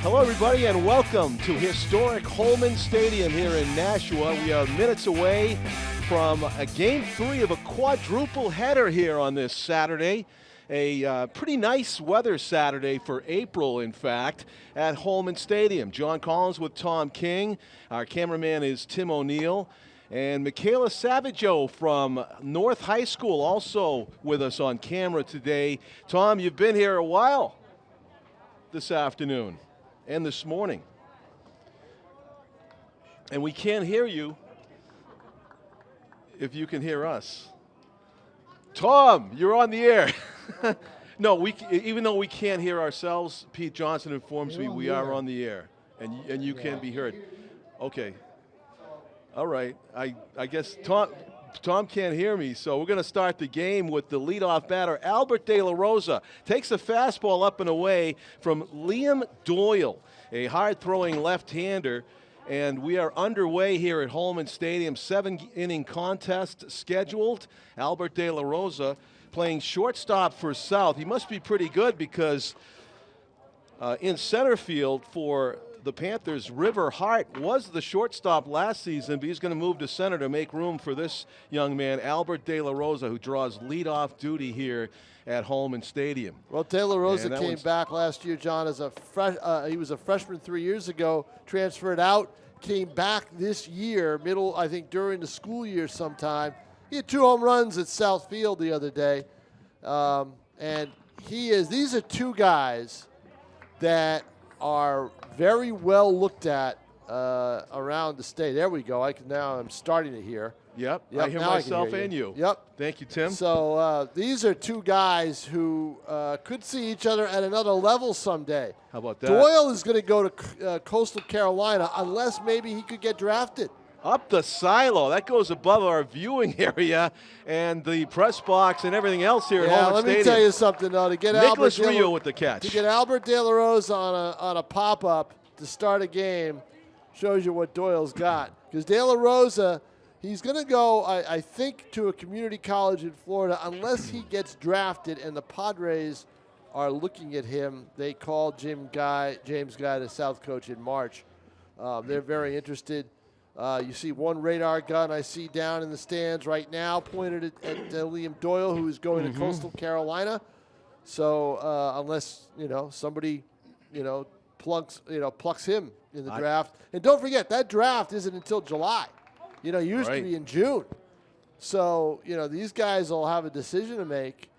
Hello, everybody, and welcome to historic Holman Stadium here in Nashua. We are minutes away from a Game 3 of a quadruple header here on this Saturday. A pretty nice weather Saturday for April, in fact, at Holman Stadium. John Collins with Tom King. Our cameraman is Tim O'Neill. And Michaela Savageau from North High School also with us on camera today. Tom, you've been here a while this afternoon and this morning. And we can't hear you if you can hear us. Tom, you're on the air. No, even though we can't hear ourselves, Pete Johnson informs me we are on the air, and you can be heard. Okay. All right. I guess Tom can't hear me, so we're going to start the game with the leadoff batter. Albert De La Rosa takes a fastball up and away from Liam Doyle, a hard-throwing left-hander. And we are underway here at Holman Stadium. 7-inning contest scheduled. Albert De La Rosa playing shortstop for South. He must be pretty good because in center field for the Panthers, River Hart was the shortstop last season, but he's going to move to center to make room for this young man, Albert De La Rosa, who draws leadoff duty here at Holman Stadium. Well, De La Rosa came back last year, John, as he was a freshman 3 years ago, transferred out, came back this year, I think during the school year sometime. He had 2 home runs at South Field the other day. And these are 2 guys that are very well looked at around the state. There we go. Now I'm starting to hear. Yep. I hear myself and you. Yep. Thank you, Tim. So these are 2 guys who could see each other at another level someday. How about that? Doyle is going to go to Coastal Carolina unless maybe he could get drafted. Up the silo. That goes above our viewing area and the press box and everything else here at Holman Stadium. Let me tell you something, though. To get Nicholas Rio with the catch. To get Albert De La Rosa on a pop-up to start a game shows you what Doyle's got. Because De La Rosa, he's going to go, I think, to a community college in Florida unless he gets drafted and the Padres are looking at him. They called James Guy, the South coach, in March. They're very interested. You see one radar gun I see down in the stands right now pointed at Liam Doyle, who is going to Coastal Carolina. So unless somebody plucks him in the draft, and don't forget that draft isn't until July. Used to be in June. So these guys will have a decision to make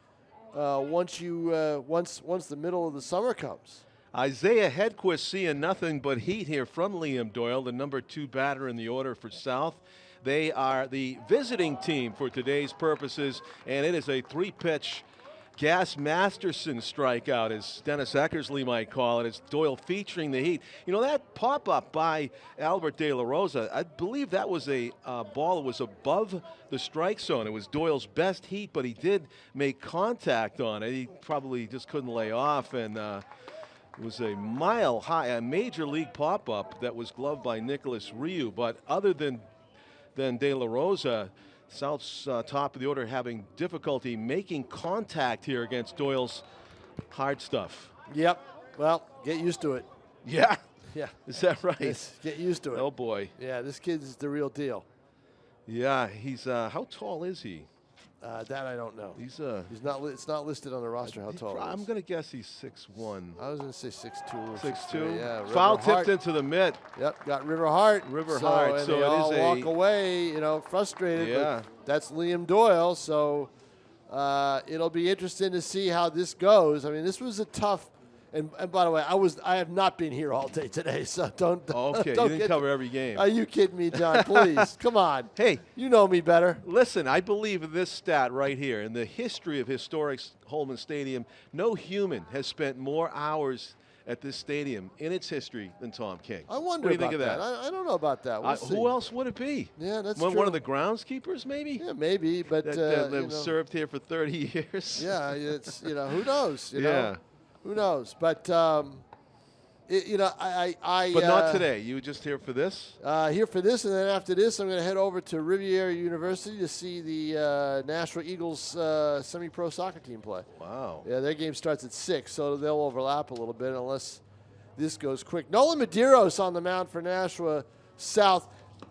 once the middle of the summer comes. Isaiah Hedquist seeing nothing but heat here from Liam Doyle, the number 2 batter in the order for South. They are the visiting team for today's purposes, and it is a 3-pitch Gas Masterson strikeout, as Dennis Eckersley might call it. It's Doyle featuring the heat. That pop-up by Albert De La Rosa, I believe that was a ball that was above the strike zone. It was Doyle's best heat, but he did make contact on it. He probably just couldn't lay off, and it was a mile high, a major league pop-up that was gloved by Nicholas Rio. But other than De La Rosa, South's top of the order having difficulty making contact here against Doyle's hard stuff. Yep. Well, get used to it. Yeah. Yeah. Is that right? Yes, get used to it. Oh, boy. Yeah, this kid's the real deal. Yeah, he's how tall is he? That I don't know. He's not. It's not listed on the roster how tall. I'm gonna guess he's 6'1". I was gonna say 6'2". 6'2". Yeah. Foul tipped into the mitt. Yep. Got River Hart. So they all walk away, frustrated. Yeah. But that's Liam Doyle. So it'll be interesting to see how this goes. I mean, this was a tough. And by the way, I have not been here all day today, so don't. Okay, don't you didn't cover every game. Are you kidding me, John? Please, come on. Hey, you know me better. Listen, I believe in this stat right here. In the history of historic Holman Stadium, no human has spent more hours at this stadium in its history than Tom King. I wonder what do you about think of that. I don't know about that. We'll see. Who else would it be? Yeah, that's one true. of the groundskeepers, maybe. Yeah, maybe, but that served here for 30 years. Yeah, it's who knows? Yeah. Who knows? But But not today. You were just here for this? Here for this, and then after this, I'm going to head over to Riviera University to see the Nashua Eagles semi-pro soccer team play. Wow. Yeah, their game starts at 6, so they'll overlap a little bit unless this goes quick. Nolan Medeiros on the mound for Nashua South.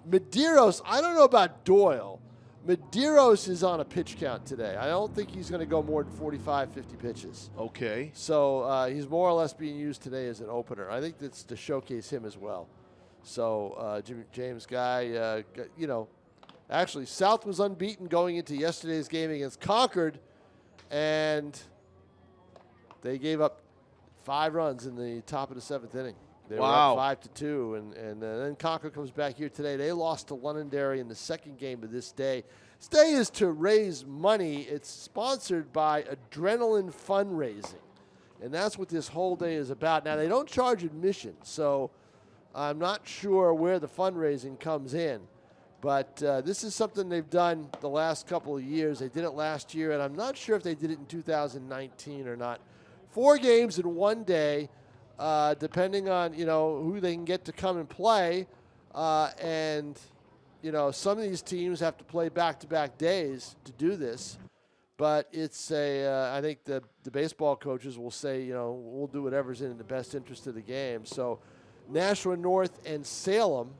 Medeiros, I don't know about Doyle. Medeiros is on a pitch count today. I don't think he's going to go more than 45, 50 pitches. Okay. So he's more or less being used today as an opener. I think that's to showcase him as well. So James Guy, actually South was unbeaten going into yesterday's game against Concord, and they gave up 5 runs in the top of the 7th inning. They were up 5-2, and then Concord comes back here today. They lost to Londonderry in the second game of this day. This day is to raise money. It's sponsored by Adrenaline Fundraising, and that's what this whole day is about. Now, they don't charge admission, so I'm not sure where the fundraising comes in, but this is something they've done the last couple of years. They did it last year, and I'm not sure if they did it in 2019 or not. 4 games in one day. Depending on, who they can get to come and play. And, some of these teams have to play back-to-back days to do this. But it's I think the baseball coaches will say, we'll do whatever's in the best interest of the game. So Nashua North and Salem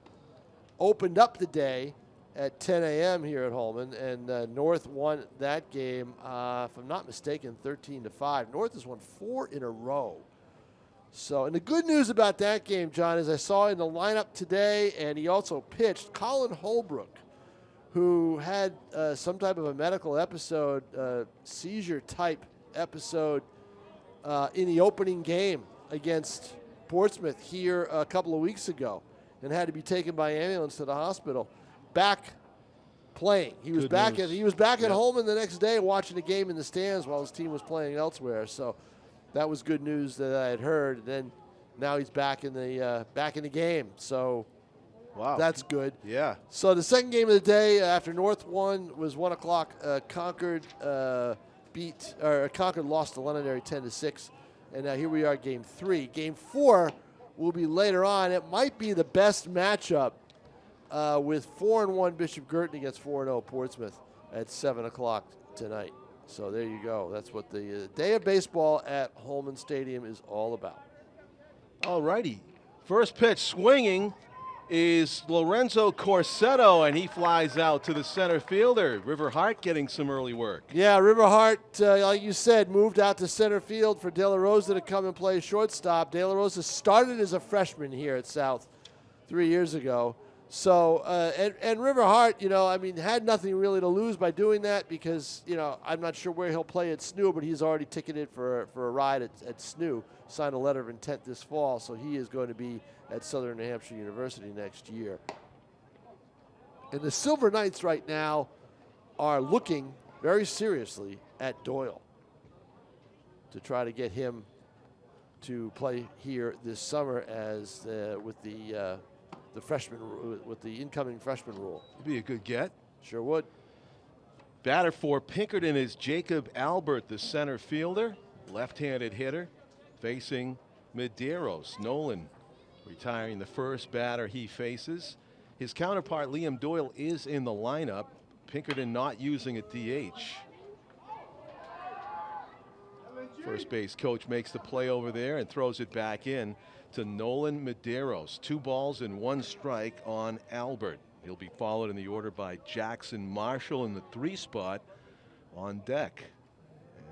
opened up the day at 10 a.m. here at Holman, and North won that game, if I'm not mistaken, 13-5. North has won 4 in a row. So, and the good news about that game, John, is I saw in the lineup today, and he also pitched, Colin Holbrook, who had some type of a medical episode, seizure-type episode in the opening game against Portsmouth here a couple of weeks ago, and had to be taken by ambulance to the hospital. Back playing. He was back at Holman the next day watching the game in the stands while his team was playing elsewhere. So that was good news that I had heard. And then now he's back in the game. So that's good. Yeah. So the second game of the day after North won was 1 o'clock. Concord Concord lost to Londonderry 10-6, and now here we are, Game 3. Game 4 will be later on. It might be the best matchup with 4-1 Bishop Girton against 4-0 Portsmouth at 7 o'clock tonight. So there you go. That's what the day of baseball at Holman Stadium is all about. All righty. First pitch swinging is Lorenzo Corsetto, and he flies out to the center fielder. River Hart getting some early work. Yeah, River Hart, like you said, moved out to center field for De La Rosa to come and play shortstop. De La Rosa started as a freshman here at South 3 years ago. So, and River Hart, had nothing really to lose by doing that because, I'm not sure where he'll play at SNU, but he's already ticketed for a ride at SNU, signed a letter of intent this fall, so he is going to be at Southern New Hampshire University next year. And the Silver Knights right now are looking very seriously at Doyle to try to get him to play here this summer as with the incoming freshman rule. It'd be a good get. Sure would. Batter for Pinkerton is Jacob Albert, the center fielder, left-handed hitter, facing Medeiros. Nolan retiring the first batter he faces. His counterpart, Liam Doyle, is in the lineup. Pinkerton not using a DH. First base coach makes the play over there and throws it back in to Nolan Medeiros. 2 balls and 1 strike on Albert. He'll be followed in the order by Jackson Marshall in the 3 spot on deck. And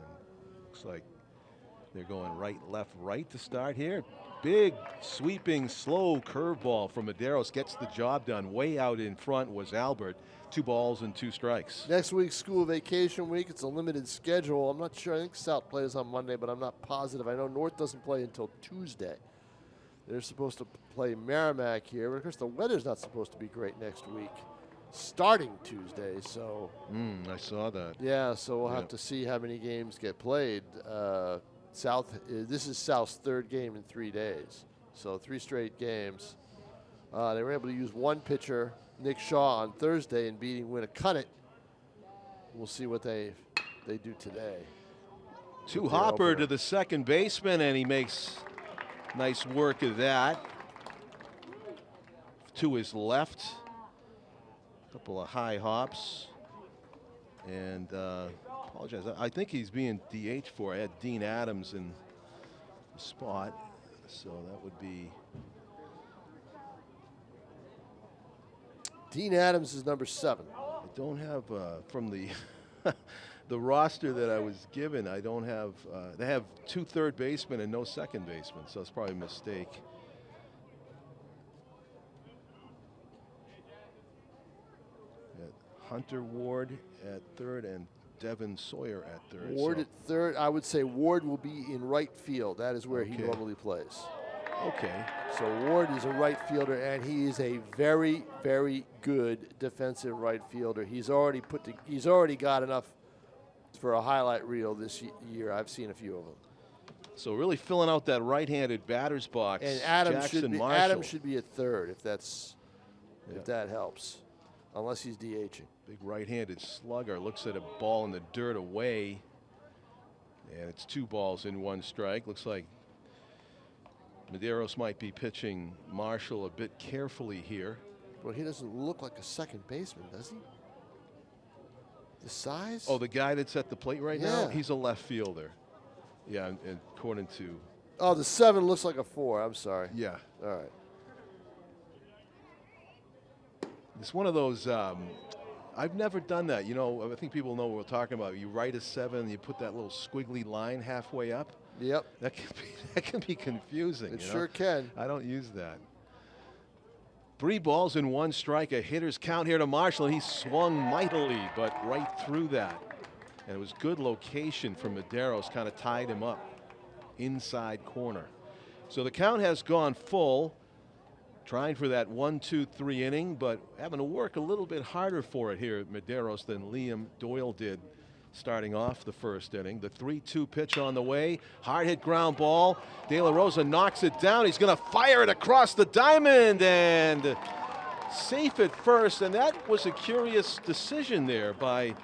looks like they're going right, left, right to start here. Big, sweeping, slow curveball from Medeiros gets the job done. Way out in front was Albert. 2 balls and 2 strikes. Next week's school vacation week. It's a limited schedule. I'm not sure. I think South plays on Monday, but I'm not positive. I know North doesn't play until Tuesday. They're supposed to play Merrimack here, but of course the weather's not supposed to be great next week, starting Tuesday. So I saw that. Yeah, so we'll have to see how many games get played. This is South's 3rd game in 3 days, so 3 straight games. They were able to use 1 pitcher, Nick Shaw, on Thursday and beating Winnicott. We'll see what they do today. To Hopper to the second baseman, and he makes nice work of that. To his left, a couple of high hops, and apologize. I think he's being DH for. I had Dean Adams in the spot. So that would be Dean Adams is number 7. I don't have from the the roster that I was given. I don't have. They have 2 third basemen and no second baseman, so it's probably a mistake. Hunter Ward at third and Devin Sawyer at third. Ward at third. I would say Ward will be in right field. That is where he normally plays. Okay. So Ward is a right fielder, and he is a very, very good defensive right fielder. He's already got enough for a highlight reel this year. I've seen a few of them. So really filling out that right-handed batter's box. And Adam should be at third if that helps, unless he's DHing. Big right-handed slugger looks at a ball in the dirt away, and it's 2 balls in 1 strike. Looks like Medeiros might be pitching Marshall a bit carefully here. Well, he doesn't look like a second baseman, does he? The size? Oh, the guy that's at the plate right now? Yeah. He's a left fielder. Yeah, and according to... Oh, the 7 looks like a 4. I'm sorry. Yeah. All right. It's one of those... I've never done that. You know, I think people know what we're talking about. You write a 7, you put that little squiggly line halfway up. Yep. That can be confusing. It sure can. I don't use that. 3 balls in 1 strike. A hitter's count here to Marshall. He swung mightily, but right through that. And it was good location from Medeiros, kind of tied him up inside corner. So the count has gone full. Trying for that 1-2-3 inning, but having to work a little bit harder for it here at Medeiros than Liam Doyle did starting off the first inning. The 3-2 pitch on the way. Hard hit ground ball. De La Rosa knocks it down. He's going to fire it across the diamond and safe at first. And that was a curious decision there by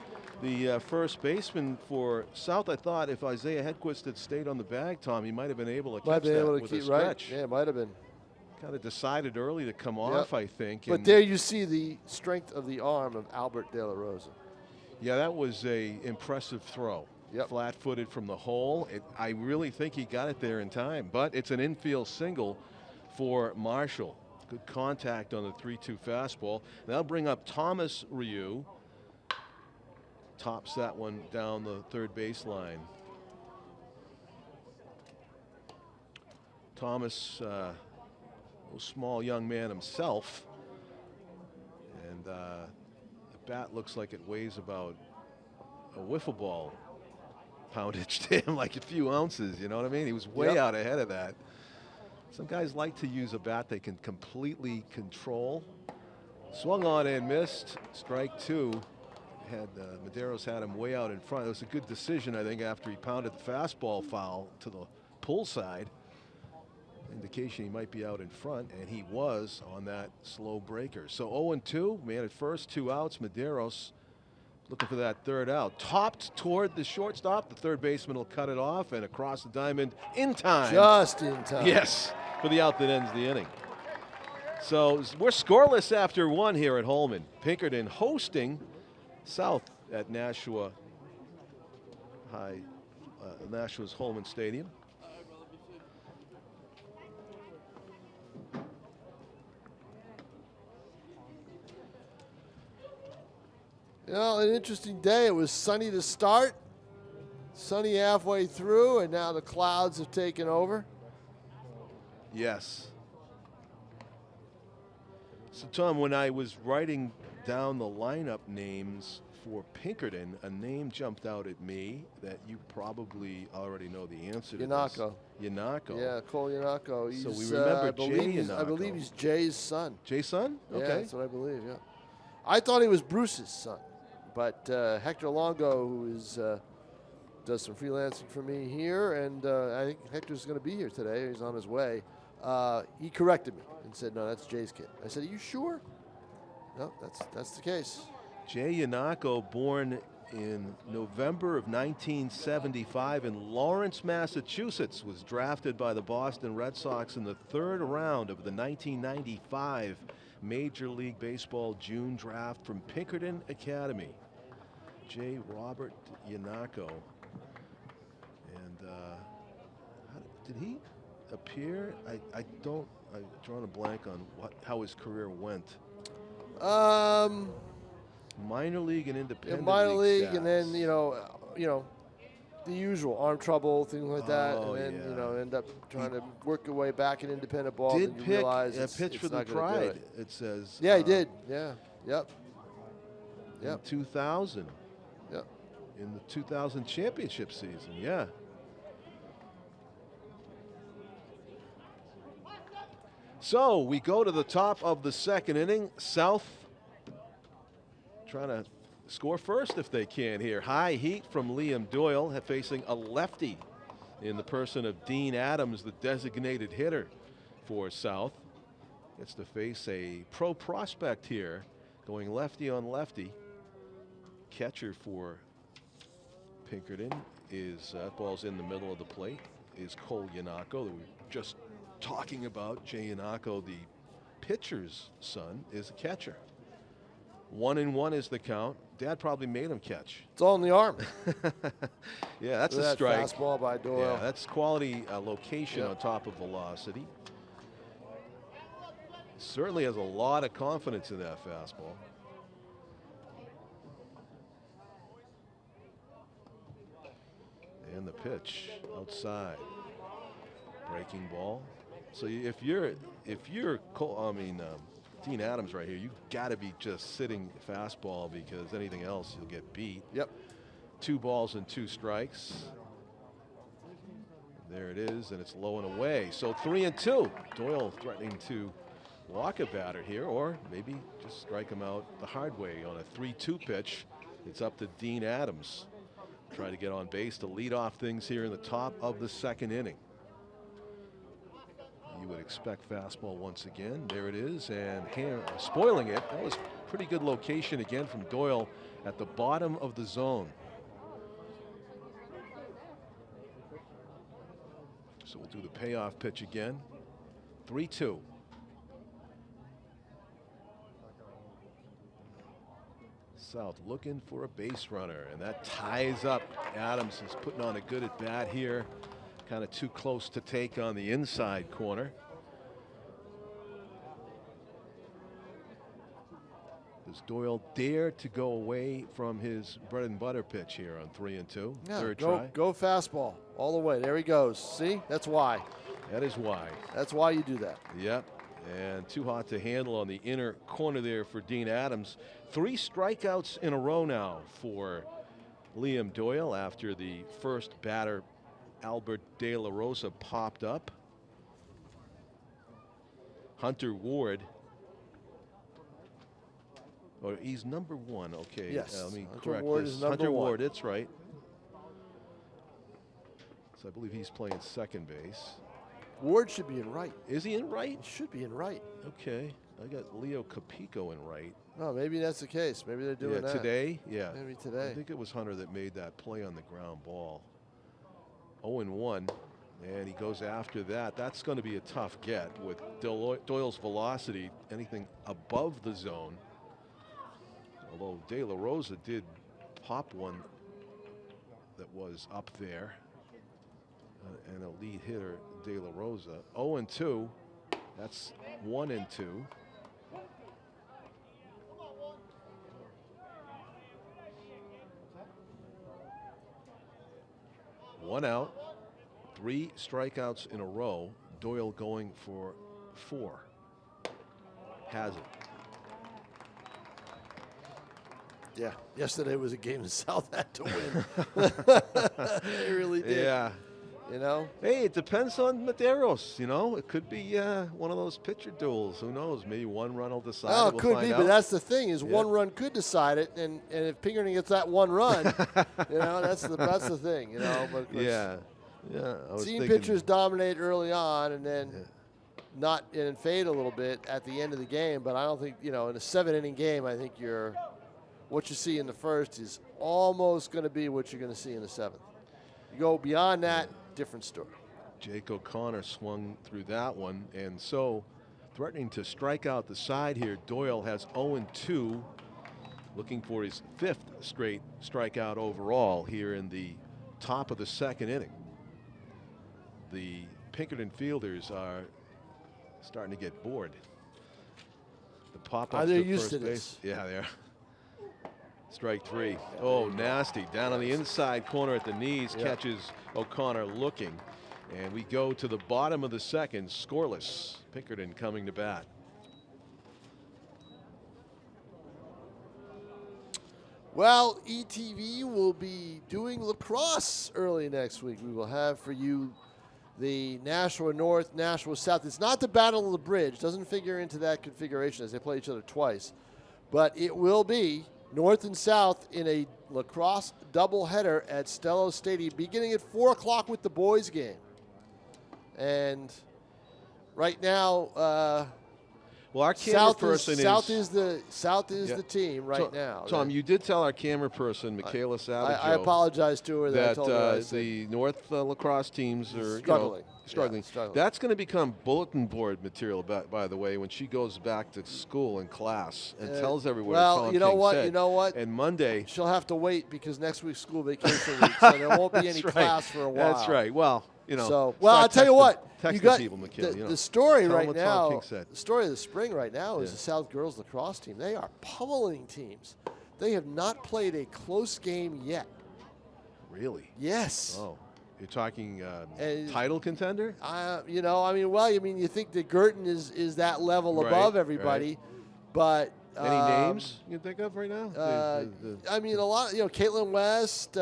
the first baseman for South. I thought if Isaiah Hedquist had stayed on the bag, Tom, he might have been able to catch that with a stretch. Right? Yeah, might have been. Kind of decided early to come off, I think. But there you see the strength of the arm of Albert De La Rosa. Yeah, that was a impressive throw. Yep. Flat-footed from the hole. I really think he got it there in time, but it's an infield single for Marshall. Good contact on the 3-2 fastball. That'll bring up Thomas Ryu. Tops that one down the third baseline. Thomas, a small young man himself, and the bat looks like it weighs about a wiffle ball poundage to him, like a few ounces, you know what I mean? He was way out ahead of that. Some guys like to use a bat they can completely control. Swung on and missed. Strike 2. Medeiros had him way out in front. It was a good decision, I think, after he pounded the fastball foul to the pull side. Indication he might be out in front, and he was on that slow breaker. So 0-2, man at first, 2 outs. Medeiros looking for that third out. Topped toward the shortstop. The third baseman will cut it off and across the diamond in time. Just in time. Yes, for the out that ends the inning. So we're scoreless after 1 here at Holman. Pinkerton hosting South at Nashua High, Nashua's Holman Stadium. You know, an interesting day. It was sunny to start, sunny halfway through, and now the clouds have taken over. Yes. So, Tom, when I was writing down the lineup names for Pinkerton, a name jumped out at me that you probably already know the answer to. Yanako. Yanako. Yeah, Cole Yanako. So we remember Jay Yanako. I believe he's Jay's son. Jay's son? Okay. Yeah, that's what I believe, yeah. I thought he was Bruce's son. But Hector Longo, who is does some freelancing for me here, and I think Hector's going to be here today. He's on his way. He corrected me and said, "No, that's Jay's kid." I said, "Are you sure?" No, that's the case. Jay Yanako, born in November of 1975 in Lawrence, Massachusetts, was drafted by the Boston Red Sox in the 3rd round of the 1995 Major League Baseball June draft from Pinkerton Academy. J. Robert Yanako. And did he? appear? I've drawn a blank on how his career went. Minor league and independent minor league, stats. and then the usual arm trouble, things like that, and then yeah. end up trying to work your way back in independent ball. Did and you pick realize a pitch for the not gonna do Pride? It says. Yeah, he did. Yeah. Yep. In 2000. Yep. In the 2000 championship season. Yeah. So we go to the top of the second inning. South trying to score first if they can here. High heat from Liam Doyle facing a lefty in the person of Dean Adams, the designated hitter for South. Gets to face a pro prospect here, going lefty on lefty. Catcher for Pinkerton is, that ball's in the middle of the plate, is Cole Yanako, that we were just talking about. Jay Yanako, the pitcher's son, is a catcher. 1-1 is the count. Dad probably made him catch. It's all in the arm. Yeah, that's Look a at strike. That fastball by Doyle. Yeah, that's quality location on top of velocity. Certainly has a lot of confidence in that fastball. And the pitch outside, breaking ball. So if you're Dean Adams right here, you got to be just sitting fastball, because anything else you'll get beat. Yep. 2 balls and 2 strikes. There it is, and it's low and away. So 3-2. Doyle threatening to walk a batter here, or maybe just strike him out the hard way on a 3-2 pitch. It's up to Dean Adams. Try to get on base to lead off things here in the top of the second inning. You would expect fastball once again. There it is, and spoiling it. That was pretty good location again from Doyle at the bottom of the zone. So we'll do the payoff pitch again. 3-2. South looking for a base runner, and that ties up. Adams is putting on a good at bat here. Kind of too close to take on the inside corner. Does Doyle dare to go away from his bread and butter pitch here on 3-2? Yeah, Third try. Go fastball all the way. There he goes. See, that's why. That is why. That's why you do that. Yep. And too hot to handle on the inner corner there for Dean Adams. 3 strikeouts in a row now for Liam Doyle after the first batter, Albert De La Rosa, popped up. Hunter Ward. Oh, he's number 1. Okay. Yes. Let me Hunter correct Ward this. is number Hunter 1. Ward, that's right. So I believe he's playing second base. Ward should be in right. Is he in right? He should be in right. Okay. I got Leo Capico in right. No, maybe that's the case. Maybe they're doing that. Today? Yeah. Maybe today. I think it was Hunter that made that play on the ground ball. 0-1, and he goes after that. That's going to be a tough get with Doyle's velocity, anything above the zone. Although De La Rosa did pop one that was up there. And a lead hitter, De La Rosa. 0-2. That's 1-2. One out, 3 strikeouts in a row. Doyle going for 4. Has it. Yeah, yesterday was a game the South had to win. They really did. Yeah. You know? Hey, it depends on Medeiros, you know. It could be one of those pitcher duels. Who knows? Maybe one run will decide. Oh, it we'll could find be, out. but that's the thing is one run could decide it, and if Pinkerton gets that one run, you know, that's the thing, you know. But Yeah. I was seen thinking, pitchers dominate early on and then not and fade a little bit at the end of the game. But I don't think, you know, in a 7-inning game, I think what you see in the first is almost going to be what you're going to see in the 7th. You go beyond that, different story. Jake O'Connor swung through that one, and so threatening to strike out the side here. Doyle has 0-2, looking for his 5th straight strikeout overall here in the top of the second inning. The Pinkerton fielders are starting to get bored. The pop-up They're to used first to base. this. Yeah, they are. Strike 3. Oh, nasty. Down on the inside corner at the knees, catches O'Connor looking. And we go to the bottom of the second, scoreless. Pinkerton coming to bat. Well, ETV will be doing lacrosse early next week. We will have for you the Nashua North, Nashua South. It's not the Battle of the Bridge. Doesn't figure into that configuration as they play each other twice. But it will be North and South in a lacrosse doubleheader at Stello Stadium beginning at 4 o'clock with the boys game. And right now, well, our camera South is the team right now. Tom, you did tell our camera person, Michaela Savaggio, I apologize to her that I told her the North lacrosse teams are struggling. Struggling. That's going to become bulletin board material, by the way, when she goes back to school and class and tells everyone. Well, Tom you know King what? said. You know what? And Monday, she'll have to wait because next week's school vacation week, so there won't be any class for a while. That's right. Well, you know. So, well, I'll tell you what. You got people, Michaela, the story right now. The story of the spring right now is the South girls lacrosse team. They are pummeling teams. They have not played a close game yet. Really? Yes. Oh. You're talking title contender? You know, I mean, you think that Girton is that level above everybody, but any names you can think of right now? I mean, a lot. Caitlin West.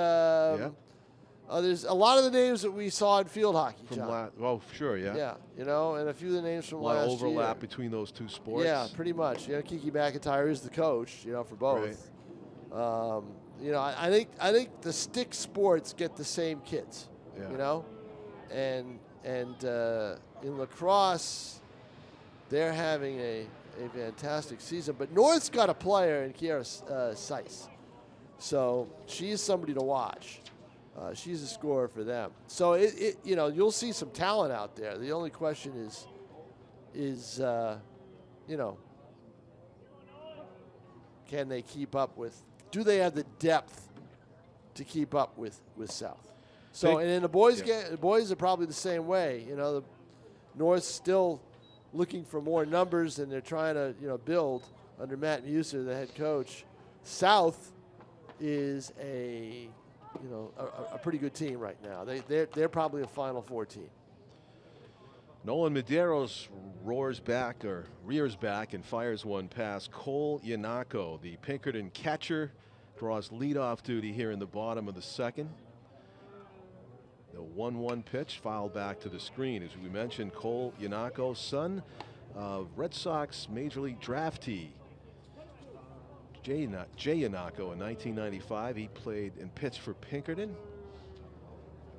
There's a lot of the names that we saw in field hockey. Oh, sure, yeah. Yeah, and a few of the names from last year. A lot of overlap between those two sports. Yeah, pretty much. Kiki McIntyre is the coach, for both. Right. I think the stick sports get the same kids. Yeah. And in lacrosse, they're having a fantastic season. But North's got a player in Kiara Seiss, so she's somebody to watch. She's a scorer for them. So you'll see some talent out there. The only question is can they keep up with? Do they have the depth to keep up with South? So and in the boys game, the boys are probably the same way. The North's still looking for more numbers, and they're trying to build under Matt Muser, the head coach. South is a pretty good team right now. They're probably a Final Four team. Nolan Medeiros rears back and fires one past Cole Yanako, the Pinkerton catcher, draws leadoff duty here in the bottom of the second. The 1-1 pitch fouled back to the screen. As we mentioned, Cole Yanako, son of Red Sox Major League draftee Jay Yanako in 1995. He played and pitched for Pinkerton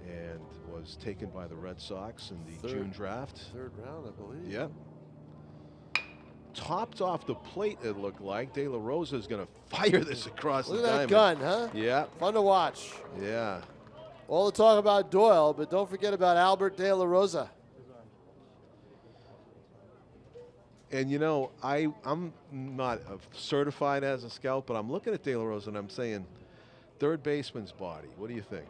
and was taken by the Red Sox in the June draft. Third round, I believe. Yep. Topped off the plate, it looked like. De La Rosa is going to fire this across the diamond. Look at that gun, huh? Yeah. Fun to watch. Yeah. All the talk about Doyle, but don't forget about Albert De La Rosa. And I'm not certified as a scout, but I'm looking at De La Rosa and I'm saying, third baseman's body. What do you think?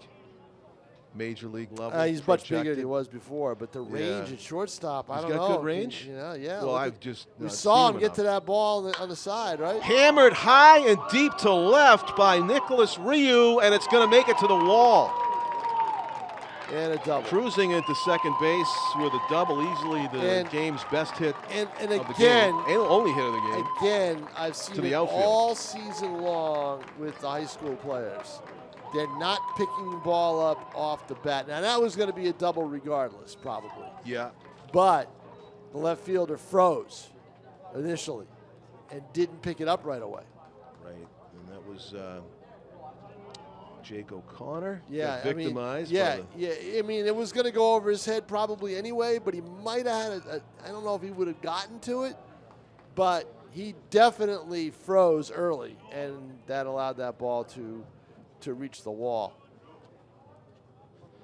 Major league level? He's much bigger than he was before, but the range at shortstop, I don't know. He's got good range? Yeah. Well, we saw him get to that ball on the side, right? Hammered high and deep to left by Nicholas Ryu, and it's going to make it to the wall. And a double. Cruising into second base with a double, easily the game's best hit and of the game. And only hit of the game. Again, I've seen it all season long with the high school players. They're not picking the ball up off the bat. Now, that was going to be a double regardless, probably. Yeah. But the left fielder froze initially and didn't pick it up right away. Right. And that was Jake O'Connor. Yeah. Victimized. I mean, it was going to go over his head probably anyway, but he might have had I don't know if he would have gotten to it, but he definitely froze early, and that allowed that ball to reach the wall.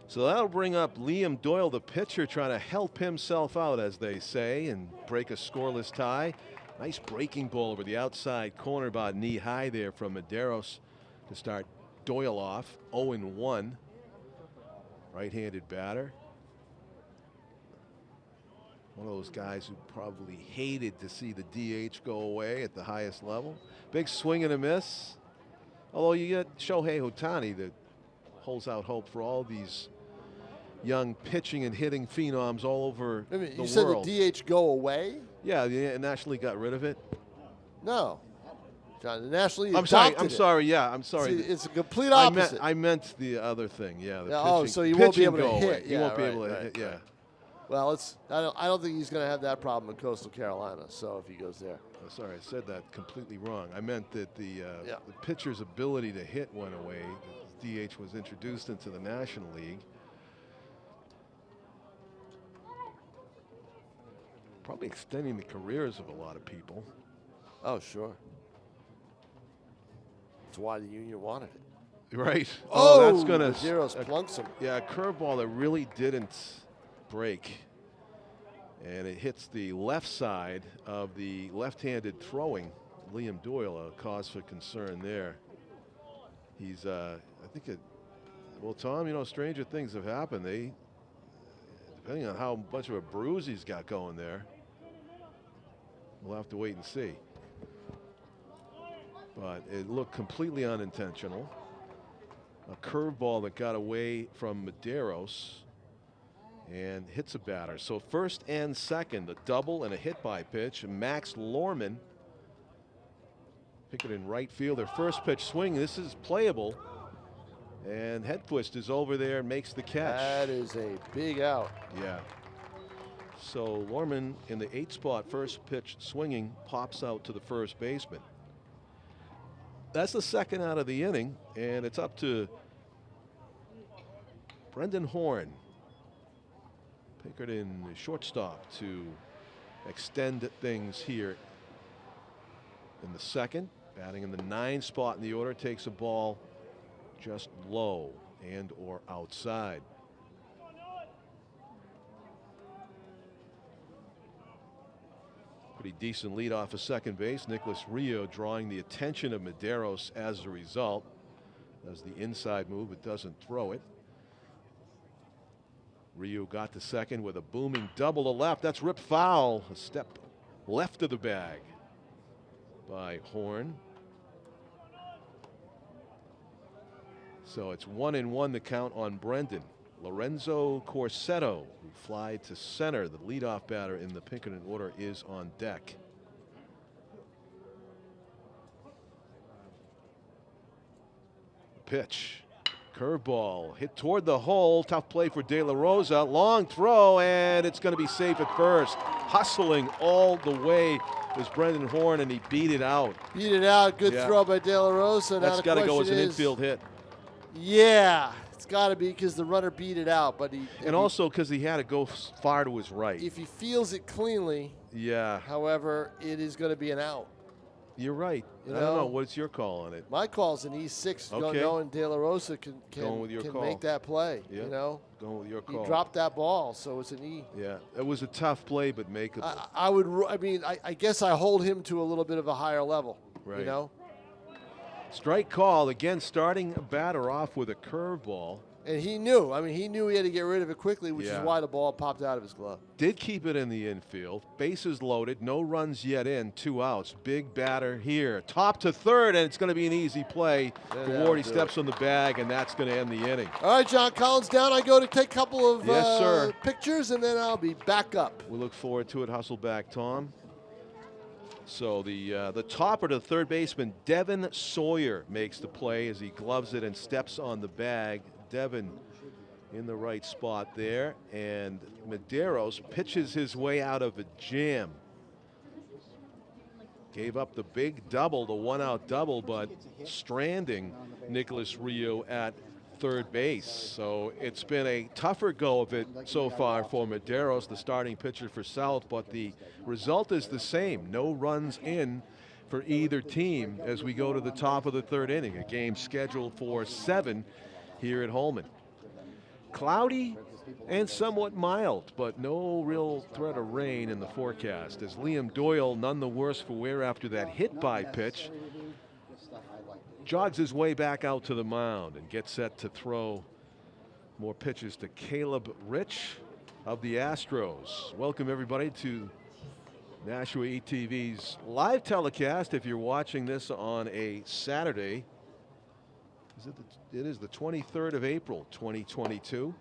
So that'll bring up Liam Doyle, the pitcher, trying to help himself out, as they say, and break a scoreless tie. Nice breaking ball over the outside corner, about knee high there from Medeiros to start Doyle off. 0-1. Right-handed batter. One of those guys who probably hated to see the DH go away at the highest level. Big swing and a miss. Although you get Shohei Ohtani that holds out hope for all these young pitching and hitting phenoms all over the world. You said the DH go away? Yeah, the National League got rid of it. No. John, the National League I'm sorry. Yeah, I'm sorry. It's a complete opposite. I meant the other thing. Yeah. The pitching, oh, so you won't be able to hit. He won't be able to hit. Yeah. Well, I don't think he's going to have that problem in Coastal Carolina. So if he goes there. Oh, sorry, I said that completely wrong. I meant that the pitcher's ability to hit went away. The DH was introduced into the National League. Probably extending the careers of a lot of people. Oh, sure. That's why the union wanted it. Right. Oh, that's going to. Medeiros plunks him. Yeah, a curveball that really didn't break. And it hits the left side of the left-handed throwing Liam Doyle, a cause for concern there. He's, I think well, Tom, you know, stranger things have happened. Depending on how much of a bruise he's got going there, we'll have to wait and see. But it looked completely unintentional. A curveball that got away from Medeiros and hits a batter. So first and second, a double and a hit by pitch. Max Lorman, Pinkerton right field, their first pitch swing. This is playable. And Hedquist is over there and makes the catch. That is a big out. Yeah. So Lorman in the 8th spot, first pitch swinging, pops out to the first baseman. That's the second out of the inning, and it's up to Brendan Horn, Pinkerton shortstop, to extend things here in the second. Batting in the 9th spot in the order, takes a ball just low and or outside. Pretty decent lead off of second base. Nicholas Rio drawing the attention of Medeiros as a result. Does the inside move, but doesn't throw it. Rio got to second with a booming double to left. That's ripped foul. A step left of the bag by Horn. So it's 1-1 the count on Brendan. Lorenzo Corsetto, who fly to center, the leadoff batter in the Pinkerton order, is on deck. Pitch. Curveball hit toward the hole. Tough play for De La Rosa. Long throw, and it's going to be safe at first. Hustling all the way was Brendan Horn, and he beat it out. Beat it out. Good throw by De La Rosa. That's got to go as an infield hit. Yeah, it's got to be because the runner beat it out. But also because he had to go far to his right. If he feels it cleanly, yeah. However, it is going to be an out. You're right. I don't know. What's your call on it? My call's an E6. Okay. Knowing De La Rosa can make that play. Yeah. You know, going with your call. He dropped that ball, so it's an E. Yeah, it was a tough play, but makeable. I guess I hold him to a little bit of a higher level. Right. You know. Strike call again, starting a batter off with a curveball. And he knew. He knew he had to get rid of it quickly, which is why the ball popped out of his glove. Did keep it in the infield. Bases loaded. No runs yet in. 2 outs. Big batter here. Top to third, and it's going to be an easy play. Gawardi steps on the bag, and that's going to end the inning. All right, John Collins down. I go to take a couple of pictures, and then I'll be back up. We look forward to it. Hustle back, Tom. So the topper to the third baseman, Devin Sawyer, makes the play as he gloves it and steps on the bag. Devin in the right spot there, and Medeiros pitches his way out of a jam. Gave up the big double, the 1-out double, but stranding Nicholas Rio at third base. So it's been a tougher go of it so far for Medeiros, the starting pitcher for South, but the result is the same. No runs in for either team as we go to the top of the third inning, a game scheduled for 7 here at Holman. Cloudy and somewhat mild, but no real threat of rain in the forecast, as Liam Doyle, none the worse for wear after that hit by pitch, jogs his way back out to the mound and gets set to throw more pitches to Caleb Rich. of the Astros. Welcome everybody to Nashua ETV's live telecast. If you're watching this on a Saturday, it is the 23rd of April, 2022.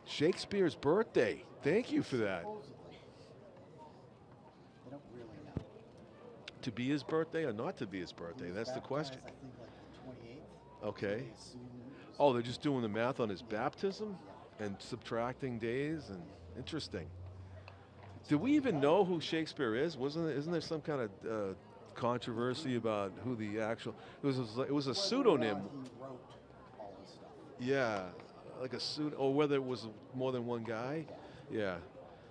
Shakespeare's birthday. Thank you for that. They don't really know. To be his birthday or not to be his birthday? That's the question. I think like the 28th. Okay. Oh, they're just doing the math on his baptism and subtracting days, and interesting. Do we even know who Shakespeare is? Isn't there some kind of controversy about who the actual? It was a pseudonym. He wrote all this stuff. Yeah, like a pseudo, or whether it was more than one guy. Yeah,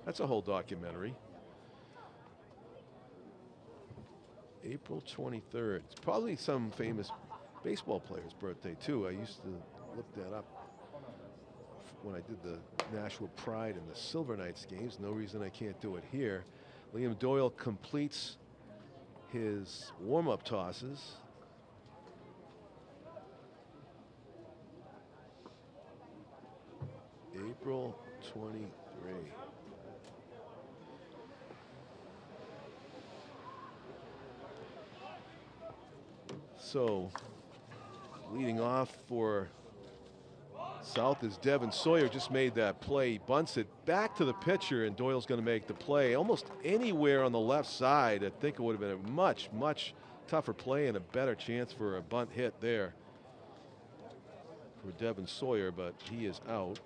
that's a whole documentary. April 23rd. It's probably some famous baseball player's birthday too. I used to look that up when I did the Nashua Pride and the Silver Knights games. No reason I can't do it here. Liam Doyle completes his warm-up tosses. April 23. So, leading off for South is Devin Sawyer. Just made that play. He bunts it back to the pitcher, and Doyle's going to make the play. Almost anywhere on the left side. I think it would have been a much, much tougher play and a better chance for a bunt hit there for Devin Sawyer, but he is out.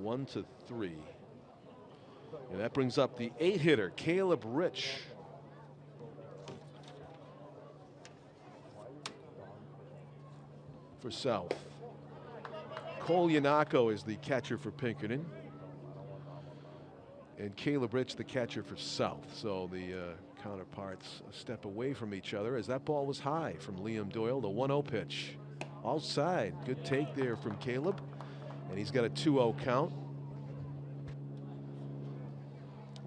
1-3. And that brings up the 8-hitter, Caleb Rich. For South. Cole Yanako is the catcher for Pinkerton. And Caleb Rich the catcher for South. So the counterparts a step away from each other as that ball was high from Liam Doyle. The 1-0 pitch. Outside. Good take there from Caleb. And he's got a 2-0 count.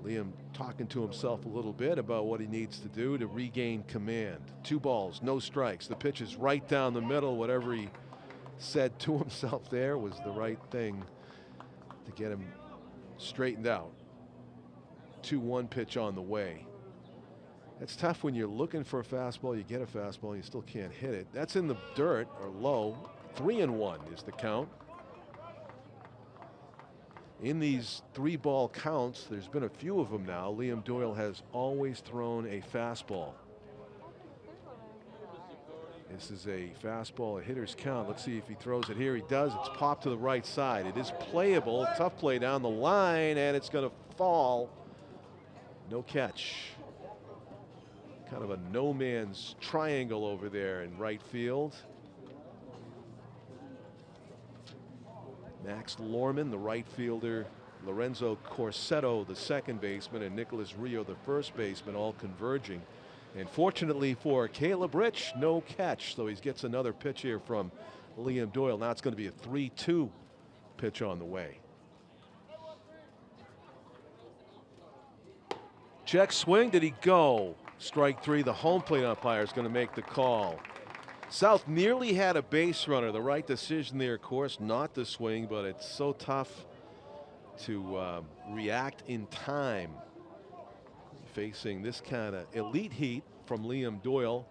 Liam talking to himself a little bit about what he needs to do to regain command. 2 balls, no strikes. The pitch is right down the middle. Whatever he said to himself there was the right thing to get him straightened out. 2-1 pitch on the way. It's tough when you're looking for a fastball, you get a fastball, and you still can't hit it. That's in the dirt or low. 3-1 is the count. In these 3-ball counts, there's been a few of them now. Liam Doyle has always thrown a fastball. This is a fastball, a hitter's count. Let's see if he throws it here. He does. It's popped to the right side. It is playable. Tough play down the line, and it's going to fall. No catch. Kind of a no man's triangle over there in right field. Max Lorman, the right fielder, Lorenzo Corsetto, the second baseman, and Nicholas Rio, the first baseman, all converging. And fortunately for Caleb Rich, no catch. So he gets another pitch here from Liam Doyle. Now it's going to be a 3-2 pitch on the way. Check swing. Did he go? Strike 3. The home plate umpire is going to make the call. South nearly had a base runner. The right decision there, of course, not to swing, but it's so tough to react in time facing this kind of elite heat from Liam Doyle,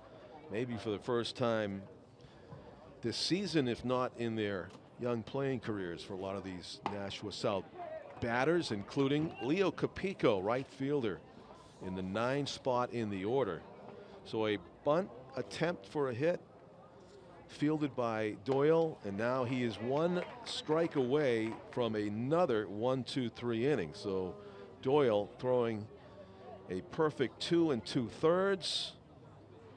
maybe for the first time this season, if not in their young playing careers, for a lot of these Nashua South batters, including Leo Capico, right fielder, in the 9 spot in the order. So a bunt attempt for a hit, fielded by Doyle, and now he is 1 strike away from another 1-2-3 inning. So Doyle throwing a perfect 2 2/3.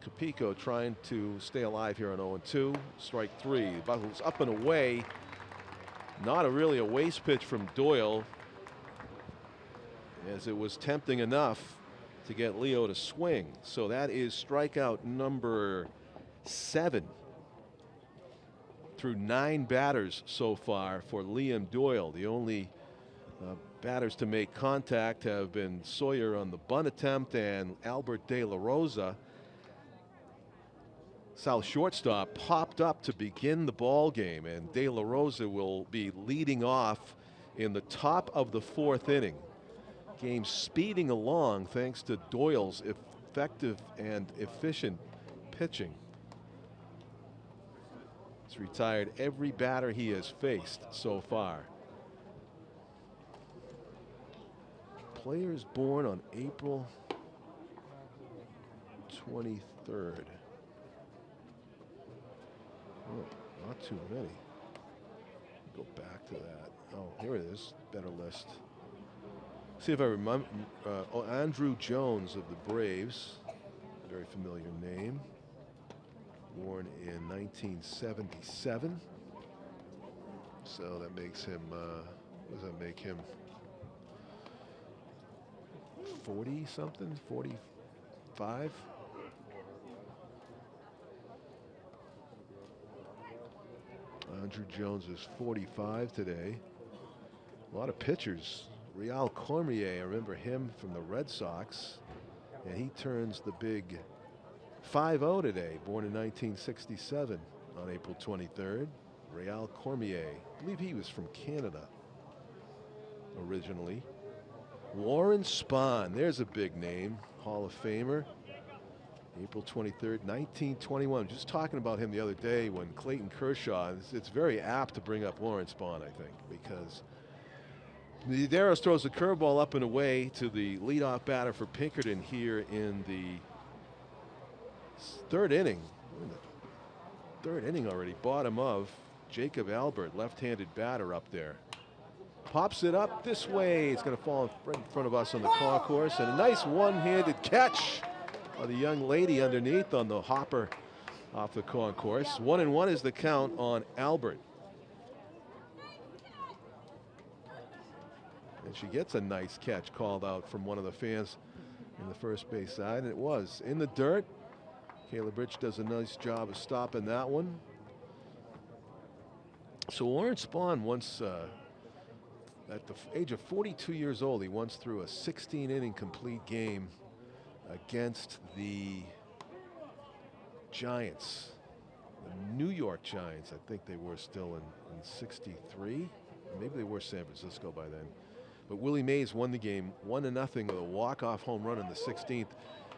Capico trying to stay alive here on 0-2. Strike 3. The buttle's up and away. Not really a waste pitch from Doyle, as it was tempting enough to get Leo to swing. So that is strikeout number 7 through 9 batters so far for Liam Doyle. The only batters to make contact have been Sawyer on the bunt attempt and Albert De La Rosa. South shortstop, popped up to begin the ball game, and De La Rosa will be leading off in the top of the 4th inning. Game speeding along thanks to Doyle's effective and efficient pitching. He's retired every batter he has faced so far. Players born on April 23rd. Oh, not too many. Go back to that. Oh, here it is. Better list. See if I remember. Andrew Jones of the Braves. Very familiar name. Born in 1977. So that makes him, what does that make him? 40 something? 45? Andrew Jones is 45 today. A lot of pitchers. Real Cormier, I remember him from the Red Sox. And he turns the big 5-0 today, born in 1967 on April 23rd. Real Cormier. I believe he was from Canada originally. Warren Spahn, there's a big name, Hall of Famer. April 23rd, 1921. Just talking about him the other day when Clayton Kershaw, it's very apt to bring up Warren Spahn, I think, because Medeiros throws the curveball up and away to the leadoff batter for Pinkerton here in the 3rd inning. We're in the 3rd inning already, bottom of. Jacob Albert, left-handed batter up there. Pops it up this way. It's going to fall right in front of us on the concourse, and a nice one-handed catch by the young lady underneath on the hopper off the concourse. 1-1 is the count on Albert. And she gets a nice catch called out from one of the fans in the first base side, and it was in the dirt. Caleb Rich does a nice job of stopping that one. So Warren Spahn once, at the age of 42 years old, he once threw a 16-inning complete game against the Giants, the New York Giants. I think they were still in 63. Maybe they were San Francisco by then. But Willie Mays won the game 1-0 with a walk-off home run in the 16th.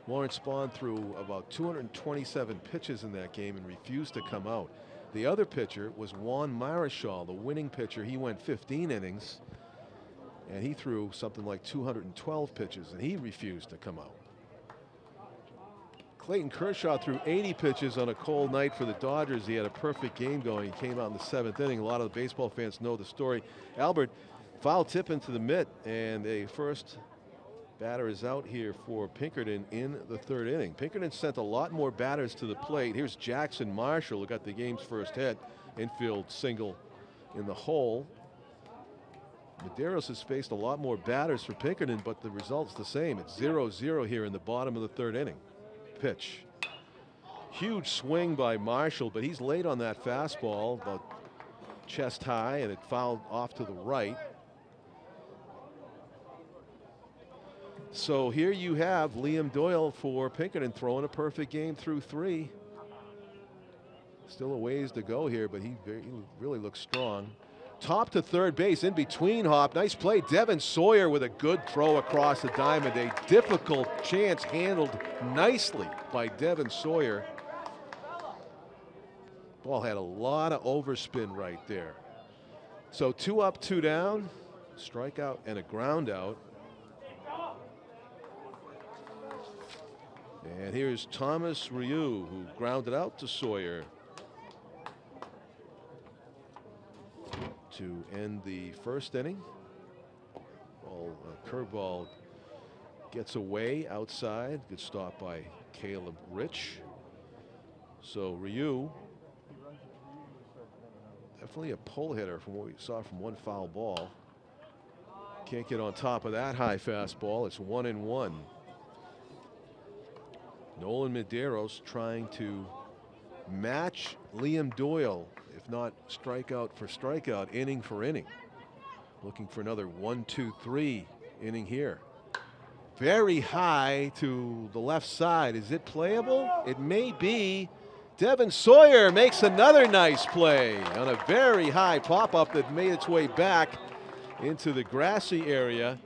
Warren Spahn threw about 227 pitches in that game and refused to come out. The other pitcher was Juan Marichal, the winning pitcher. He went 15 innings, and he threw something like 212 pitches, and he refused to come out. Clayton Kershaw threw 80 pitches on a cold night for the Dodgers. He had a perfect game going. He came out in the 7th inning. A lot of the baseball fans know the story. Albert, foul tip into the mitt, and a first batter is out here for Pinkerton in the 3rd inning. Pinkerton sent a lot more batters to the plate. Here's Jackson Marshall, who got the game's first hit. Infield single in the hole. Medeiros has faced a lot more batters for Pinkerton, but the result's the same. It's 0-0 here in the bottom of the 3rd inning. Pitch. Huge swing by Marshall, but he's late on that fastball, about chest high, and it fouled off to the right. So here you have Liam Doyle for Pinkerton throwing a perfect game through 3. Still a ways to go here, but he really looks strong. Top to 3rd base, in between hop. Nice play. Devin Sawyer with a good throw across the diamond. A difficult chance handled nicely by Devin Sawyer. Ball had a lot of overspin right there. So 2 up, 2 down. Strikeout and a ground out. And here's Thomas Ryu, who grounded out to Sawyer to end the 1st inning. Curveball gets away outside. Good stop by Caleb Rich. So Ryu, definitely a pull hitter from what we saw from one foul ball. Can't get on top of that high fastball. It's 1-1. Nolan Medeiros trying to match Liam Doyle, if not strikeout for strikeout, inning for inning. Looking for another 1-2-3 inning here. Very high to the left side. Is it playable? It may be. Devin Sawyer makes another nice play on a very high pop-up that made its way back into the grassy area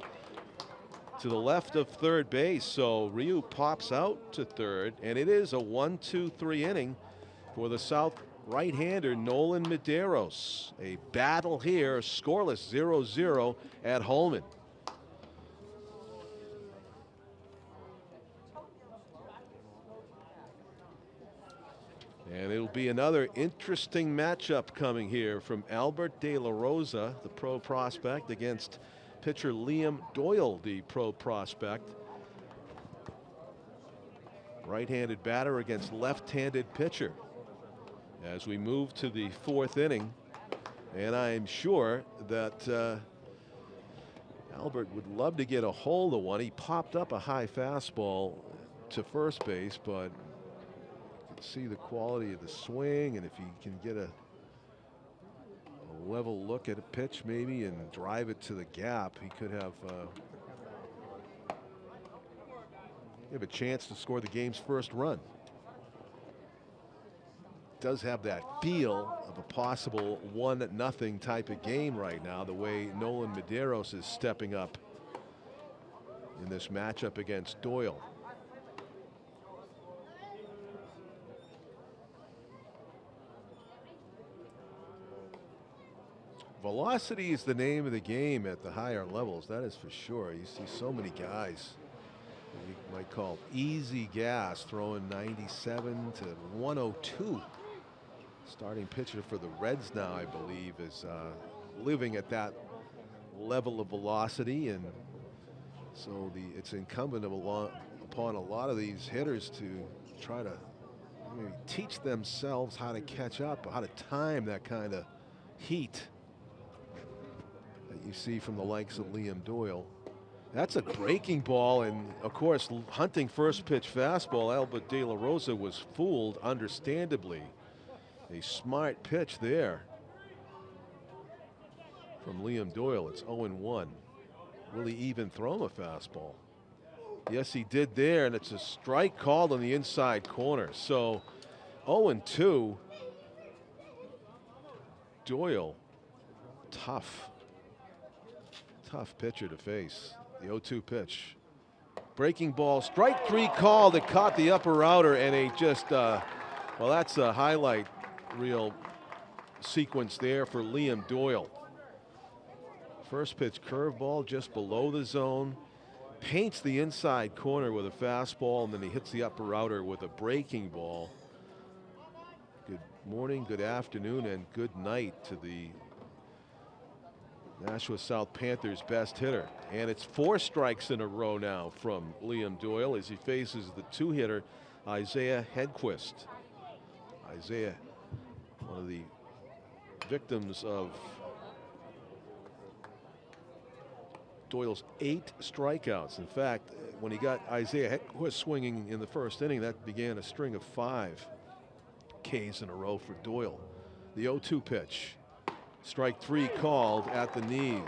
to the left of third base. So Ryu pops out to third, and it is a 1-2-3 inning for the South right-hander Nolan Medeiros. A battle here, scoreless 0-0 at Holman. And it'll be another interesting matchup coming here from Albert De La Rosa, the pro prospect, against pitcher Liam Doyle, the pro prospect. Right-handed batter against left-handed pitcher. As we move to the fourth inning, and I am sure that Albert would love to get a hold of one. He popped up a high fastball to first base, but see the quality of the swing, and if he can get a level look at a pitch maybe and drive it to the gap, he could have a chance to score the game's first run. Does have that feel of a possible 1-0 type of game right now, the way Nolan Medeiros is stepping up in this matchup against Doyle. Velocity is the name of the game at the higher levels, that is for sure. You see so many guys you might call easy gas throwing 97 to 102. Starting pitcher for the Reds now, I believe, is living at that level of velocity, and so it's incumbent upon a lot of these hitters to try to maybe teach themselves how to catch up, how to time that kind of heat that you see from the likes of Liam Doyle. That's a breaking ball, and of course, hunting first pitch fastball. Albert De La Rosa was fooled, understandably. A smart pitch there from Liam Doyle. It's 0-1. Will he even throw a fastball? Yes, he did there, and it's a strike called on the inside corner. So 0-2. Doyle, tough pitcher to face. The 0-2 pitch. Breaking ball, strike three call that caught the upper outer, and well, that's a highlight reel sequence there for Liam Doyle. First pitch curveball just below the zone, paints the inside corner with a fastball, and then he hits the upper outer with a breaking ball. Good morning, good afternoon, and good night to the Nashua South Panthers' best hitter. And it's 4 strikes in a row now from Liam Doyle as he faces the 2-hitter Isaiah Hedquist. Isaiah, one of the victims of Doyle's 8 strikeouts. In fact, when he got Isaiah Hedquist swinging in the first inning, that began a string of 5 Ks in a row for Doyle. The 0-2 pitch. Strike 3 called at the knees.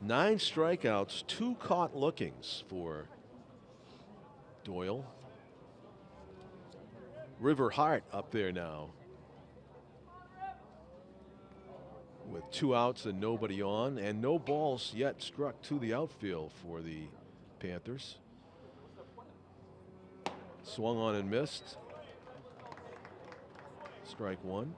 Nine strikeouts, 2 caught lookings for Doyle. River Hart up there now with 2 outs and nobody on, and no balls yet struck to the outfield for the Panthers. Swung on and missed. Strike 1.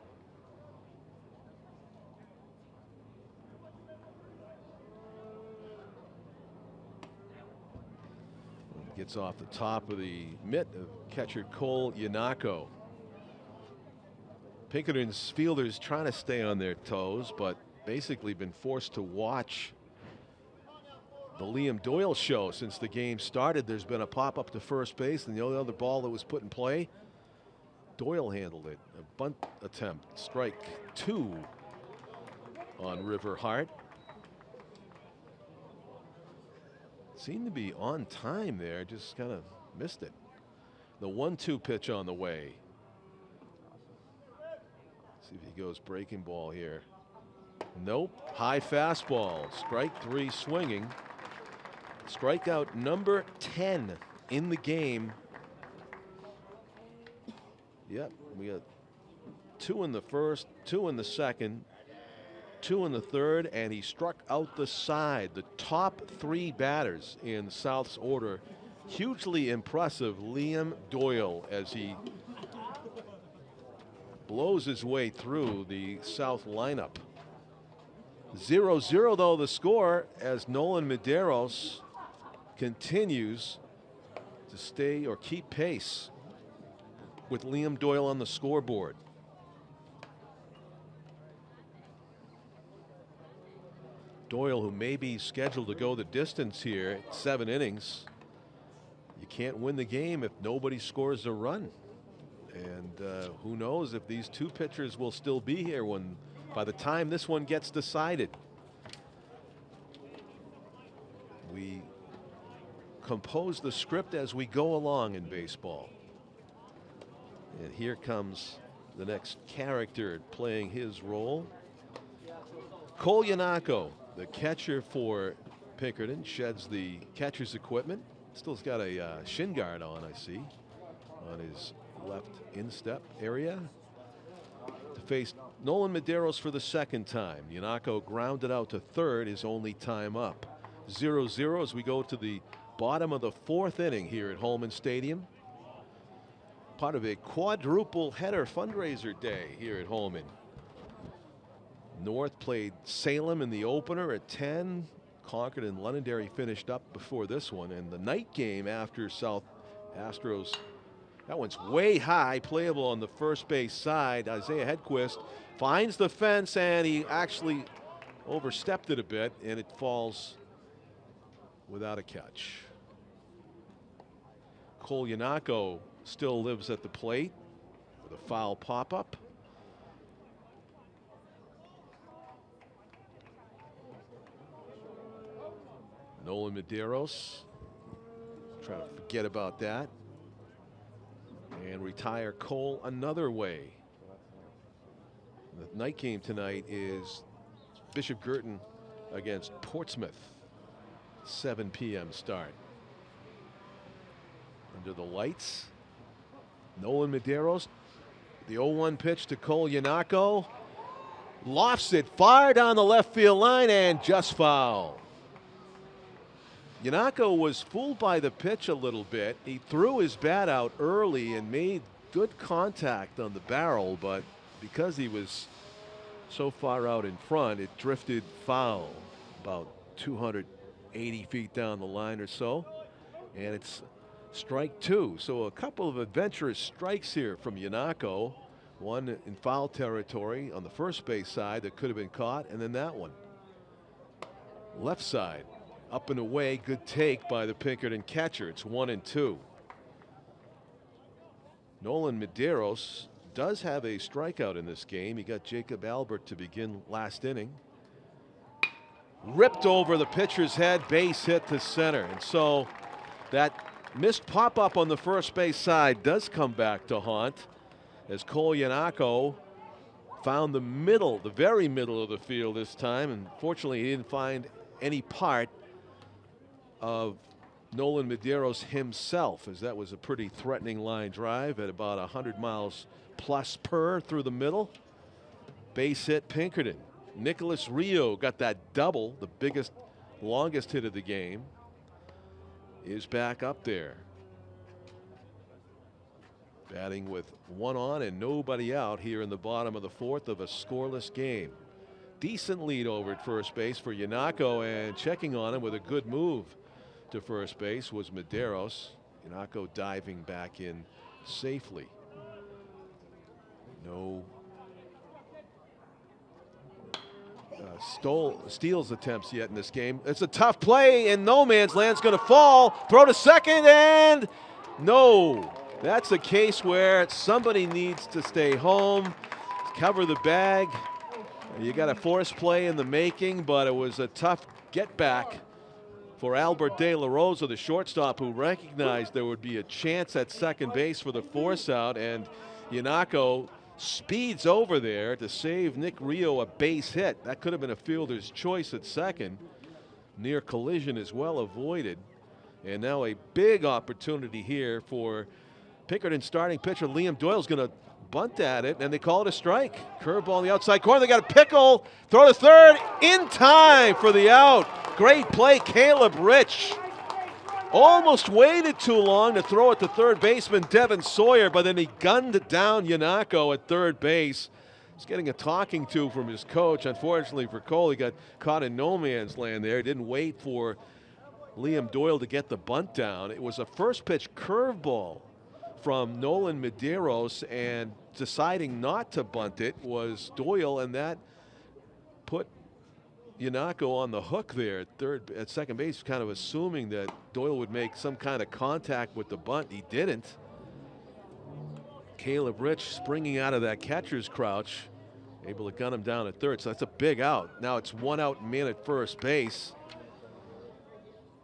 Gets off the top of the mitt of catcher Cole Yanako. Pinkerton's fielders trying to stay on their toes, but basically been forced to watch the Liam Doyle show since the game started. There's been a pop-up to first base, and the only other ball that was put in play, Doyle handled it. A bunt attempt, strike 2 on River Hart. Seemed to be on time there, just kind of missed it. The 1-2 pitch on the way. See if he goes breaking ball here. Nope. High fastball. Strike 3 swinging. Strikeout number 10 in the game. Yep, we got 2 in the first, 2 in the second, 2 in the third, and he struck out the side. The top 3 batters in South's order. Hugely impressive, Liam Doyle, as he blows his way through the South lineup. 0-0 though the score, as Nolan Medeiros continues to stay or keep pace with Liam Doyle on the scoreboard. Doyle, who may be scheduled to go the distance here, 7 innings. You can't win the game if nobody scores a run. And who knows if these 2 pitchers will still be here by the time this one gets decided. We compose the script as we go along in baseball. And here comes the next character playing his role. Cole Yanako, the catcher for Pinkerton, sheds the catcher's equipment. Still's got a shin guard on, I see, on his left instep area. To face Nolan Medeiros for the second time. Yanako grounded out to third, his only time up. 0-0 as we go to the bottom of the 4th inning here at Holman Stadium. Part of a quadruple header fundraiser day here at Holman. North played Salem in the opener at 10. Concord and Londonderry finished up before this one. And the night game after South Astros, that one's way high, playable on the first base side. Isaiah Hedquist finds the fence, and he actually overstepped it a bit, and it falls without a catch. Cole Yanako still lives at the plate with a foul pop-up. Nolan Medeiros, try to forget about that and retire Cole another way. The night game tonight is Bishop Girton against Portsmouth. 7 p.m. start. Under the lights, Nolan Medeiros, the 0-1 pitch to Cole Yanako. Lofts it far down the left field line and just foul. Yanako was fooled by the pitch a little bit. He threw his bat out early and made good contact on the barrel, but because he was so far out in front, it drifted foul about 280 feet down the line or so. And it's strike 2. So a couple of adventurous strikes here from Yanako. One in foul territory on the first base side that could have been caught, and then that one. Left side. Up and away, good take by the Pinkerton catcher. It's 1-2. Nolan Medeiros does have a strikeout in this game. He got Jacob Albert to begin last inning. Ripped over the pitcher's head, base hit to center. And so that missed pop-up on the first base side does come back to haunt, as Cole Yanako found the middle, the very middle of the field this time. And fortunately, he didn't find any part of Nolan Medeiros himself, as that was a pretty threatening line drive at about 100 miles plus per through the middle. Base hit Pinkerton. Nicholas Rio got that double, the biggest, longest hit of the game, is back up there. Batting with 1 on and nobody out here in the bottom of the 4th of a scoreless game. Decent lead over at first base for Yanako, and checking on him with a good move to first base was Medeiros. Yanako diving back in safely. No steals attempts yet in this game. It's a tough play, and no man's land's going to fall. Throw to second, and no. That's a case where somebody needs to stay home, cover the bag. You got a force play in the making, but it was a tough get back for Albert De La Rosa, the shortstop, who recognized there would be a chance at second base for the force out, and Yanako speeds over there to save Nick Rio a base hit. That could have been a fielder's choice at second. Near collision is well avoided. And now a big opportunity here for Pinkerton starting pitcher Liam Doyle's going to bunt at it, and they call it a strike. Curveball on the outside corner. They got a pickle. Throw to third in time for the out. Great play, Caleb Rich. Almost waited too long to throw it to third baseman Devin Sawyer, but then he gunned down Yanako at third base. He's getting a talking to from his coach. Unfortunately for Cole, he got caught in no man's land there. He didn't wait for Liam Doyle to get the bunt down. It was a first pitch curveball from Nolan Medeiros, and deciding not to bunt it was Doyle, and that put Yanako on the hook there at second base, kind of assuming that Doyle would make some kind of contact with the bunt. He didn't. Caleb Rich springing out of that catcher's crouch, able to gun him down at third. So that's a big out. Now it's 1 out man at first base.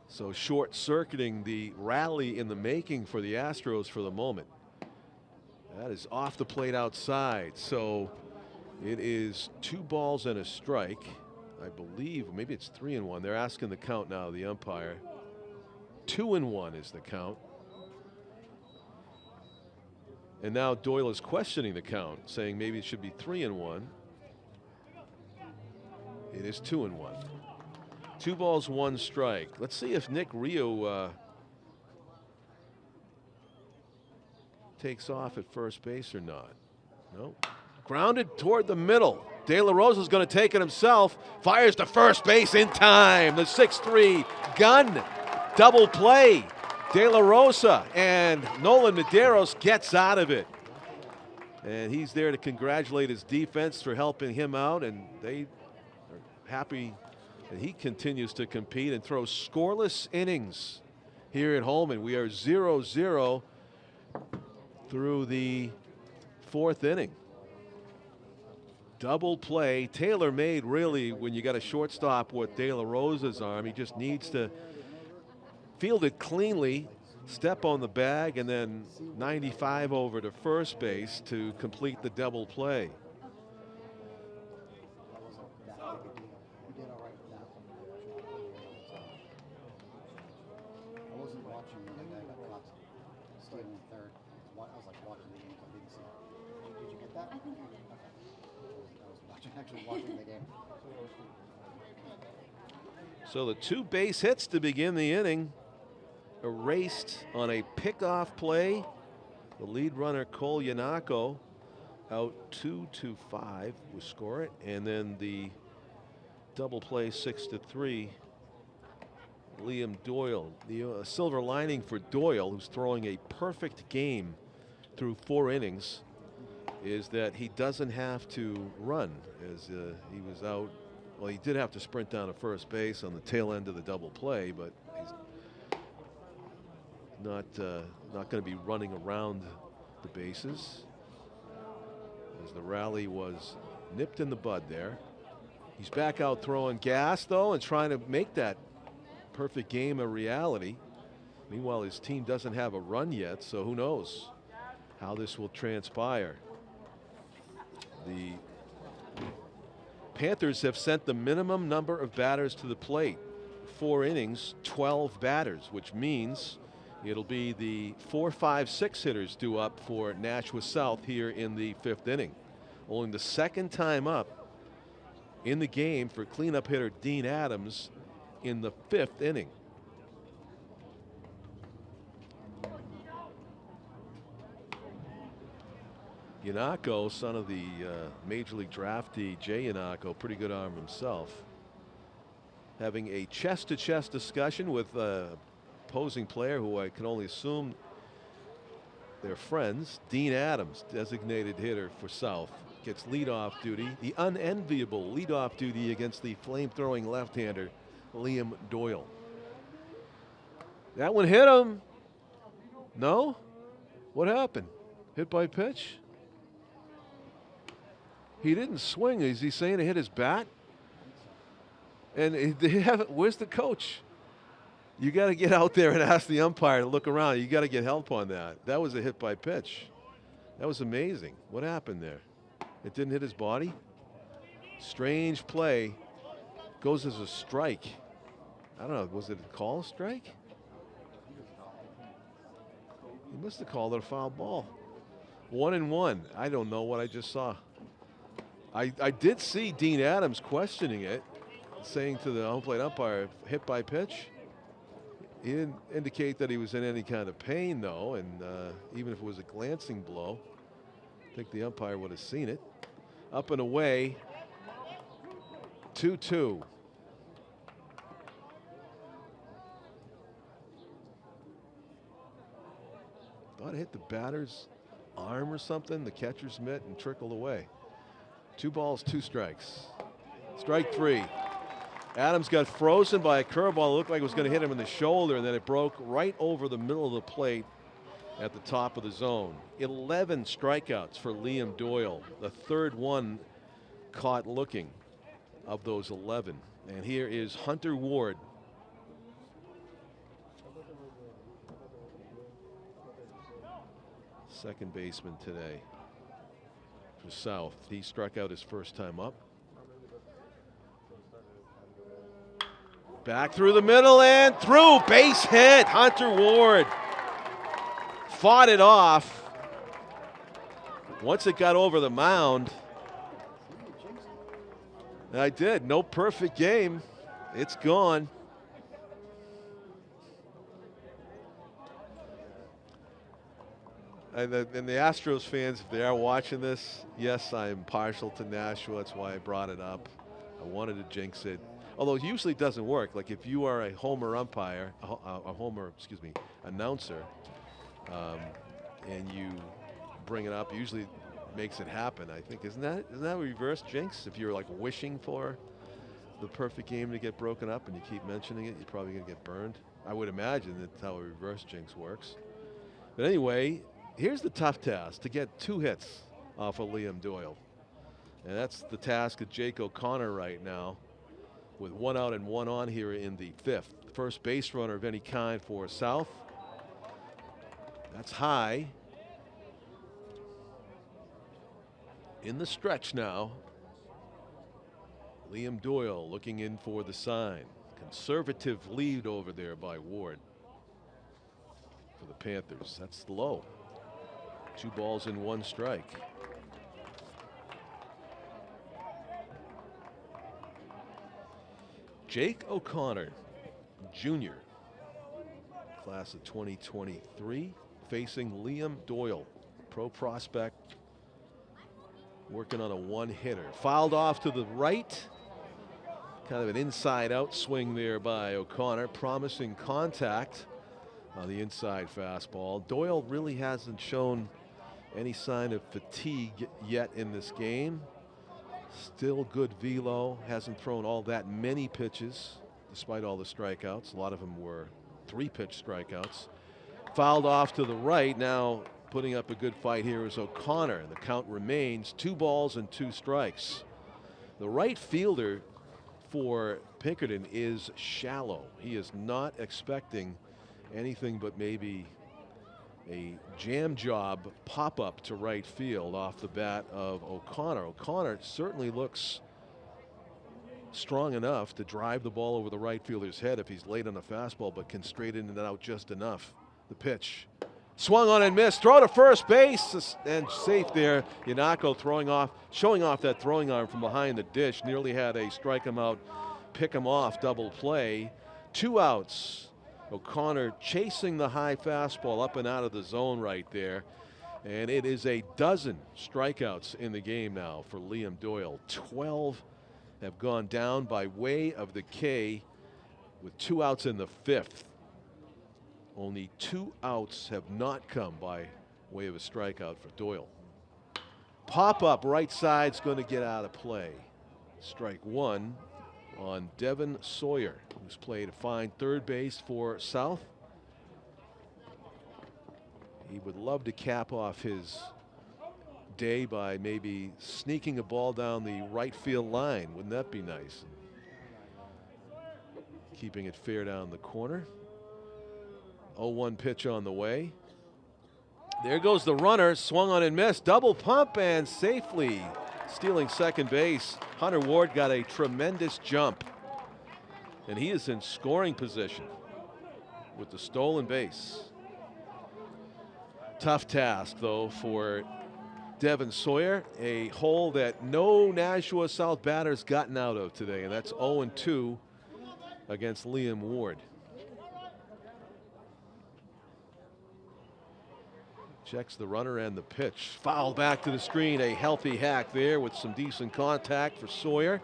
So short-circuiting the rally in the making for the Astros for the moment. That is off the plate outside. So it is 2 balls and a strike. I believe maybe it's 3-1. They're asking the count now, the umpire. 2-1 is the count. And now Doyle is questioning the count, saying maybe it should be 3-1. It is 2-1. 2 balls, 1 strike. Let's see if Nick Rio takes off at first base or not. No. Grounded toward the middle. De La Rosa is going to take it himself. Fires to first base in time. The 6-3 gun. Double play. De La Rosa, and Nolan Medeiros gets out of it. And he's there to congratulate his defense for helping him out, and they are happy that he continues to compete and throw scoreless innings here at Holman. We are 0-0 through the 4th inning. Double play, tailor-made really when you got a shortstop with De La Rosa's arm. He just needs to field it cleanly, step on the bag, and then 95 over to first base to complete the double play. I wasn't watching when the guy got caught stealing third. I was like watching the game. I didn't see it. Did you get that? I think I did. Okay. I was actually watching the game. So the 2 base hits to begin the inning erased on a pickoff play. The lead runner Cole Yanako out 2-5 will score it, and then the double play 6-3. Liam Doyle. The silver lining for Doyle, who's throwing a perfect game through 4 innings, is that he doesn't have to run, as he was out. Well, he did have to sprint down to first base on the tail end of the double play, but he's not going to be running around the bases, as the rally was nipped in the bud there. He's back out throwing gas, though, and trying to make that perfect game a reality. Meanwhile, his team doesn't have a run yet, so who knows how this will transpire. The Panthers have sent the minimum number of batters to the plate. 4 innings, 12 batters, which means it'll be the 4, 5, 6 hitters due up for Nashua South here in the 5th inning. Only the 2nd time up in the game for cleanup hitter Dean Adams in the 5th inning. Yanako, son of the Major League draftee Jay Yanako, pretty good arm himself, having a chest-to-chest discussion with opposing player who I can only assume they're friends. Dean Adams, designated hitter for South, gets leadoff duty, the unenviable leadoff duty against the flame-throwing left-hander Liam Doyle. That one hit him. No? What happened? Hit by pitch? He didn't swing. Is he saying it hit his bat? And where's the coach? You got to get out there and ask the umpire to look around. You got to get help on that. That was a hit by pitch. That was amazing. What happened there? It didn't hit his body. Strange play. Goes as a strike. I don't know, was it a call strike? He must have called it a foul ball. 1-1. I don't know what I just saw. I did see Dean Adams questioning it, saying to the home plate umpire, hit by pitch. He didn't indicate that he was in any kind of pain, though, and even if it was a glancing blow, I think the umpire would have seen it. Up and away, 2-2. Thought it hit the batter's arm or something, the catcher's mitt, and trickled away. 2 balls, 2 strikes. Strike 3. Adams got frozen by a curveball. It looked like it was going to hit him in the shoulder, and then it broke right over the middle of the plate at the top of the zone. 11 strikeouts for Liam Doyle. The third one caught looking of those 11. And here is Hunter Ward. Second baseman today for South. He struck out his first time up. Back through the middle and through. Base hit. Hunter Ward fought it off. Once it got over the mound, and I did. No perfect game. It's gone. And the Astros fans, if they are watching this, yes, I'm partial to Nashua. That's why I brought it up. I wanted to jinx it. Although it usually doesn't work. Like if you are a homer umpire, announcer, and you bring it up, usually makes it happen. I think isn't that a reverse jinx? If you're like wishing for the perfect game to get broken up and you keep mentioning it, you're probably gonna get burned. I would imagine that's how a reverse jinx works. But anyway, here's the tough task: to get 2 hits off of Liam Doyle, and that's the task of Jake O'Connor right now, with 1 out and 1 on here in the 5th. First base runner of any kind for South. That's high. In the stretch now. Liam Doyle looking in for the sign. Conservative lead over there by Ward for the Panthers. That's low. 2 balls and 1 strike. Jake O'Connor, Jr., class of 2023, facing Liam Doyle, pro prospect, working on a 1-hitter. Fouled off to the right. Kind of an inside-out swing there by O'Connor, promising contact on the inside fastball. Doyle really hasn't shown any sign of fatigue yet in this game. Still good velo, hasn't thrown all that many pitches despite all the strikeouts. A lot of them were 3-pitch strikeouts. Fouled off to the right. Now putting up a good fight here is O'Connor. The count remains 2 balls and 2 strikes. The right fielder for Pinkerton is shallow. He is not expecting anything but maybe a jam job pop-up to right field off the bat of O'Connor. O'Connor certainly looks strong enough to drive the ball over the right fielder's head if he's late on the fastball, but can straighten it out just enough. The pitch. Swung on and missed. Throw to first base and safe there. Yanako showing off that throwing arm from behind the dish. Nearly had a strike him out, pick him off double play. 2 outs. O'Connor chasing the high fastball up and out of the zone right there. And it is a dozen strikeouts in the game now for Liam Doyle. 12 have gone down by way of the K with 2 outs in the 5th. Only 2 outs have not come by way of a strikeout for Doyle. Pop up right side's going to get out of play. Strike 1 on Devin Sawyer, who's played a fine third base for South. He would love to cap off his day by maybe sneaking a ball down the right field line. Wouldn't that be nice? Keeping it fair down the corner. 0-1 pitch on the way. There goes the runner, swung on and missed. Double pump and safely stealing second base. Hunter Ward got a tremendous jump, and he is in scoring position with the stolen base. Tough task, though, for Devin Sawyer, a hole that no Nashua South batter's gotten out of today, and that's 0-2 against Liam Ward. Checks the runner and the pitch. Foul back to the screen. A healthy hack there with some decent contact for Sawyer.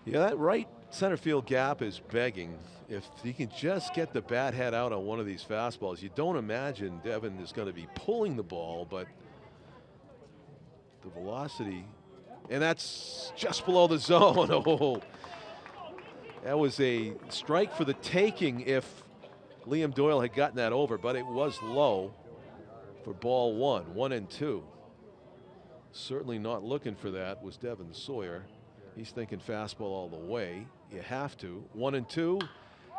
Yeah, that right center field gap is begging. If he can just get the bat head out on one of these fastballs, you don't imagine Devin is going to be pulling the ball, but the velocity, and that's just below the zone. Oh, that was a strike for the taking if Liam Doyle had gotten that over, but it was low for ball one, 1-2. Certainly not looking for that was Devin Sawyer. He's thinking fastball all the way. You have to. 1-2.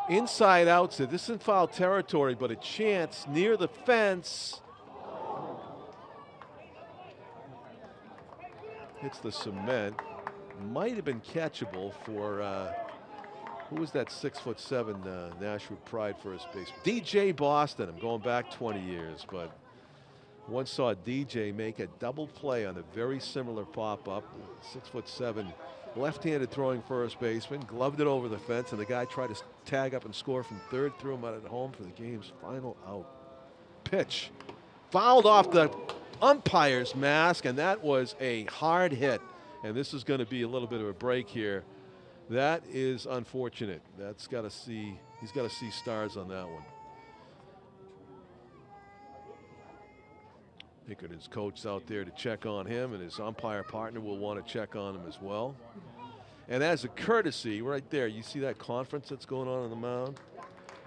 Inside outside. This isn't foul territory, but a chance near the fence. Hits the cement. Might have been catchable for who was that 6'7" Nashua Pride first baseman? DJ Boston. I'm going back 20 years, but once saw DJ make a double play on a very similar pop-up. 6'7" left-handed throwing first baseman, gloved it over the fence, and the guy tried to tag up and score from third, threw him out at home for the game's final out. Pitch fouled off the umpire's mask, and that was a hard hit. And this is going to be a little bit of a break here. That is unfortunate. That's got to see, he's got to see stars on that one. Pinkerton's coach out there to check on him, and his umpire partner will want to check on him as well. And as a courtesy, right there, you see that conference that's going on the mound?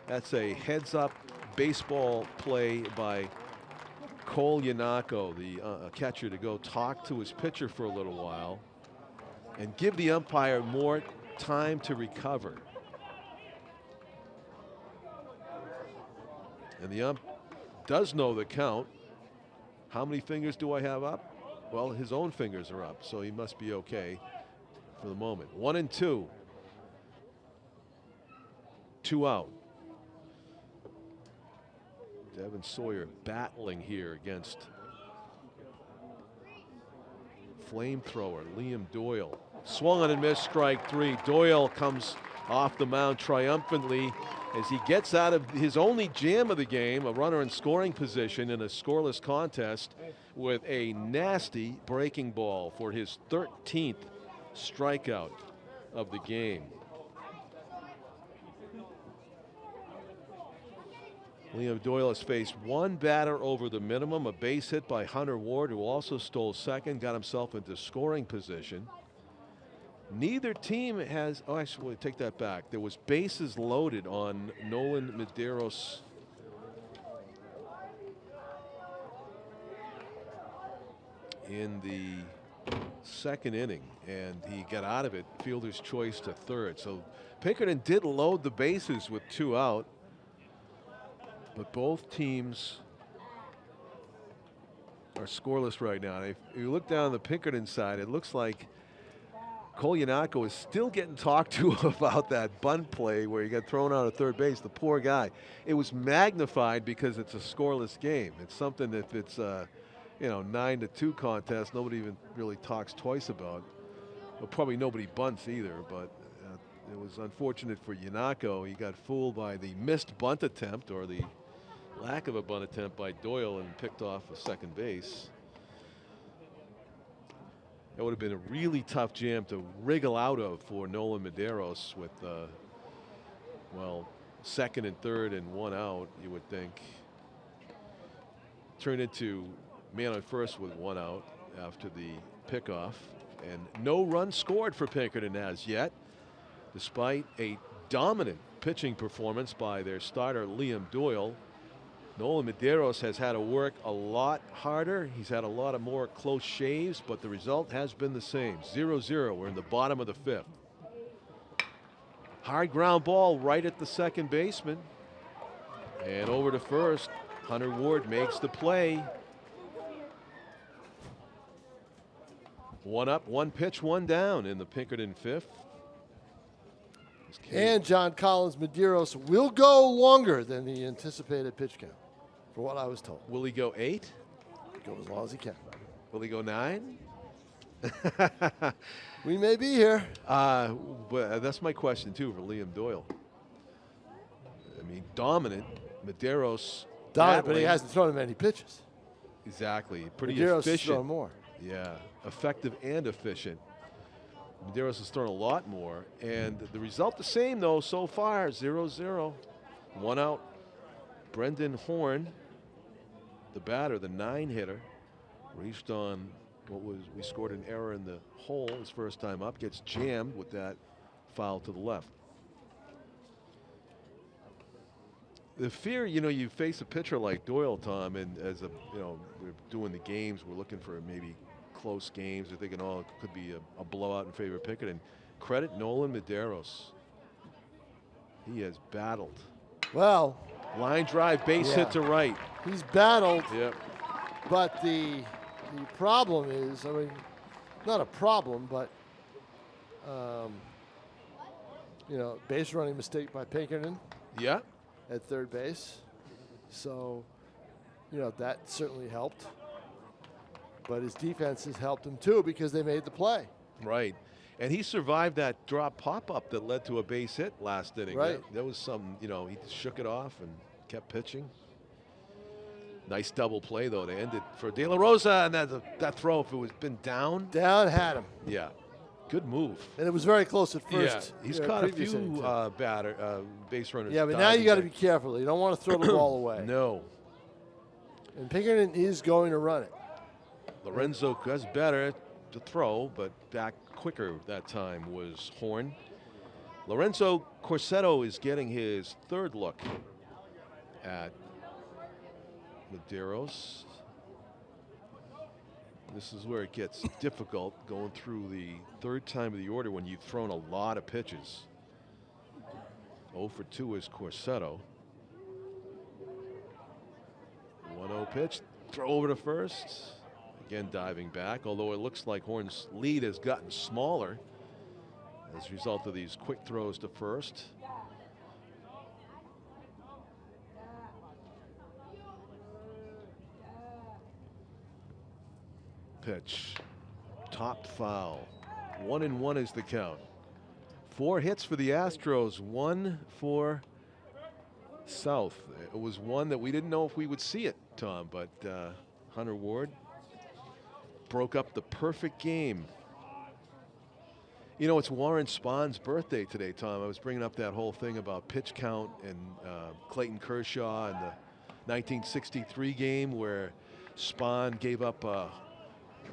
That's a heads-up baseball play by Cole Yanako, the catcher, to go talk to his pitcher for a little while and give the umpire more time to recover. And the ump does know the count. How many fingers do I have up? Well, his own fingers are up, so he must be okay for the moment. 1-2. 2 out. Devin Sawyer battling here against flamethrower Liam Doyle. Swung on and missed, strike 3. Doyle comes off the mound triumphantly as he gets out of his only jam of the game, a runner in scoring position in a scoreless contest, with a nasty breaking ball for his 13th strikeout of the game. Liam Doyle has faced one batter over the minimum, a base hit by Hunter Ward, who also stole second, got himself into scoring position. Neither team has, oh, actually, take that back. There was bases loaded on Nolan Medeiros. In the second inning, and he got out of it, fielder's choice to third. So Pinkerton did load the bases with 2 out, but both teams are scoreless right now. If you look down the Pinkerton side, it looks like Cole Yanako is still getting talked to about that bunt play where he got thrown out at third base. The poor guy. It was magnified because it's a scoreless game. It's something that if it's a 9-2 contest, nobody even really talks twice about. Well, probably nobody bunts either, but it was unfortunate for Yanako. He got fooled by the missed bunt attempt, or the lack of a bunt attempt by Doyle, and picked off a second base. That would have been a really tough jam to wriggle out of for Nolan Medeiros with, well, second and third and 1 out, you would think. Turned into man on first with 1 out after the pickoff, and no run scored for Pinkerton as yet, despite a dominant pitching performance by their starter Liam Doyle. Nolan Medeiros has had to work a lot harder. He's had a lot of more close shaves, but the result has been the same. 0-0. We're in the bottom of the 5th. Hard ground ball right at the second baseman. And over to first. Hunter Ward makes the play. One up, one pitch, one down in the Pinkerton fifth. And John Collins Medeiros will go longer than the anticipated pitch count, for what I was told. Will he go 8? Go as long as he can. Will he go 9? We may be here. But that's my question too for Liam Doyle. I mean, dominant. Medeiros. Dominant, but he battling. hasn't thrown many pitches. Exactly. Pretty Medeiros has efficient. thrown more. Yeah, effective and efficient. Medeiros has thrown a lot more, and the result the same though so far, 0-0. 1 out. Brendan Horn, the batter, the 9-hitter, reached on we scored an error in the hole his first time up, gets jammed with that foul to the left. The fear, you face a pitcher like Doyle, Tom, and as we're doing the games, we're looking for maybe close games. We're thinking, it could be a blowout in favor of Pinkerton. Credit Nolan Medeiros. He has battled. Well, line drive, base hit to right. He's battled. Yep. But the problem is, not a problem, but base running mistake by Pinkerton. Yeah. At third base. So, that certainly helped. But his defense has helped him too because they made the play. Right. And he survived that drop pop-up that led to a base hit last inning. Right. That was some, he shook it off and kept pitching. Nice double play, though, to end it for De La Rosa. And that throw, if it was been down. Down, had him. Yeah. Good move. And it was very close at first. Yeah, he's caught a few base runners. Yeah, but now you got to be careful. You don't want to throw the ball away. No. And Pinkerton is going to run it. Lorenzo does better to throw, but back quicker that time was Horn. Lorenzo Corsetto is getting his third look at Medeiros. This is where it gets difficult going through the third time of the order when you've thrown a lot of pitches. 0 for 2 is Corsetto. 1-0 pitch, throw over to first. Again, diving back, although it looks like Horn's lead has gotten smaller as a result of these quick throws to first. Pitch, top foul. 1-1 is the count. 4 hits for the Astros, 1 for South. It was one that we didn't know if we would see it, Tom, but Hunter Ward broke up the perfect game. It's Warren Spahn's birthday today, Tom. I was bringing up that whole thing about pitch count and Clayton Kershaw and the 1963 game where Spahn gave up a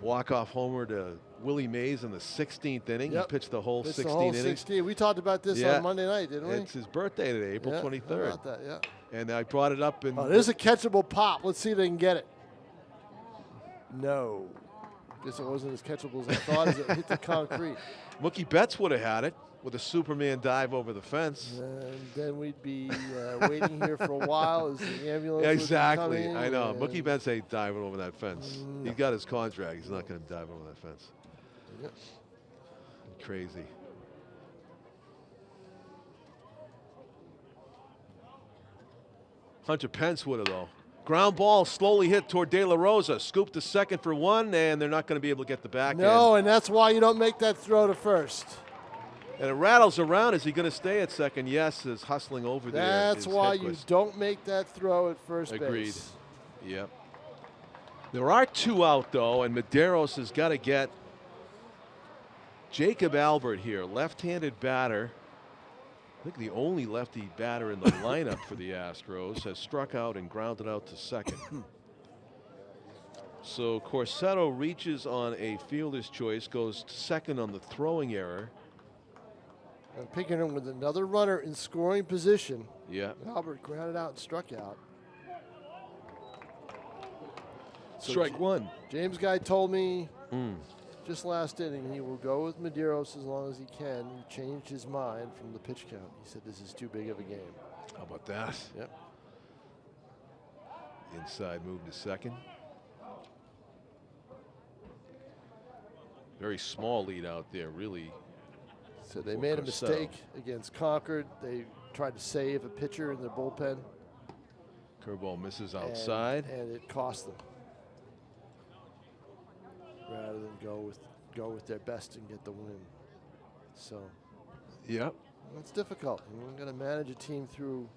walk-off homer to Willie Mays in the 16th inning. Yep. He pitched the whole 16 the whole innings. 16. We talked about this on Monday night, didn't we? It's his birthday today, April 23rd. How about that, yeah. And I brought it up. And there's a catchable pop. Let's see if they can get it. No. Guess it wasn't as catchable as I thought as it hit the concrete. Mookie Betts would have had it with a Superman dive over the fence. And then we'd be waiting here for a while as the ambulance Exactly. would be coming. I know. Mookie Betts ain't diving over that fence. No. He's got his contract. He's not going to dive over that fence. Yep. Crazy. Hunter Pence would have, though. Ground ball slowly hit toward De La Rosa. Scooped to second for 1, and they're not going to be able to get the back end. No, and that's why you don't make that throw to first. And it rattles around. Is he going to stay at second? Yes, is hustling over there. That's why you don't make that throw at first Agreed. base. Yep. There are 2 out, though, and Medeiros has got to get Jacob Albert here, left-handed batter. I think the only lefty batter in the lineup for the Astros has struck out and grounded out to second. So Corsetto reaches on a fielder's choice, goes to second on the throwing error. And Pinkerton with another runner in scoring position. Yeah. Albert grounded out and struck out. So Strike 1. James Guy told me just last inning he will go with Medeiros as long as he can. He changed his mind from the pitch count. He said this is too big of a game. How about that? Yep. Inside move to second. Very small lead out there, really. So they for made a Costello. mistake against Concord. They tried to save a pitcher in their bullpen. Curveball misses outside. And it cost them. Rather than go with their best and get the win. So Yep. it's difficult. You're going to manage a team through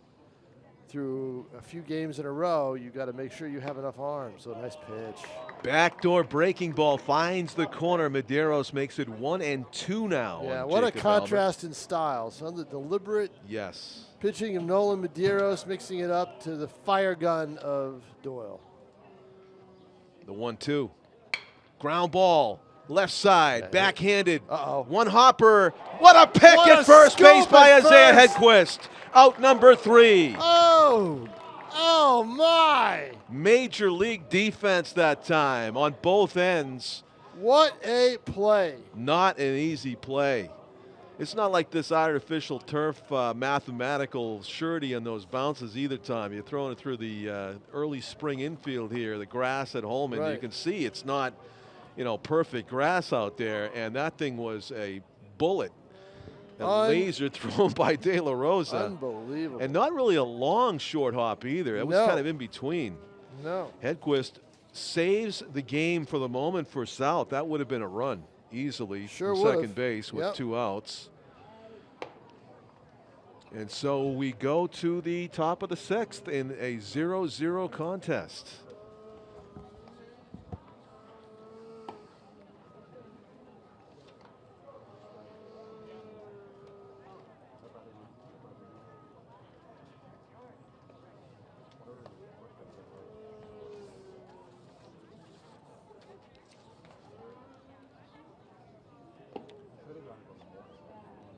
a few games in a row. You got to make sure you have enough arms. So nice pitch. Backdoor breaking ball finds the corner. Medeiros makes it 1-2 now. Yeah, on what a Jacob contrast in styles. On the deliberate Yes. pitching of Nolan Medeiros, mixing it up to the fire gun of Doyle. The 1-2. Ground ball. Left side. Backhanded. Uh-oh. One hopper. What a pick What at a first base scoop by at Isaiah first. Hedquist. Out number 3. Oh my! Major league defense that time on both ends. What a play. Not an easy play. It's not like this artificial turf mathematical surety on those bounces either time. You're throwing it through the early spring infield here, the grass at Holman. Right. You can see it's not, perfect grass out there, and that thing was a bullet. A laser thrown by De La Rosa. Unbelievable. And not really a long short hop either. It was kind of in between. No. Hedquist saves the game for the moment for South. That would have been a run easily Sure from would've. second base with 2 outs. And so we go to the top of the 6th in a 0-0 contest.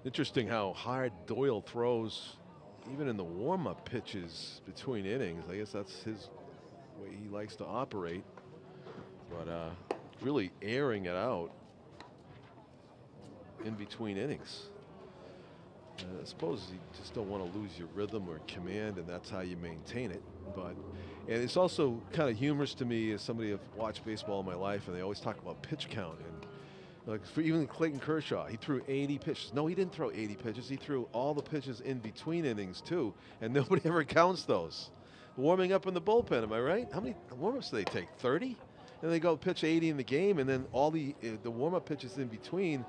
Interesting how hard Doyle throws even in the warm-up pitches between innings. I guess that's his way he likes to operate. But really airing it out in between innings. I suppose you just don't want to lose your rhythm or command, and that's how you maintain it. And it's also kind of humorous to me as somebody who's watched baseball all my life, and they always talk about pitch count. And like for even Clayton Kershaw, he threw 80 pitches. No, he didn't throw 80 pitches. He threw all the pitches in between innings too, and nobody ever counts those. Warming up in the bullpen, am I right? How many warm-ups do they take? 30? And they go pitch 80 in the game, and then all the warm-up pitches in between.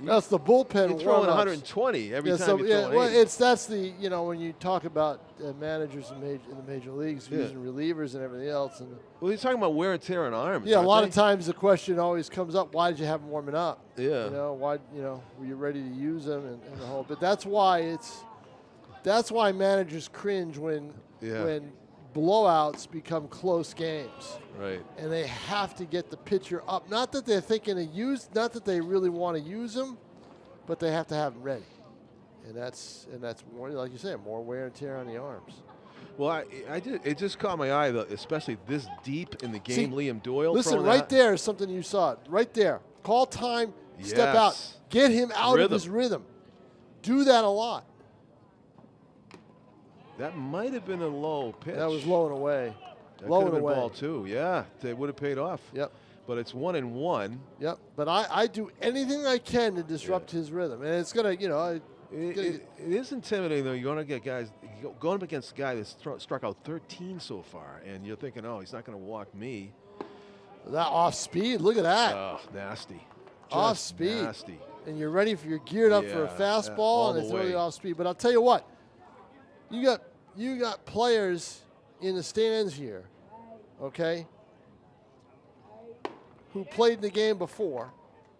That's the bullpen. You're throwing 120 every time you throw 80. Well, that's the when you talk about managers in the major leagues using relievers and everything else. And well, you're talking about wear and tear on arms. Yeah, a lot of times the question always comes up: why did you have them warming up? Yeah. Why were you ready to use them and the whole? But that's why managers cringe when blowouts become close games. Right. And they have to get the pitcher up. Not that they're thinking not that they really want to use them, but they have to have them ready. And that's more, like you say, more wear and tear on the arms. Well, it just caught my eye, though, especially this deep in the game. Liam Doyle. Listen, right there is something you saw. Right there. Call time, step out, get him out of his rhythm. Do that a lot. That might have been a low pitch. That was low and away. That could have been ball too. Yeah, it would have paid off. Yep. But it's 1-1. Yep. But I do anything I can to disrupt his rhythm, and it's gonna, It is intimidating though. You're gonna get guys going up against a guy that's struck out 13 so far, and you're thinking, oh, he's not gonna walk me. That off speed. Look at that. Oh, nasty. Off speed. Nasty. And you're geared up for a fastball, and it's really off speed. But I'll tell you what, you got players in the stands here, okay, who played in the game before,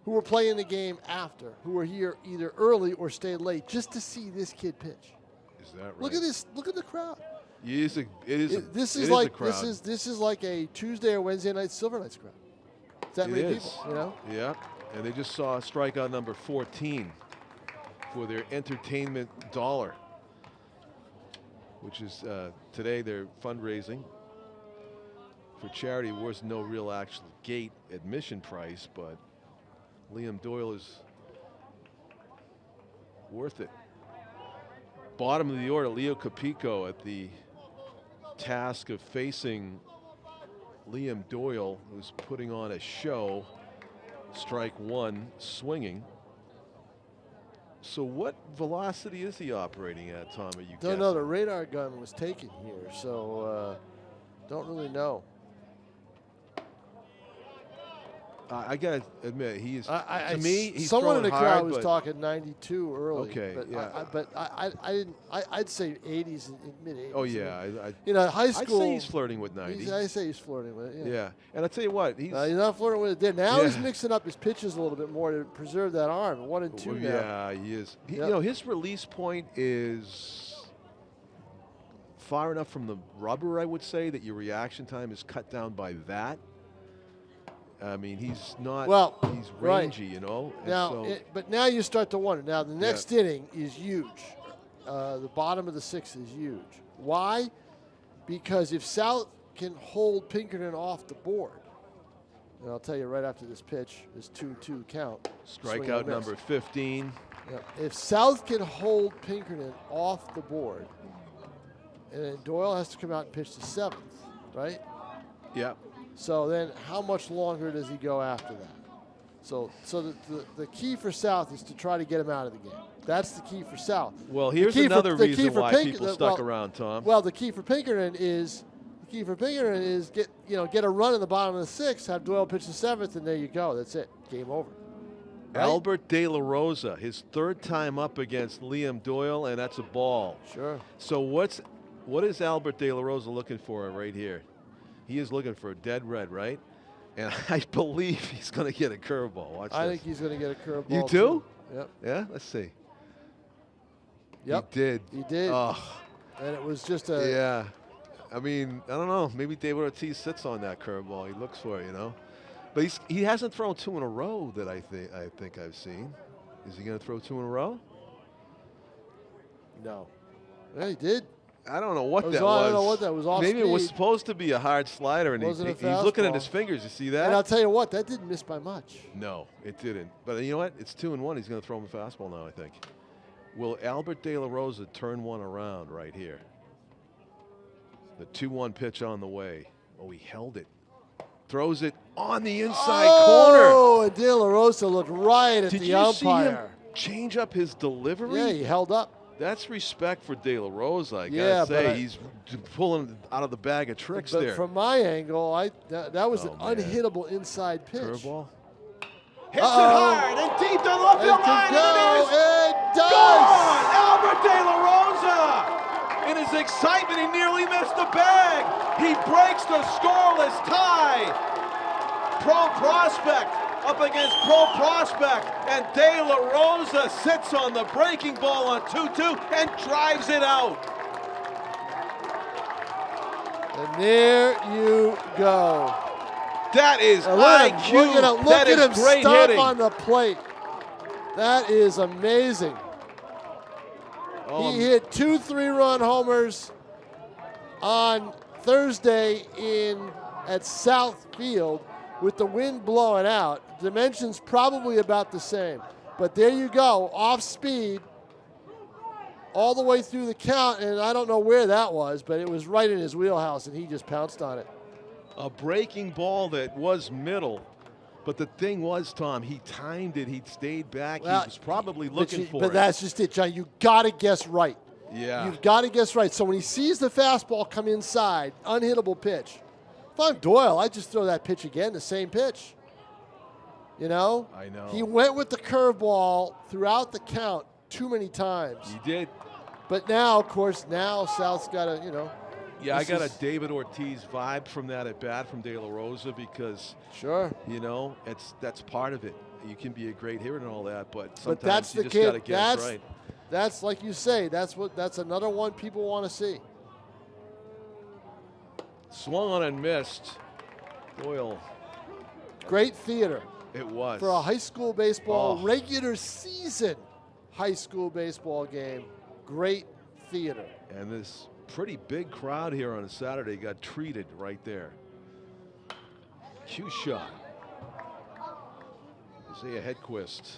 who were playing the game after, who were here either early or stayed late just to see this kid pitch. Is that right? Look at this. Look at the crowd. This is like a Tuesday or Wednesday night Silver Knights crowd. Is that many people? Yeah, and they just saw strikeout number 14 for their entertainment dollar, which is today they're fundraising for charity. Was no real actual gate admission price, but Liam Doyle is worth it. Bottom of the order, Leo Capico at the task of facing Liam Doyle, who's putting on a show Strike one, swinging. So what velocity is he operating at, Tom? Are you Don't guessing? know. The radar gun was taken here, so don't really know. I gotta admit, he is. To me, he's someone in throwing the crowd hard, was but talking 92 early. Okay, but yeah. I didn't. I'd say 80s and mid 80s. Oh yeah, You know, high I'd school. say he's flirting with 90. I say he's flirting with it. Yeah. Yeah, and I'll tell you what, He's not flirting with it there. Now he's Yeah. mixing up his pitches a little bit more to preserve that arm. 1 and 2 now. Yeah, he is. Yep. You know, his release point is far enough from the rubber, I would say, that your reaction time is cut down by that. I mean, he's not. Well, he's rangy, you know. And Now, so, but now you start to wonder. Now the next inning is huge. The bottom of the 6th is huge. Why? Because if South can hold Pinkerton off the board, and I'll tell you right after this pitch, this 2-2 count. swing and strikeout miss. number 15. Yep. If South can hold Pinkerton off the board, and then Doyle has to come out and pitch the 7th, right? Yeah. So then how much longer does he go after that? So the key for South is to try to get him out of the game. That's the key for South. Well, here's The key for- another the key reason for why Pink- people the- stuck well- around, Tom. Well, the key for Pinkerton is get a run in the bottom of the 6th, have Doyle pitch the 7th, and there you go. That's it. Game over. Right? Albert De La Rosa, his 3rd time up against Liam Doyle, and that's a ball. Sure. So what is Albert De La Rosa looking for right here? He is looking for a dead red, right? And I believe he's going to get a curveball. Watch I this. think he's going to get a curveball. You too? Yep. Yeah, let's see. Yep. He did. He did. Oh, And it was just a. yeah. I mean, I don't know. Maybe David Ortiz sits on that curveball. He looks for it, you know. But he hasn't thrown 2 in a row that I think I've seen. Is he going to throw 2 in a row? No. Yeah, he did. I don't know what that was. I don't know what that was. Off Maybe it was speed. supposed to be a hard slider, and Wasn't a he's looking at fastball. his fingers. You see And I'll that? tell you what, that didn't miss by much. No, it didn't. But you know what? It's 2-1. He's going to throw him a fastball now, I think. Will Albert De La Rosa turn one around right here? The 2-1 pitch on the way. Oh, he held it. Throws it on the inside corner. Oh, and De La Rosa looked right at Did the you umpire. see him change up his delivery? Yeah, he held up. That's respect for De La Rosa, I Yeah, gotta say. but He's pulling out of the bag of tricks But there. from my angle, that was Oh, an man. unhittable inside pitch. Curveball. Hits it Uh-oh. hard and deep to left It field could line. go. And it is It does. gone. Albert De La Rosa. In his excitement, he nearly missed the bag. He breaks the scoreless tie. Pro Prospect up against Pro Prospect, and De La Rosa sits on the breaking ball on 2-2 and drives it out. And there you go. That is Look at IQ. him, look That at is him great stomp hitting. on the plate. That is amazing. He hit 2 3-run homers on Thursday at South Field with the wind blowing out. Dimensions probably about the same. But there you go, off speed, all the way through the count, and I don't know where that was, but it was right in his wheelhouse, and he just pounced on it. A breaking ball that was middle. But the thing was, Tom, he timed it. He stayed back. Well, he was probably looking for but it. that's just it, John. You got to guess right. Yeah. You've got to guess right. So when he sees the fastball come inside, unhittable pitch. If I'm Doyle, I just throw that pitch again, the same pitch. You know? I know. He went with the curveball throughout the count too many times. He did. But now, of course, South's got to, Yeah, I this got is- a David Ortiz vibe from that at bat from De La Rosa because, Sure. that's part of it. You can be a great hitter and all that, but sometimes But that's you the just got to kid. get it right. That's like you say. That's another one people want to see. Swung on and missed. Doyle, Great theater it was. for a high school baseball Oh. regular season high school baseball game. Great theater. And this pretty big crowd here on a Saturday got treated right there. Cue shot. Isaiah Hedquist.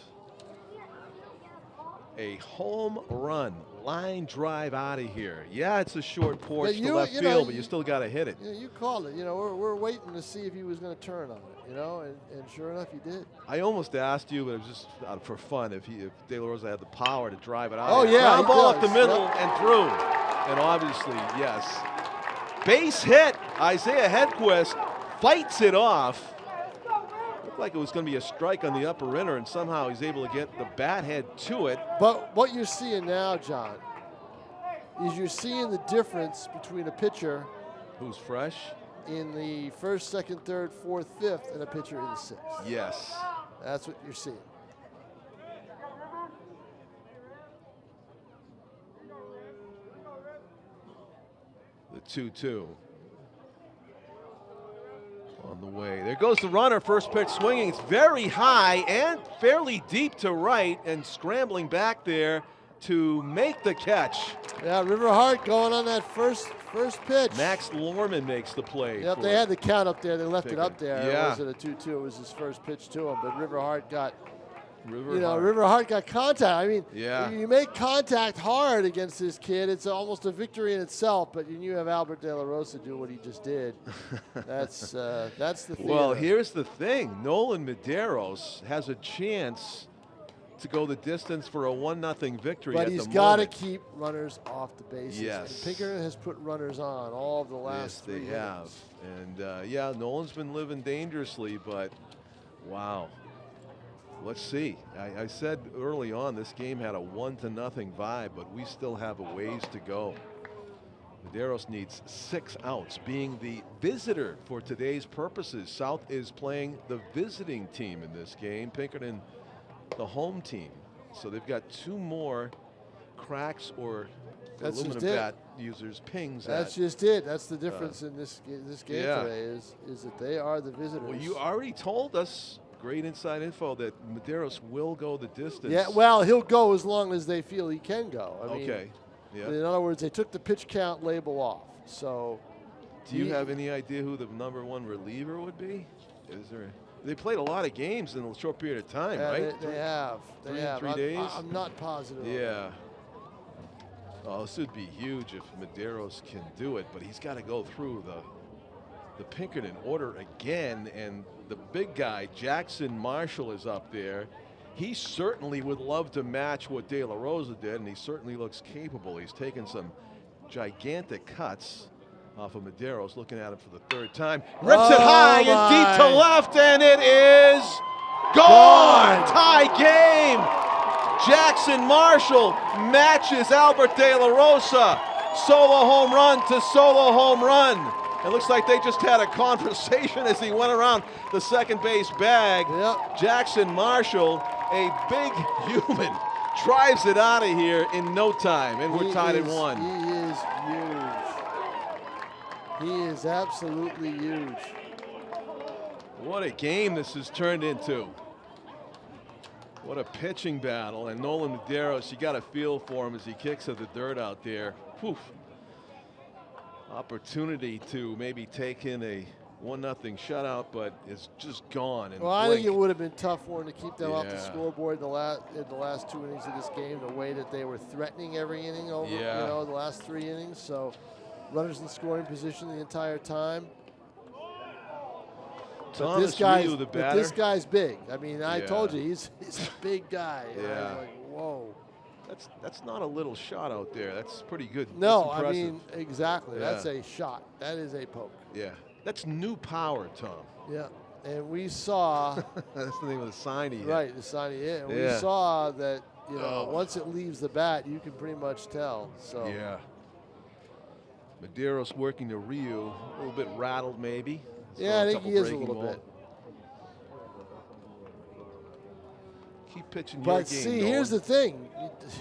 A home run, line drive out of here. Yeah, it's a short porch But to left field, but you still got to hit it. You called it. We're waiting to see if he was going to turn on it. And sure enough, he did. I almost asked you, but it was just for fun, if De La Rosa had the power to drive it out. Oh, yeah, ground he ball up does. the middle Yep. and through. And obviously, yes. Base hit. Isaiah Hedquist fights it off. Looked like it was going to be a strike on the upper inner, and somehow he's able to get the bat head to it. But what you're seeing now, John, is you're seeing the difference between a pitcher Who's fresh? in the first, second, third, fourth, fifth, and a pitcher in the sixth. Yes. That's what you're seeing. The 2-2. On the way. There goes the runner. First pitch swinging. It's very high and fairly deep to right, and scrambling back there to make the catch. Yeah, River Hart going on that first pitch. Max Lorman makes the play. Yep, they had the count up there. They left it up there. Yeah. It wasn't a 2-2. It was his first pitch to him. But River Hart got, River River Hart got contact. I mean, Yeah. you make contact hard against this kid, it's almost a victory in itself. But you have Albert De La Rosa do what he just did. That's the thing. Well, here's the thing. Nolan Medeiros has a chance to go the distance for a 1-0 victory. But at he's the got to moment. keep runners off the bases. Yes. And Pinkerton has put runners on all of the last Yes, 3 they have. innings. And yeah, Nolan's been living dangerously, but wow. Let's see. I said early on this game had a 1-0 vibe, but we still have a ways to go. Medeiros needs 6 outs, being the visitor for today's purposes. South is playing the visiting team in this game. Pinkerton, the home team. So they've got 2 more cracks or That's aluminum just it. bat users pings. That's just it. That's the difference in this game yeah. today is that they are the visitors. Well, you already told us, great inside info, that Medeiros will go the distance. Yeah, well, he'll go as long as they feel he can go. I mean, Okay. Yeah. in other words, they took the pitch count label off. So, Do you have any idea who the #1 reliever would be? Is there? They played a lot of games in a short period of time, yeah, right? They have. They have. 3 days? I'm not positive. on Yeah. Oh, this would be huge if Medeiros can do it, but he's got to go through the Pinkerton order again, and the big guy, Jackson Marshall, is up there. He certainly would love to match what De La Rosa did, and he certainly looks capable. He's taken some gigantic cuts off of Medeiros, looking at him for the 3rd time. Rips it high and deep to left, and it is gone! Tie game! Jackson Marshall matches Albert De La Rosa. Solo home run to solo home run. It looks like they just had a conversation as he went around the second base bag. Yep. Jackson Marshall, a big human, drives it out of here in no time, and we're tied at 1. He is huge. He is absolutely huge. What a game this has turned into. What a pitching battle. And Nolan Medeiros, you got a feel for him as he kicks at the dirt out there. Whew. Opportunity to maybe take in a 1-0 shutout, but it's just gone. Well, I think it would have been tough for him to keep them off the Yeah. scoreboard in the last 2 innings of this game, the way that they were threatening every inning over, Yeah. the last 3 innings. So runners in scoring position the entire time. But this guy's big. I mean, I told you he's a big guy. And I was like, whoa. That's not a little shot out there. That's pretty good. No, That's I impressive. mean, exactly. Yeah. That's a shot. That is a poke. Yeah, that's new power, Tom. Yeah, and we saw. That's the name of the sign he hit. Right, the sign he hit. And Yeah. we saw that, once it leaves the bat, you can pretty much tell. So Yeah. Medeiros working to Ryu, a little bit rattled maybe. yeah, I think couple he is a breaking little ball. bit. Keep pitching your But game. see, here's the thing.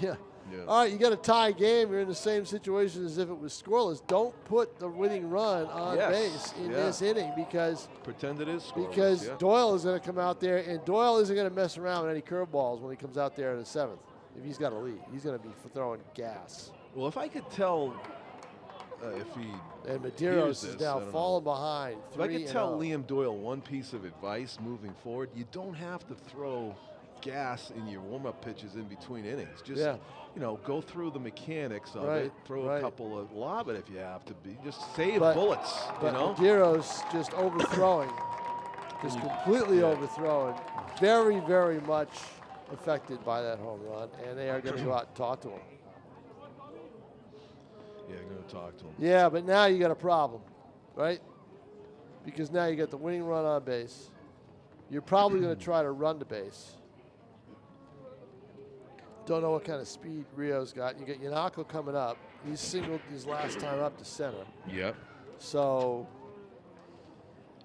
Yeah. Yeah. All right, you got a tie game. You're in the same situation as if it was scoreless. Don't put the winning run on base in this inning because Pretend it is scoreless. Yeah. Doyle is going to come out there, and Doyle isn't going to mess around with any curveballs when he comes out there in the 7th. If he's got a lead, he's going to be throwing gas. Well, if I could tell if he And hears Medeiros this, is now I don't falling behind. If I could tell 3-0. Liam Doyle one piece of advice moving forward, you don't have to throw gas in your warm-up pitches in between innings. Just, Yeah. you know, go through the mechanics of Right, it. Throw right. a couple of, lob it if you have to be. Just save But- bullets, you But know? Medeiros just overthrowing, just completely Yeah. overthrowing. Very, very much affected by that home run, and they are going to go out and talk to him. Yeah, I'm going to talk to him. Yeah, but now you got a problem, right? Because now you got the winning run on base. You're probably going to try to run to base. Don't know what kind of speed Rio's got. You got Yanako coming up. He's singled his last time up to center. Yep. So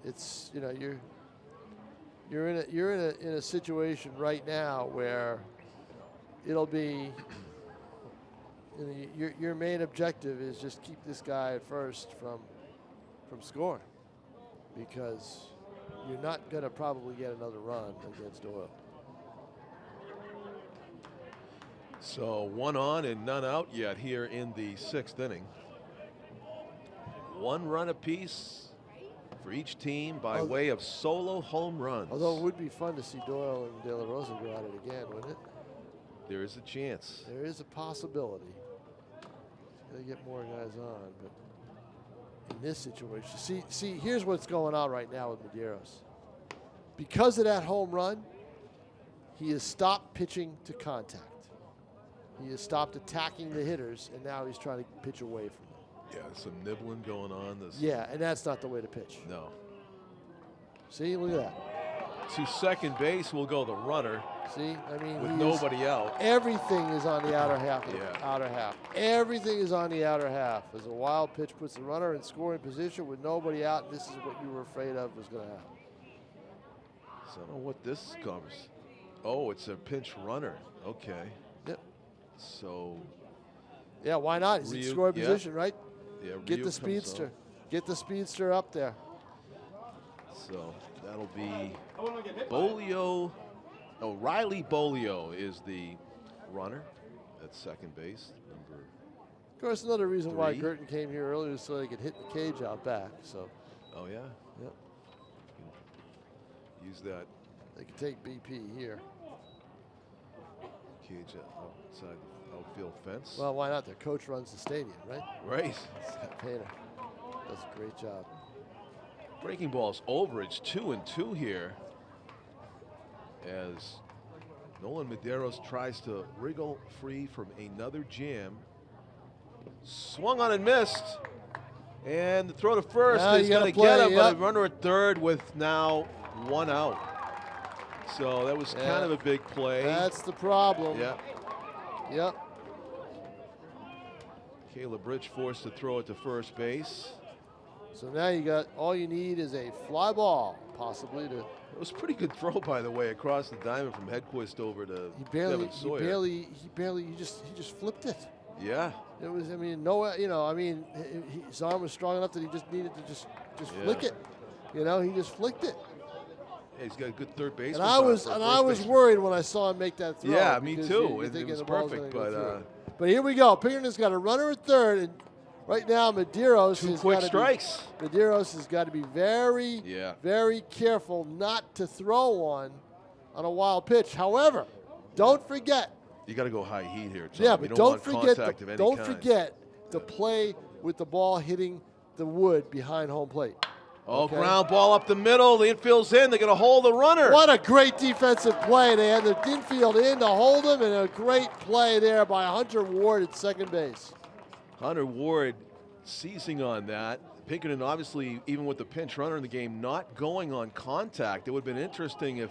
it's, you know, you're in a situation right now where it'll be, you know, your main objective is just keep this guy at first from scoring, because you're not going to probably get another run against Doyle. So 1 on and none out yet here in the 6th inning. 1 run apiece for each team by way of solo home runs. Although it would be fun to see Doyle and De La Rosa go at it again, wouldn't it? There is a chance. There is a possibility. Got to get more guys on, but in this situation, see, here's what's going on right now with Medeiros. Because of that home run, he has stopped pitching to contact. He has stopped attacking the hitters, and now he's trying to pitch away from them. Yeah, some nibbling going on. Yeah, and that's not the way to pitch. No. See, look at that. To second base will go the runner See, I mean, with nobody out. Everything is on the outer half. Yeah. Outer half. Everything is on the outer half. As a wild pitch puts the runner in scoring position with nobody out, this is what you were afraid of was going to happen. So I don't know what this covers. Oh, it's a pinch runner. Okay. Yep. So. Yeah, why not? He's in scoring position, right? Yeah. Get Ryu the speedster. comes Get the speedster up there. up. So that'll be Bolio. Oh, Riley Bolio is the runner at second base. Number. Of course, another reason why 3. Girton came here earlier is so they could hit the cage out back. So. Oh yeah. Yep. Use that They could take BP here. cage outside the outfield fence. Well, why not? Their coach runs the stadium, right? Right. Scott Painter does a great job. Breaking balls over. It's 2-2 here. As Nolan Medeiros tries to wriggle free from another jam. Swung on and missed. And the throw to first Now is you going gotta to get play, him, but yep. a runner at third with now 1 out. So that was kind of a big play. That's the problem. Yeah. Yep. Caleb Rich forced to throw it to first base. So now you got, all you need is a fly ball, possibly to. It was a pretty good throw, by the way, across the diamond from Hedquist over to Devin Sawyer. he just flipped it. Yeah. It was, I mean, no, you know, I mean, his arm was strong enough that he just needed to just flick it. You know, he just flicked it. Yeah, he's got a good third baseman. And I was worried when I saw him make that throw. Yeah, me because too. you're It thinking was the ball's perfect, gonna go but through. But here we go. Pinkerton's got a runner at third, and right now Medeiros two has quick gotta strikes. Medeiros has got to be very, Yeah. very careful not to throw one on a wild pitch. However, don't forget. You got to go high heat here, Tom. Yeah, You but don't don't want forget. contact of any Don't kind. forget to play with the ball hitting the wood behind home plate. Oh, Okay? ground ball up the middle. The infield's in. They're going to hold the runner. What a great defensive play. They had the infield in to hold him, and a great play there by Hunter Ward at second base. Hunter Ward seizing on that. Pinkerton, obviously, even with the pinch runner in the game, not going on contact. It would have been interesting if.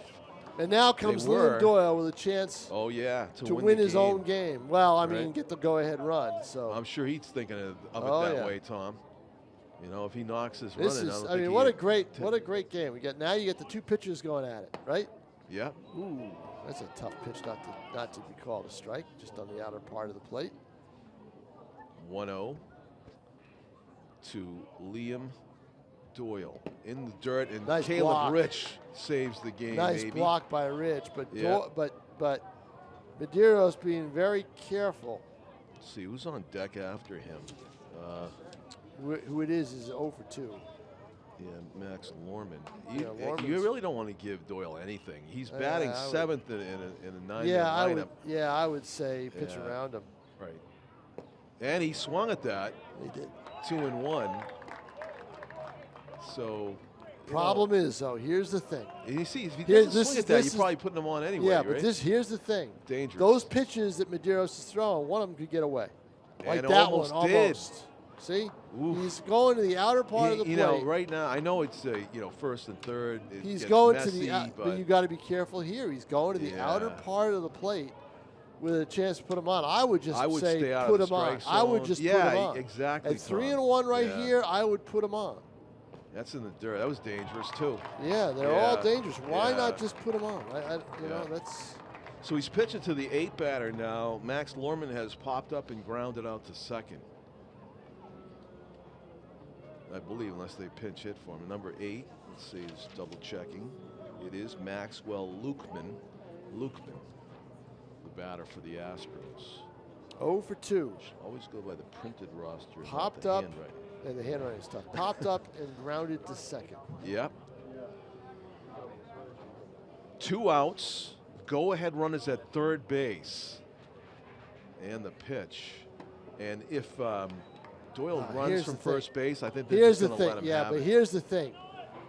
And now comes Liam Doyle with a chance Oh, yeah. to win the his game. own game. Well, I mean, Right. get the go-ahead run. So I'm sure he's thinking of it Oh, that yeah. way, Tom. You know, if he knocks his this running, is. I I don't mean, think what he- a great game. We got now. You get the two pitchers going at it, right? Yeah. Ooh, that's a tough pitch not to be called a strike, just on the outer part of the plate. 1-0 to Liam Doyle in the dirt, and Nice Caleb block. Rich saves the game. Nice maybe. block by Rich, but Yeah. but Medeiros being very careful. Let's see who's on deck after him. Who it is 0 for 2. Yeah, Max Lorman. Yeah, Lorman's- You really don't want to give Doyle anything. He's batting I would- 7th in a 9-man Yeah, lineup. I would say pitch Yeah. around him. Right. And he swung at that. He did. 2-1. So. Problem is, though, here's the thing. You see, if he Here's- doesn't this swing is- at that, this you're is- probably putting him on anyway, Yeah, right? but here's the thing. Dangerous. Those pitches that Medeiros is throwing, one of them could get away. Like And that almost one, did. almost. See? Oof. He's going to the outer part of the plate. You know, right now, I know it's first and third. It He's gets going messy, to the but you got to be careful here. He's going to the Yeah. outer part of the plate with a chance to put him on. I would just I would say stay out put of him the on. strike I would zone. just Yeah, put him on. exactly, At 3 Tom. and 1 right Yeah. here, I would put him on. That's in the dirt. That was dangerous too. Yeah, they're all Yeah. dangerous. Why Yeah. not just put him on? You know, Yeah. that's So he's pitching to the 8 batter now. Max Lorman has popped up and grounded out to second. I believe, unless they pinch hit for him. Number 8, let's see, is double checking. It is Maxwell Lukeman, the batter for the Astros. 0 for 2. Should always go by the printed roster. not Popped the up. handwriting. And the handwriting stuff. Popped up and grounded to second. Yep. 2 outs. Go ahead runners at third base. And the pitch. And if Doyle runs here's from the thing. first base, I think they're Here's just the going to let thing. him Yeah, have but it. here's the thing.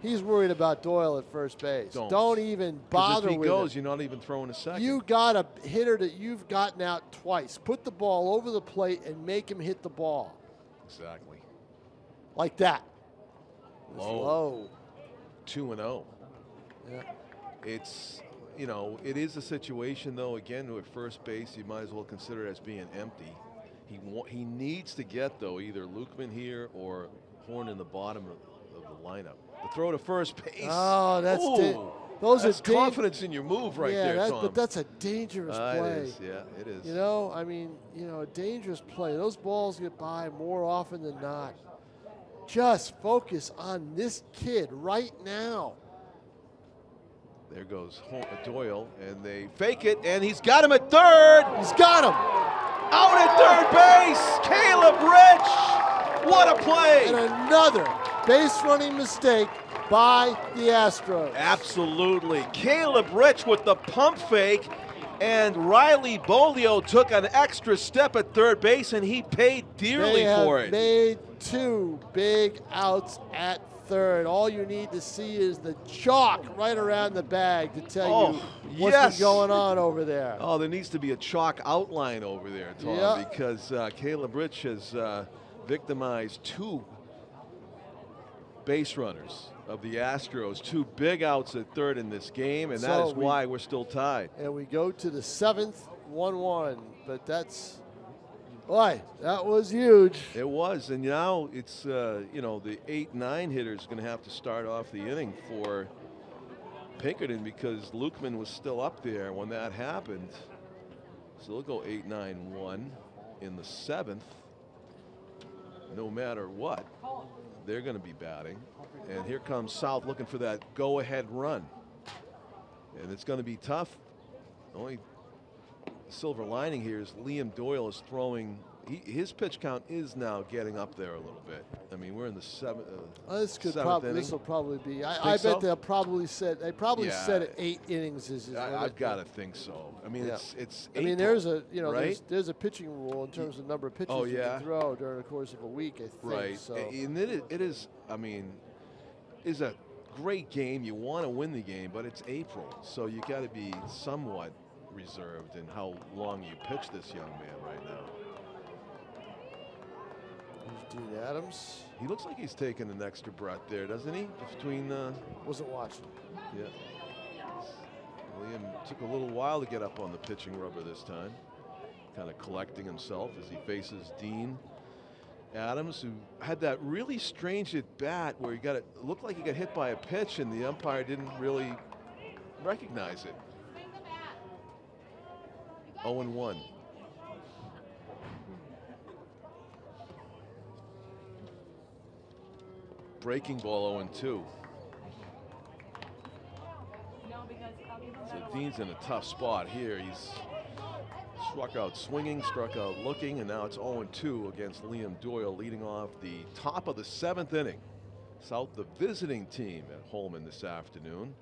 He's worried about Doyle at first base. Don't even 'Cause bother if he with goes, it. you're not even throwing a second. You got a hitter that you've gotten out twice. Put the ball over the plate and make him hit the ball. Exactly. Like that. It's Low. low. 2-0. Yeah. It's, it is a situation, though, again, with first base, you might as well consider it as being empty. He needs to get, though, either Lukeman here or Horn in the bottom of the lineup. The throw to first base. Oh, that's Ooh, those that's are confidence in your move right there, Tom. but that's a dangerous play. It is, yeah, it is. You know, I mean, a dangerous play. Those balls get by more often than not. Just focus on this kid right now. There goes Doyle, and they fake it, and he's got him at third. He's got him. Out at third base, Caleb Rich. What a play. And another base running mistake by the Astros. Absolutely. Caleb Rich with the pump fake, and Riley Bolio took an extra step at third base, and he paid dearly They for have it. made 2 big outs at third. All you need to see is the chalk right around the bag to tell you what's yes. been going on over there. Oh, there needs to be a chalk outline over there, Tom, Yeah. because Caleb Rich has victimized 2 base runners of the Astros, 2 big outs at third in this game, and that So is why we're still tied. And we go to the 7th, 1-1. But that's, boy, that was huge. It was, and now it's, the 8-9 hitter is going to have to start off the inning for Pinkerton because Lukeman was still up there when that happened. So they'll go 8-9-1 in the 7th. No matter what, they're going to be batting. And here comes South looking for that go-ahead run. And it's going to be tough. Only silver lining here is Liam Doyle is throwing. His pitch count is now getting up there a little bit. I mean, we're in the 7th. This will probably be. I Think so? bet they'll probably set. They probably Yeah. set it 8 innings. I've got to think so. I mean, Yeah. it's. I mean, April, there's a right? there's a pitching rule in terms of number of pitches Oh, you yeah? can throw during the course of a week. I think. Right. So And it is. I mean, is a great game. You want to win the game, but it's April, so you got to be somewhat reserved in how long you pitch this young man right now. there's Dean Adams. He looks like he's taking an extra breath there, doesn't he? Between Wasn't watching. yeah. Liam took a little while to get up on the pitching rubber this time. Kind of collecting himself as he faces Dean Adams, who had that really strange at bat where he looked like he got hit by a pitch and the umpire didn't really recognize it. 0-1. Breaking ball 0-2. So Dean's in a tough spot here. He's struck out swinging, struck out looking, and now it's 0-2 against Liam Doyle, leading off the top of the 7th inning. South, the vising team at Holman this afternoon.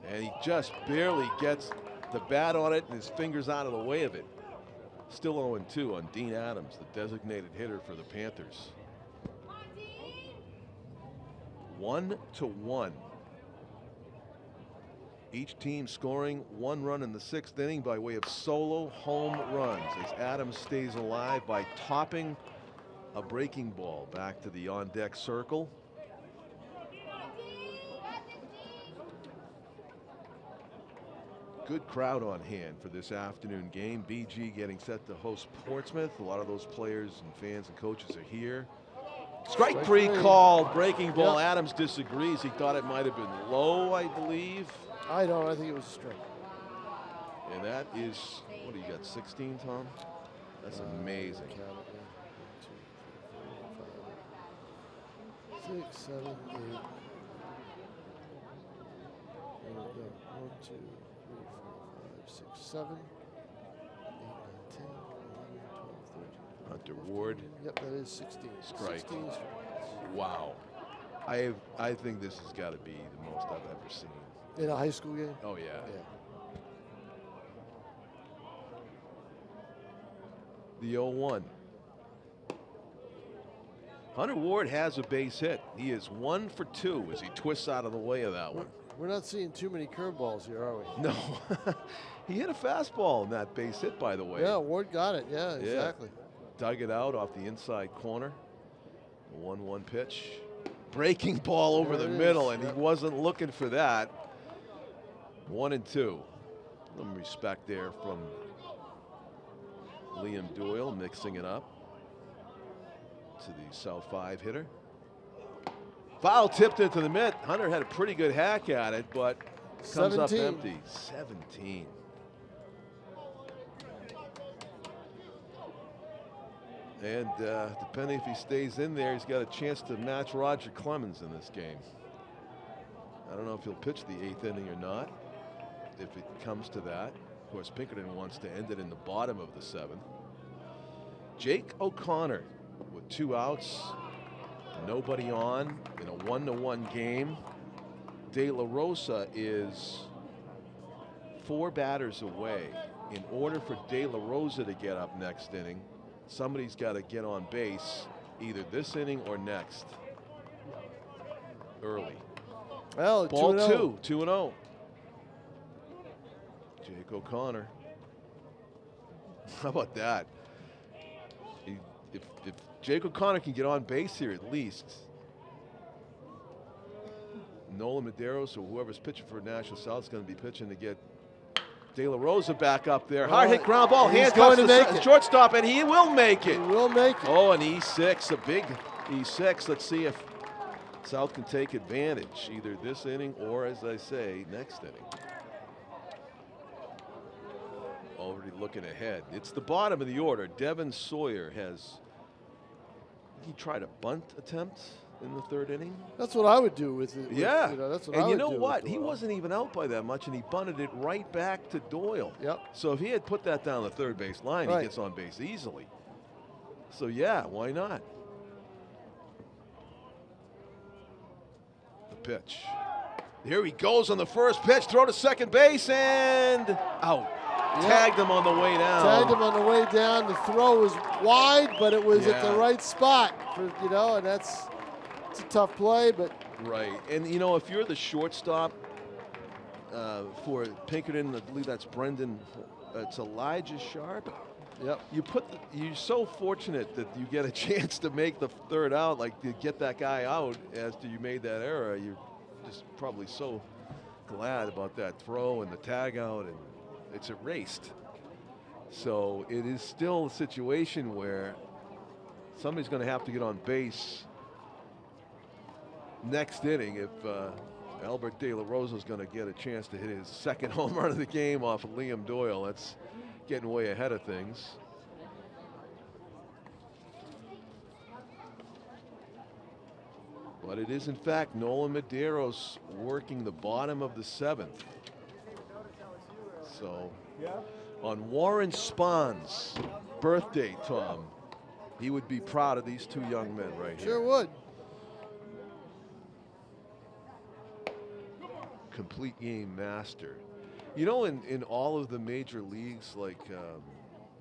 And he just barely gets the bat on it and his fingers out of the way of it. Still 0-2 on Dean Adams, the designated hitter for the Panthers. 1-1. Each team scoring 1 run in the 6th inning by way of solo home runs as Adams stays alive by topping a breaking ball back to the on-deck circle. Good crowd on hand for this afternoon game. BG getting set to host Portsmouth. A lot of those players and fans and coaches are here. Strike three called, breaking ball. Yep. Adams disagrees. He thought it might have been low, I believe. I don't. I think it was a strike. And that is, what do you got, 16, Tom? That's amazing. 6, 7, 8. 1, 2, 3, 4, 5, 6, 7, 8, 9, 10, 11, 12, 13. Hunter Ward. Yep, that is 16. Strike. 16 strikes. Wow. I think this has got to be the most I've ever seen. In a high school game? Oh, yeah. The 0-1. Hunter Ward has a base hit. He is 1 for 2 as he twists out of the way of that one. We're not seeing too many curveballs here, are we? No. He hit a fastball in that base hit, by the way. Yeah, Ward got it. Yeah, exactly. Dug it out off the inside corner. The 1-1 pitch. Breaking ball over the middle, and he wasn't looking for that. 1-2. Some respect there from Liam Doyle, mixing it up to the South 5 hitter. Foul tipped into the mitt. Hunter had a pretty good hack at it, but comes up empty. 17. And depending if he stays in there, he's got a chance to match Roger Clemens in this game. I don't know if he'll pitch the 8th inning or not, if it comes to that. Of course, Pinkerton wants to end it in the bottom of the 7th. Jake O'Connor with 2 outs, nobody on in a 1-1 game. De La Rosa is 4 batters away. In order for De La Rosa to get up next inning, somebody's got to get on base either this inning or next. Early. Well, ball 2-0. Jake O'Connor. How about that? If Jake O'Connor can get on base here at least, Nolan Medeiros or whoever's pitching for Nashua South is going to be pitching to get De La Rosa back up there. Hard hit ground ball. He's Handcuffs going to make it. Shortstop, and he will make it. He will make it. Oh, an E6, a big E6. Let's see if South can take advantage either this inning or, as I say, next inning. Already looking ahead. It's the bottom of the order. Devin Sawyer has, he tried a bunt attempt in the 3rd inning. That's what I would do with it. Yeah. That's what and I you would know do what? with He Doyle. wasn't even out by that much, and he bunted it right back to Doyle. Yep. So if he had put that down the 3rd base line, he gets on base easily. So yeah, why not? The pitch. Here he goes on the first pitch, throw to second base, and out. Yep. Tagged him on the way down. Tagged him on the way down. The throw was wide, but it was at the right spot. And it's a tough play, but. Right, and if you're the shortstop for Pinkerton, I believe that's Brendan, it's Elijah Sharp. Yep. You're so fortunate that you get a chance to make the 3rd out, like to get that guy out after you made that error. You're just probably so glad about that throw and the tag out, and it's erased. So it is still a situation where somebody's going to have to get on base next inning if Albert De La Rosa is going to get a chance to hit his 2nd home run of the game off of Liam Doyle. That's getting way ahead of things. But it is, in fact, Nolan Medeiros working the bottom of the 7th. So, on Warren Spahn's birthday, Tom, he would be proud of these 2 young men right here. Sure would. complete game master. You know, in all of the major leagues, like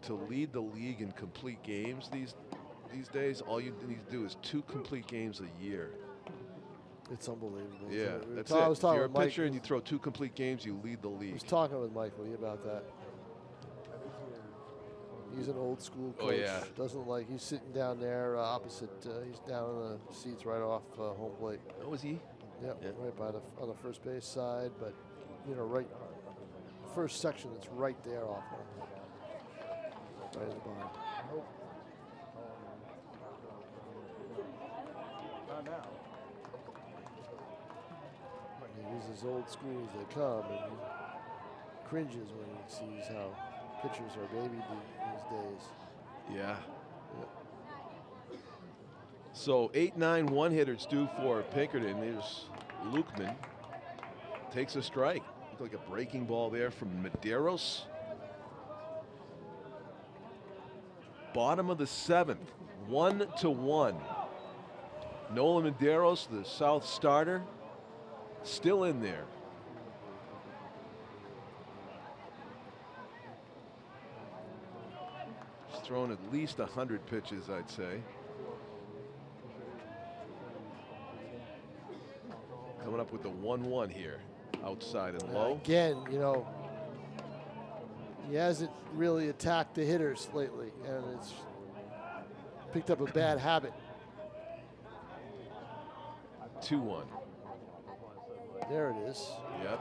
to lead the league in complete games these days, all you need to do is 2 complete games a year. It's unbelievable. Yeah, that's I it. was If talking you're a with Mike. pitcher and you throw 2 complete games, you lead the I league. was talking with Mike Lee about that. He's an old school coach. Oh, yeah. Doesn't like, he's sitting down there opposite, he's down in the seats right off home plate. Oh, was he? Yep, Yeah. right by on the first base side, but you know, right, first section that's right there off home plate. Right at the bottom. He's as old school as they come, and he cringes when he sees how pitchers are babied these days. Yeah. So 8-9 one-hitters due for Pinkerton. There's Lukeman. Takes a strike. Looked like a breaking ball there from Medeiros. Bottom of the 7th, 1-1. Nolan Medeiros, the South starter, still in there. He's thrown at least 100 pitches, I'd say. Coming up with the 1-1 here, outside and low. Again, you know, he hasn't really attacked the hitters lately, and it's picked up a bad habit. 2-1. There it is. Yep.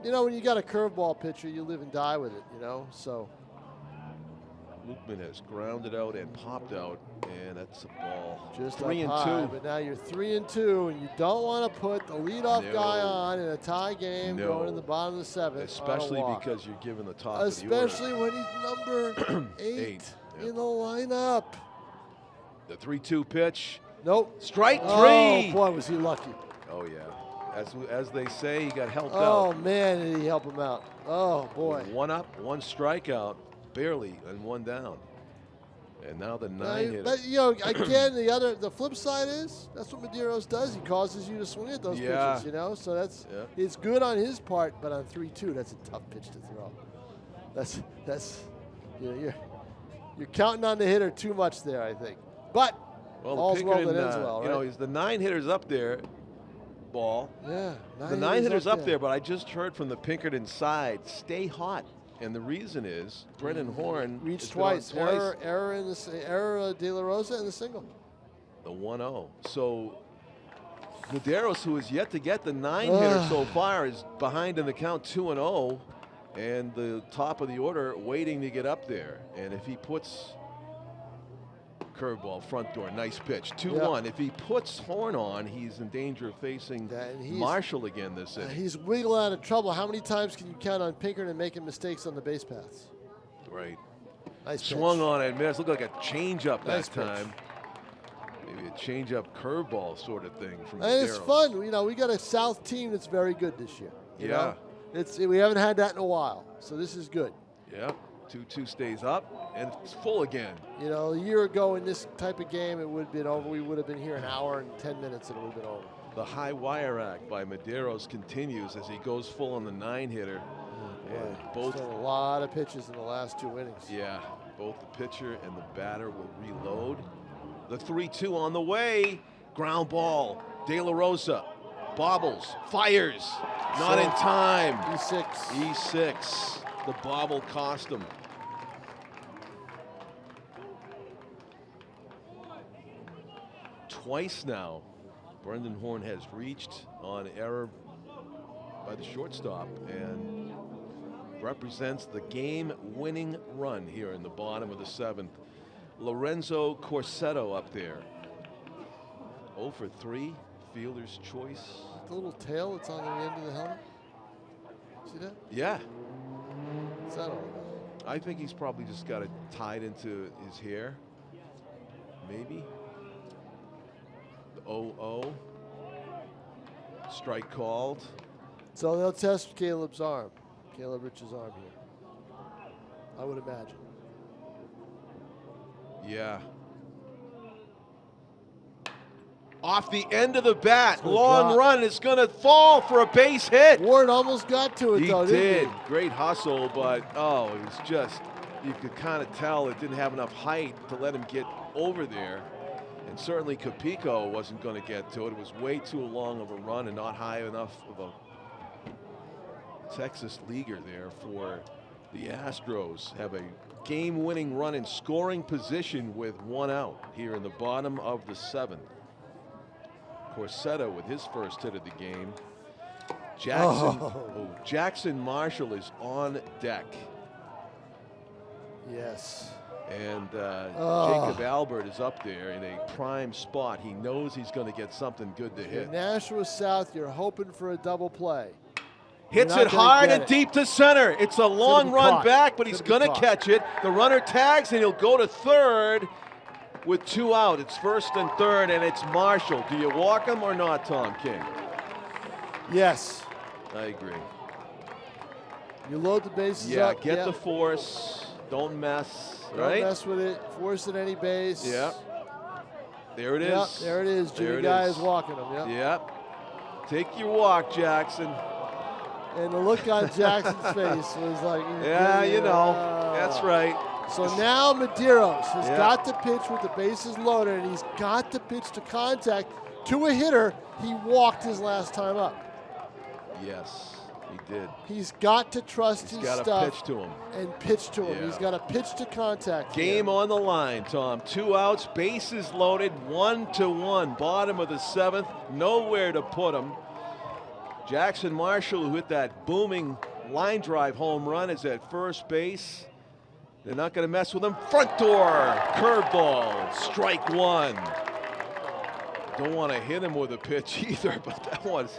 You know, when you got a curveball pitcher, you live and die with it, you know, so. Lukeman has grounded out and popped out, and that's a ball. Just 3-2. But now you're 3-2, and you don't want to put the leadoff guy on in a tie game going in the bottom of the 7th. Especially because you're given the top Especially of the order. when he's number 8 Yep. in the lineup. The 3-2 pitch. Nope. Strike 3. Oh, boy, was he lucky. Oh, yeah. As they say, he got helped Oh, out. man, did he help him out. Oh, boy. 1 up, 1 strikeout, barely, and 1 down. And now the 9 hitter. But, you know, again, the flip side is that's what Medeiros does. He causes you to swing at those pitches, you know. So it's good on his part, but on 3-2, that's a tough pitch to throw. That's you know, you're counting on the hitter too much there, I think. But all's well that ends well, right? You know, he's the 9 hitters up there. Ball. Yeah. The 9 hitters up there, but I just heard from the Pinkerton side, stay hot. And the reason is Brendan Horn reached twice. Error in the error De La Rosa in the single. The 1-0. So Medeiros, who has yet to get the 9 hitter so far, is behind in the count 2-0, and the top of the order waiting to get up there. And if he puts curveball, front door, nice pitch, 2-1. If he puts Horn on, he's in danger of facing Marshall again this inning. He's wiggling out of trouble. How many times can you count on Pinkerton making mistakes on the base paths? Right. Nice Swung pitch. on it, man. It looked like a changeup Nice that time. Maybe a changeup curveball sort of thing from And it's Medeiros. fun. You know, we got a South team that's very good this year. You know? We haven't had that in a while, so this is good. Yeah. 2-2 stays up, and it's full again. You know, a year ago in this type of game, it would have been over. We would have been here an hour and 10 minutes, and it would have been over. The high wire act by Medeiros continues as he goes full on the 9 hitter. And both a lot of pitches in the last 2 innings. Yeah, both the pitcher and the batter will reload. The 3-2 on the way. Ground ball. De La Rosa bobbles, fires, not in time. E6. E6. The bobble cost him. Twice now, Brendan Horn has reached on error by the shortstop and represents the game-winning run here in the bottom of the 7th. Lorenzo Corsetto up there. 0 for 3, fielder's choice. The little tail that's on the end of the helmet. See that? Yeah. What's that all about? I think he's probably just got it tied into his hair. Maybe. The 0-0. Strike called. So they'll test Caleb Rich's arm here. I would imagine. Yeah. Off the end of the bat. gonna Long drop. run. It's going to fall for a base hit. Ward almost got to it, He though, did. didn't he? Great hustle, but it was just, you could kind of tell it didn't have enough height to let him get over there. And certainly Capico wasn't going to get to it. It was way too long of a run and not high enough of a Texas leaguer there for the Astros. Have a game-winning run in scoring position with 1 out here in the bottom of the 7th. Corsetto with his first hit of the game. Jackson Marshall is on deck. Yes. And Jacob Albert is up there in a prime spot. He knows he's going to get something good to hit. In Nashua South, you're hoping for a double play. Hits You're it not gonna hard get and it. deep to center. It's a long be run caught. back, but It's he's gonna going be to caught. catch it. The runner tags, and he'll go to third with 2 out. It's first and third, and it's Marshall. Do you walk him or not, Tom King? Yes. I agree. You load the bases Yeah, up. get the force. Don't mess, right? Don't mess with it. Force at any base. Yeah. There it is. Yep, there it is. There Jimmy it Guy is. is walking him. Yep. Yep. Take your walk, Jackson. And the look on Jackson's face was like, Yeah, you know. That's right. So now Medeiros has Yeah. got to pitch with the bases loaded, and he's got to pitch to contact to a hitter he walked his last time up. Yes, he did. He's got to trust He's his got to stuff pitch to him. and pitch to him. Yeah. He's got to pitch to contact. Game here. on the line, Tom. 2 outs, bases loaded, 1-1. Bottom of the 7th, nowhere to put him. Jackson Marshall, who hit that booming line drive home run, is at first base. They're not going to mess with him. Front door, curveball, strike 1. Don't want to hit him with a pitch either, but that was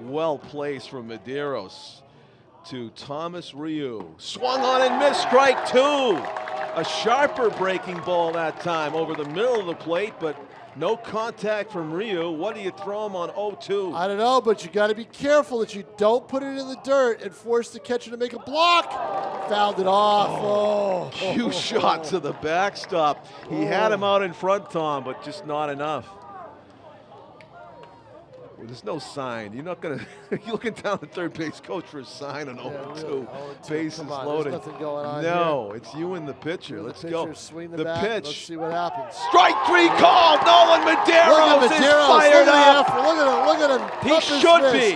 well placed from Medeiros to Thomas Ryu. Swung on and missed, strike 2. A sharper breaking ball that time over the middle of the plate, but no contact from Ryu. What do you throw him on 0-2? I don't know, but you got to be careful that you don't put it in the dirt and force the catcher to make a block. Fouled it off. Few shots to the backstop. He had him out in front, Tom, but just not enough. Well, there's no sign. You're not going to. You're looking down the third base coach for a sign on 0-2. Really. 0-2. Bases Come on, loaded. There's nothing going on no, it's you and the pitcher. Let's go. Swing the The bat. pitch. Let's see what happens. Strike 3 called. Nolan Medeiros Look at is Medeiros. fired Look at up. him. Look at him. He Pump his should fist.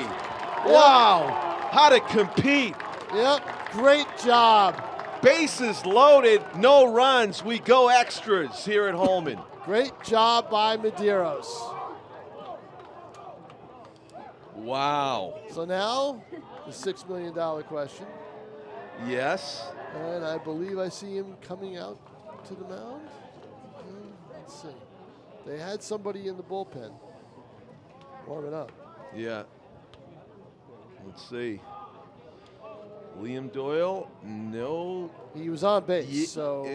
be. Wow. How to compete. Yep. Great job. Bases loaded. No runs. We go extras here at Holman. Great job by Medeiros. Wow. So now, the $6 million question. Yes. And I believe I see him coming out to the mound. Let's see. They had somebody in the bullpen warming up. Yeah. Let's see. Liam Doyle, no. He was on base, Ye- so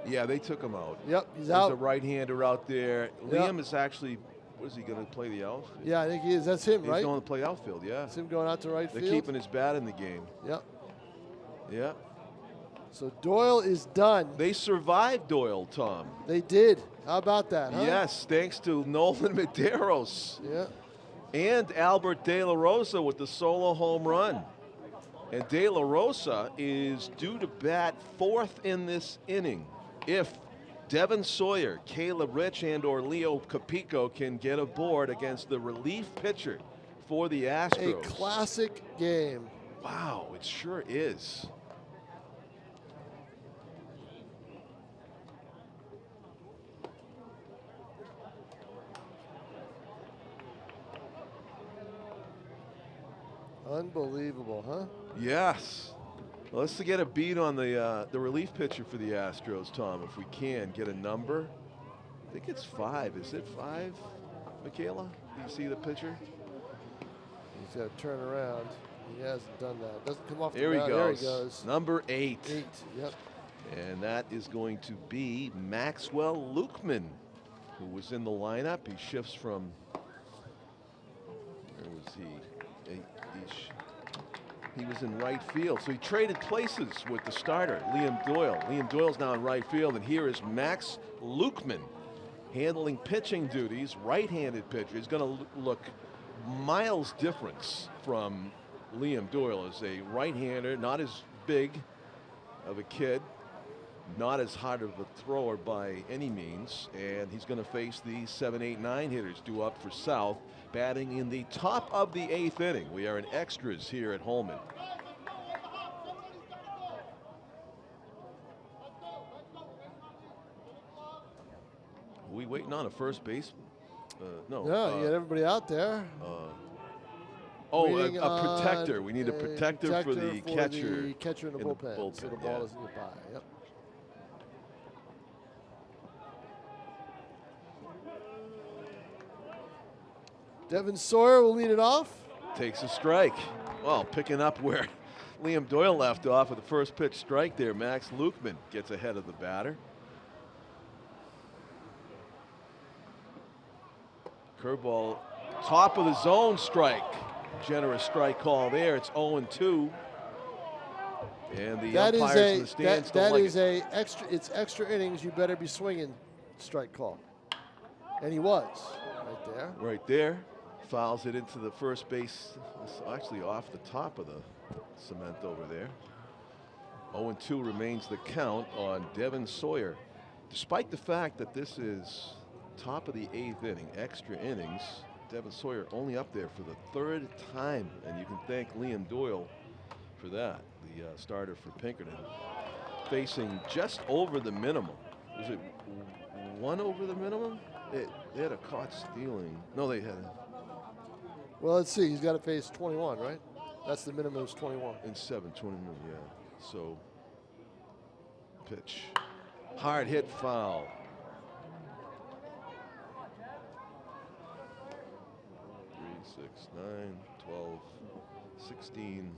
yeah, they took him out. yep, he's There's a out. right-hander out there. Yep. Liam is actually, what is he going to play the outfield? Yeah, I think he is. That's him, He's right? going to play outfield, yeah. That's him going out to right They're field. keeping his bat in the game. Yep. Yeah. So Doyle is done. They survived Doyle, Tom. They did. How about that, huh? Yes, thanks to Nolan Medeiros Yeah. and Albert De La Rosa with the solo home run. And De La Rosa is due to bat 4th in this inning if Devin Sawyer, Caleb Rich, and or Leo Capico can get aboard against the relief pitcher for the Astros. A classic game. Wow, it sure is. Unbelievable, huh? Yes. Well, let's get a beat on the relief pitcher for the Astros, Tom, if we can get a number. I think it's 5. Is it 5, Michaela? Do you see the pitcher? He's got to turn around. He hasn't done that. Doesn't come off There the he mound. goes. There he goes. Number 8. 8. Yep. And that is going to be Maxwell Lukeman, who was in the lineup. He shifts from, where was he? He was in right field. So he traded places with the starter, Liam Doyle. Liam Doyle's now in right field, and here is Max Lukeman handling pitching duties, right-handed pitcher. He's going to look miles difference from Liam Doyle as a right-hander, not as big of a kid, not as hard of a thrower by any means, and he's going to face the 7, 8, 9 hitters due up for South, batting in the top of the 8th inning. We are in extras here at Holman. We waiting on a first baseman? No. Yeah, you got everybody out there. A protector. We need a protector for the catcher. The catcher in the bullpen, so the ball doesn't get by. Yep. Devin Sawyer will lead it off. Takes a strike. Well, picking up where Liam Doyle left off with the first pitch strike there. Max Lukeman gets ahead of the batter. Curveball, top of the zone strike. Generous strike call there. It's 0-2. And the umpires in the stands don't like it. It's extra innings. You better be swinging strike call. And he was right there. Right there. Fouls it into the first base. It's actually off the top of the cement over there. 0-2 remains the count on Devin Sawyer. Despite the fact that this is top of the 8th inning, extra innings, Devin Sawyer only up there for the 3rd time, and you can thank Liam Doyle for that, the starter for Pinkerton. Facing just over the minimum. Was it 1 over the minimum? They had a caught stealing. No, they had. Well, let's see. He's got to face 21, right? That's the minimum is 21. In 7, 21, yeah. So, pitch. Hard hit foul. 3, 6, 9, 12, 16.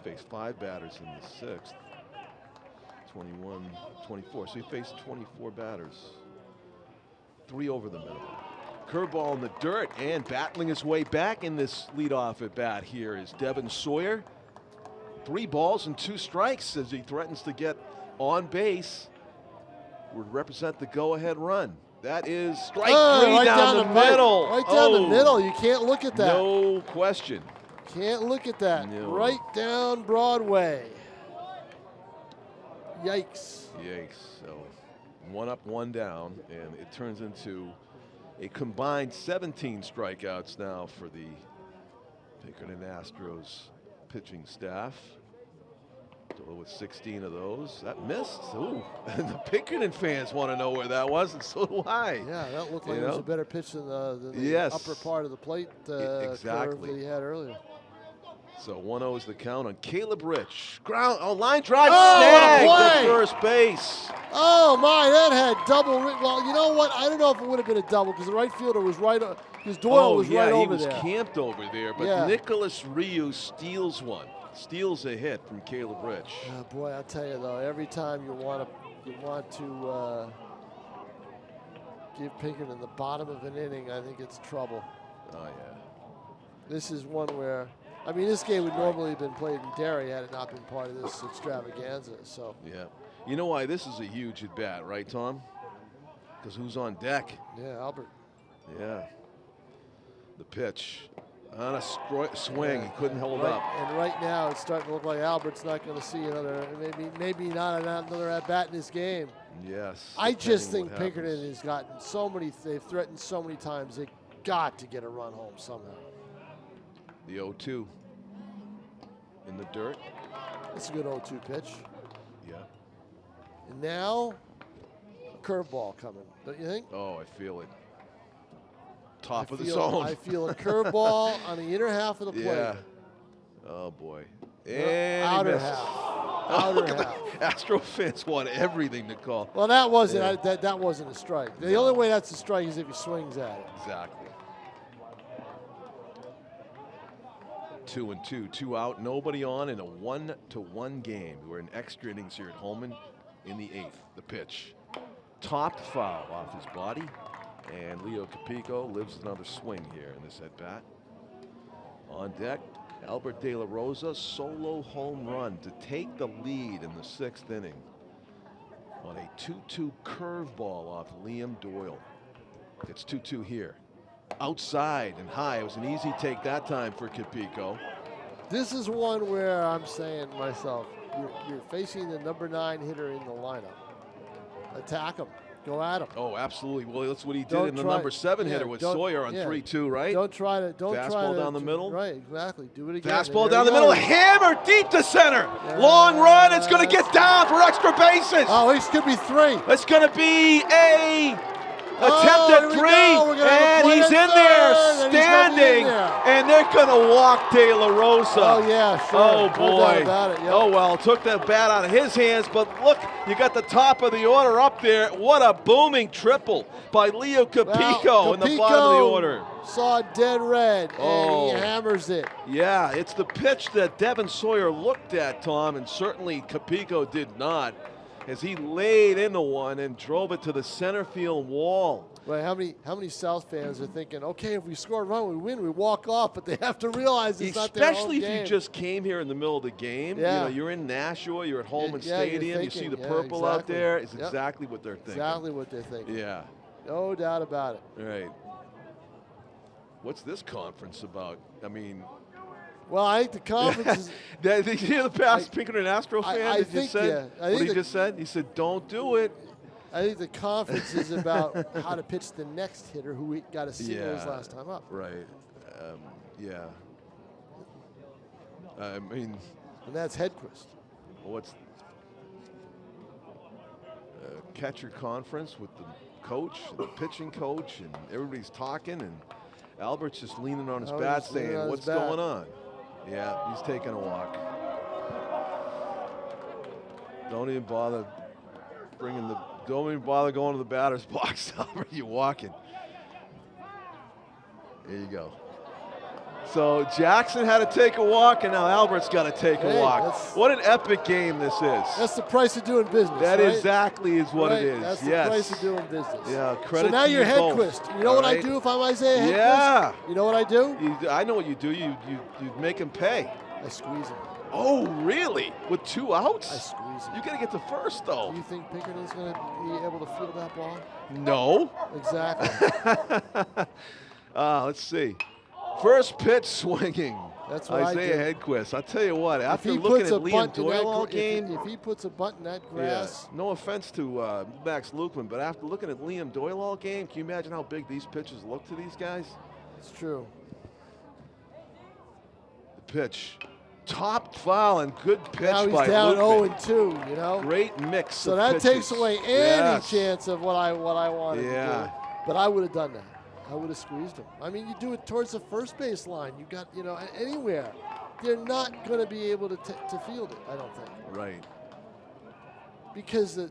Faced 5 batters in the 6th. 21, 24. So he faced 24 batters. 3 over the minimum. Curveball in the dirt, and battling his way back in this leadoff at bat here is Devin Sawyer. 3 balls and 2 strikes as he threatens to get on base. Would represent the go-ahead run. That is strike 3 right down the middle. Right down the middle. You can't look at that. No question. Can't look at that. No. Right down Broadway. Yikes. Yikes. So 1 up, 1 down, and it turns into a combined 17 strikeouts now for the Pinkerton Astros pitching staff. Doyle with 16 of those. That missed. Ooh. And the Pinkerton fans want to know where that was, and so do I. Yeah, that looked like it was a better pitch than the yes. upper part of the plate exactly. curve that he had earlier. So 1-0 is the count on Caleb Rich. Ground, line drive, snag to first base. Oh my, that had double. Well, you know what? I don't know if it would have been a double because the right fielder was right. Because Doyle was right over there. he was camped over there, but Nicholas Ryu steals one. Steals a hit from Caleb Rich. Oh, boy, I tell you though, every time you want to give Pinkerton the bottom of an inning, I think it's trouble. Oh yeah. This is one where, I mean, this game would normally have been played in Derry had it not been part of this extravaganza. So. Yeah. You know why this is a huge at bat, right, Tom? Because who's on deck? Yeah, Albert. Yeah. The pitch. On a swing, he couldn't hold up. And right now, it's starting to look like Albert's not going to see another, maybe not another at bat in this game. Yes. I just think Pinkerton has gotten so many. They've threatened so many times. They got to get a run home somehow. The 0-2 in the dirt. It's a good 0-2 pitch. Yeah. And now, a curveball coming. Don't you think? Oh, I feel it. Top of the zone. I feel a curveball on the inner half of the plate. Yeah. Oh boy. And outer he misses. half. Outer half. Astro fans want everything to call. Well, that wasn't that wasn't a strike. The only way that's a strike is if he swings at it. Exactly. 2-2, 2 out, nobody on in a 1-1 game. We're in extra innings here at Holman in the 8th. The pitch. Topped foul off his body. And Leo Capico lives another swing here in this at bat. On deck, Albert De La Rosa, solo home run to take the lead in the 6th inning on a 2-2 curveball off Liam Doyle. It's 2-2 here. Outside and high. It was an easy take that time for Capico. This is one where I'm saying to myself, you're facing the number 9 hitter in the lineup. Attack him. Go at him. Oh, absolutely. Well, that's what he did Don't in the try- number 7 yeah, hitter with don't- Sawyer on yeah. 3-2, right? Don't try to Fastball down the middle. Right, exactly. Do it again. Fastball And down the there middle, he goes. hammer deep to center. Long run, it's going to get down for extra bases. Oh, he's going to be 3. It's going to be a attempt here at we 3, go. We're gonna have a and play he's at in third, there, and he's gonna be in standing, there. and they're going to walk De La Rosa. Oh, yeah, sure. Oh, No doubt boy. about it, yep. Oh, well, took that bat out of his hands, but look, you got the top of the order up there. What a booming triple by Leo Capico Well, in the bottom of the Capico order. saw dead red, and Oh. he hammers it. Yeah, it's the pitch that Devin Sawyer looked at, Tom, and certainly Capico did not, as he laid into one and drove it to the center field wall. Right, how many South fans are thinking, okay, if we score a run, we win, we walk off, but they have to realize it's not their home Especially if game. you just came here in the middle of the game. Yeah. You know, you're in Nashua, you're at Holman Yeah, you're Stadium, you see thinking, the yeah, purple out exactly. there. It's Yep. exactly what they're thinking. Exactly what they're thinking. Yeah, No doubt about it. right. What's this conference about? I mean, Well, I think the conference is. did you hear the past Pinkerton Astro fan I that think, just said yeah. I what think he just said? He said, don't do it. I think the conference is about how to pitch the next hitter who got a single his last time up. Right. Yeah. I mean, And that's Hedquist. what's catcher conference with the coach, the pitching coach, and everybody's talking, and Albert's just leaning on his Oh, bat he's leaning saying, on his what's bat. going on? Yeah, he's taking a walk. Don't even bother going to the batter's box, Albert. You're walking. There you go. So Jackson had to take a walk, and now Albert's got to take a Hey, walk. that's- What an epic game this is. That's the price of doing business. That right? exactly is what Right, it is. That's the yes. price of doing business. Yeah, So credit now to you're you both. Hedquist. You know what All I right? do if I'm Isaiah Hedquist? Yeah. You know what I do? I know what you do. You make him pay. I squeeze him. Oh, really? With 2 outs? I squeeze him. You got to get to first, though. Do you think Pinkerton's going to be able to field that ball? No. Exactly. Let's see. First pitch swinging. That's what I Isaiah do. Hedquist. I'll tell you what, If after he looking puts at a Liam bunt in that Doyle all if game, he puts a bunt in that yeah, grass, no offense to Max Lukman, but after looking at Liam Doyle all game, can you imagine how big these pitches look to these guys? it's true. The pitch. Top foul and good pitch Now he's by down Lukman. 0-2, you know? Great mix So of that pitches. takes away any Yes. chance of what I wanted to Yeah. do. But I would have done that. I would have squeezed him. I mean, you do it towards the first base line. You got, anywhere. They're not going to be able to field it, I don't think. Right. Because the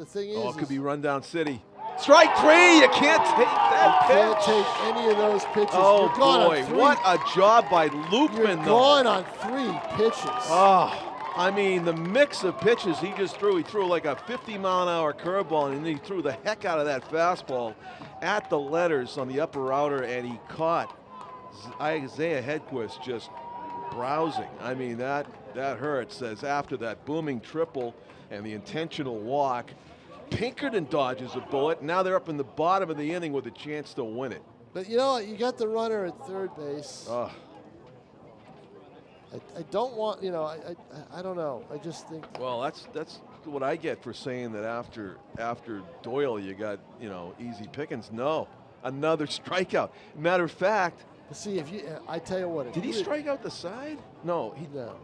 thing is, Oh, it could be rundown city. Strike 3. You can't take that you can't pitch. take any of those pitches. Oh, You're gone boy. on 3. What a job by You're Lukman, though. gone on 3 pitches. Oh, I mean, the mix of pitches he just threw. He threw like a 50-mile-an-hour curveball, and then he threw the heck out of that fastball at the letters on the upper outer, and he caught Isaiah Hedquist just browsing. I mean, that hurts, as after that booming triple and the intentional walk, Pinkerton dodges a bullet. Now they're up in the bottom of the inning with a chance to win it. But you know what? You got the runner at third base. Oh, I don't want, I don't know. I just think. well, that's what I get for saying that after Doyle you got, easy pickings. No, another strikeout. Matter of fact, See, I tell you what. did he strike out the side? No,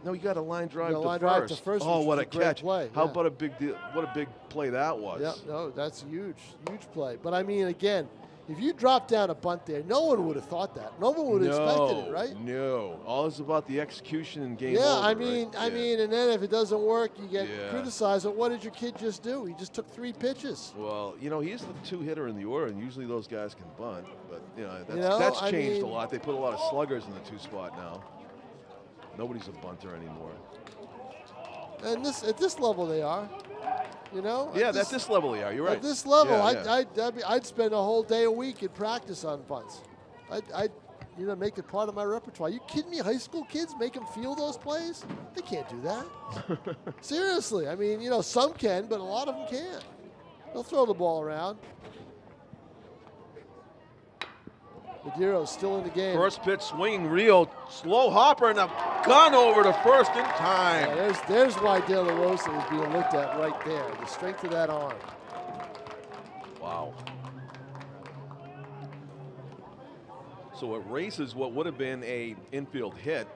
No. he got a line drive, got a to, line first. drive to first, Oh, which what was a a great catch! play, How yeah. about a big deal? What a big play that was. Yeah, no, that's huge play. But I mean, again, if you drop down a bunt there, no one would have thought that. No one would have expected it, right? No, all is about the execution and game. Yeah, over, I mean, right? and then if it doesn't work, you get Yeah. criticized. What did your kid just do? He just took 3 pitches. Well, he's the 2-hitter in the order, and usually those guys can bunt. But know, that's I changed a mean- lot. They put a lot of sluggers in the 2 spot now. Nobody's a bunter anymore. And at this level, they are. Yeah, at this level they are. You're right. At this level, Yeah, yeah. I'd spend a whole day a week in practice on bunts. make it part of my repertoire. You kidding me? High school kids make them feel those plays? They can't do that. Seriously. I mean, some can, but a lot of them can't. They'll throw the ball around. Madeiro's still in the game. First pitch swinging, Rio, slow hopper, and a gun over to first in time. Yeah, there's why De La Rosa is being looked at right there. The strength of that arm. Wow. So it races what would have been a infield hit.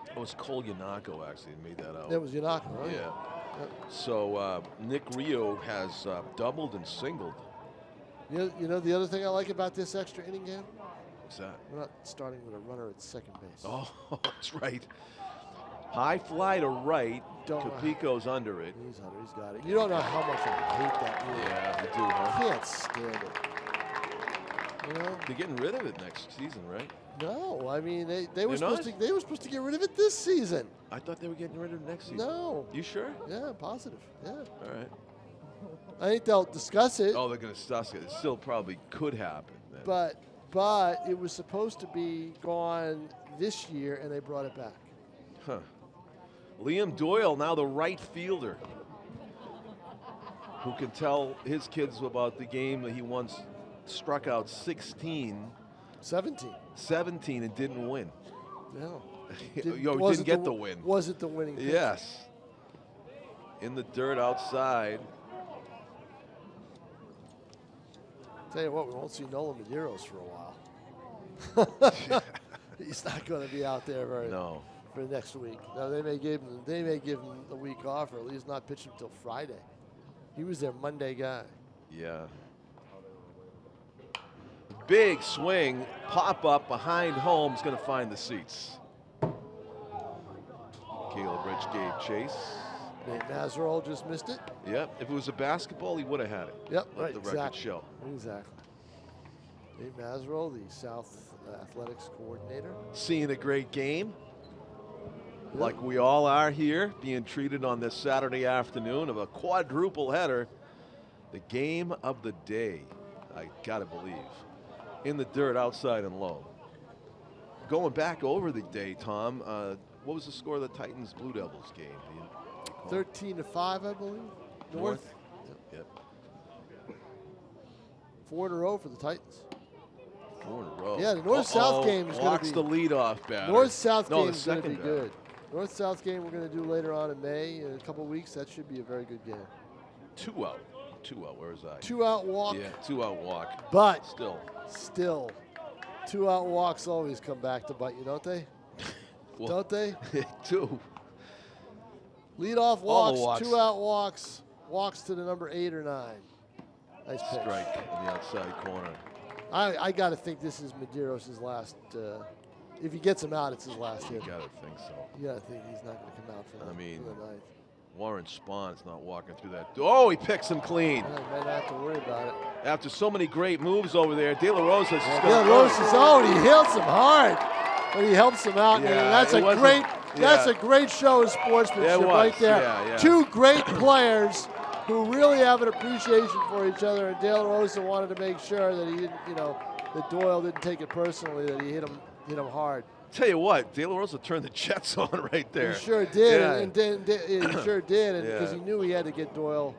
It was Cole Yanako actually who made that out. That was Yanako, right? Yeah. Yep. So Nick Rio has doubled and singled. You know the other thing I like about this extra inning game? What's that? We're not starting with a runner at second base. Oh, that's right. High fly to right. Don't Capico's under it. He's under. He's got it. You don't know how much I hate that rule. Yeah, you do, huh? Can't stand it. They're getting rid of it next season, right? No, I mean they were They're supposed to get rid of it this season. I thought they were getting rid of it next season. No. You sure? Yeah, positive. Yeah. All right. I think they'll discuss it. Oh, they're going to discuss it. It still probably could happen. Then. But it was supposed to be gone this year, and they brought it back. Huh. Liam Doyle, now the right fielder, who can tell his kids about the game that he once struck out 17 and didn't win. No. Didn't get the win. Was it the winning pitch? Yes. In the dirt outside. Tell you what, we won't see Nolan Medeiros for a while. He's not going to be out there for next week. Now they may give him the week off, or at least not pitch him until Friday. He was their Monday guy. Yeah. Big swing, pop up behind home is going to find the seats. Caleb Rich gave chase. Nate Mazerol just missed it. Yep. If it was a basketball, he would have had it. Yep. Let right. the record show. Exactly. Nate Mazerol, the South Athletics coordinator. Seeing a great game, like we all are here, being treated on this Saturday afternoon of a quadruple header. The game of the day, I gotta believe. In the dirt, outside and low. Going back over the day, Tom, what was the score of the Titans Blue Devils game? 13-5, I believe. North. Yep. 4 in a row for the Titans. 4 in a row. Yeah, the North-South game is going to be. Walks the leadoff batter. North-South game is going to be batter. good. North-South game we're going to do later on in May. In a couple of weeks, that should be a very good game. 2 out. 2 out. Where is I? 2 out walk. Yeah, 2 out walk. But still, 2 out walks always come back to bite you, don't they? well, don't they? 2. Leadoff All walks, 2 out walks to the number 8 or 9. Nice pitch. Strike in the outside corner. I got to think this is Medeiros' last. If he gets him out, it's his last hit. You got to think so. You got to think he's not going to come out for the ninth. Warren Spahn's not walking through that. Oh, he picks him clean. Yeah, might not have to worry about it. After so many great moves over there, De La Rosa is De La Rosa's out. He hits him hard, but he helps him out. Yeah, That's a great show of sportsmanship right there. Yeah. 2 great players who really have an appreciation for each other, and De La Rosa wanted to make sure that he didn't, that Doyle didn't take it personally, that he hit him hard. Tell you what, De La Rosa turned the Jets on right there. He sure did, yeah. and he sure did, and because he knew he had to get Doyle,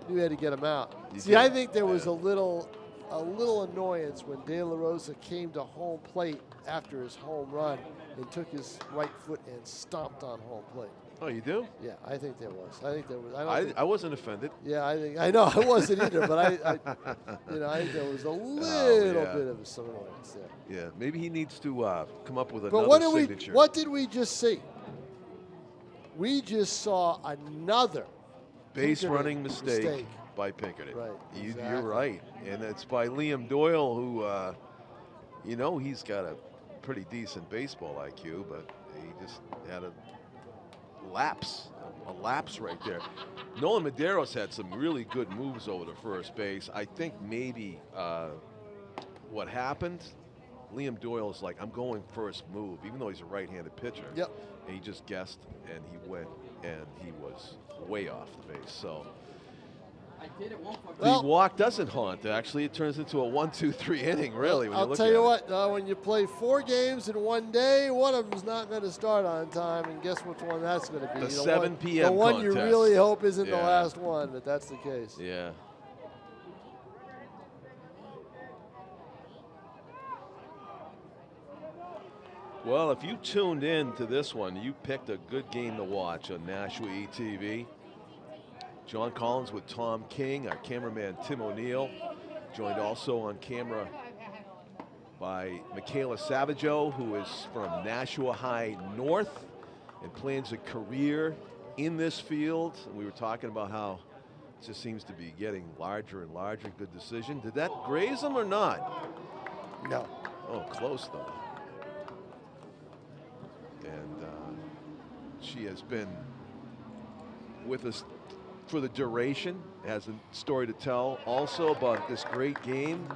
knew he had to get him out. I think there was a little annoyance when De La Rosa came to home plate after his home run and took his right foot and stomped on home plate. Oh, you do? Yeah, I think there was. I wasn't offended. Yeah, I know I wasn't either, but I think there was a little bit of some annoyance there. Yeah, maybe he needs to come up with but another signature. What did we just see? We just saw another base running mistake by Pinkerton. Right, You're right, and it's by Liam Doyle, who, he's got a pretty decent baseball IQ, but he just had a lapse right there. Nolan Medeiros had some really good moves over to first base. I think maybe what happened Liam Doyle is like, I'm going first move, even though he's a right-handed pitcher. Yep. And he just guessed, and he went, and he was way off the base. So the walk doesn't haunt. Actually, it turns into a 1-2-3 inning, really. When I'll you look tell at you it. what, when you play 4 games in one day, one of them's not going to start on time, and guess which one that's going to be? The 7 p.m. The one contest. you really hope isn't the Yeah. last one, but that's the case. Yeah. Well, if you tuned in to this one, you picked a good game to watch on Nashua ETV. John Collins with Tom King, our cameraman Tim O'Neill, joined also on camera by Michaela Savageau, who is from Nashua High North and plans a career in this field. And we were talking about how it just seems to be getting larger and larger. Good decision. Did that graze him or not? No. Oh, close though. And she has been with us for the duration, has a story to tell also about this great game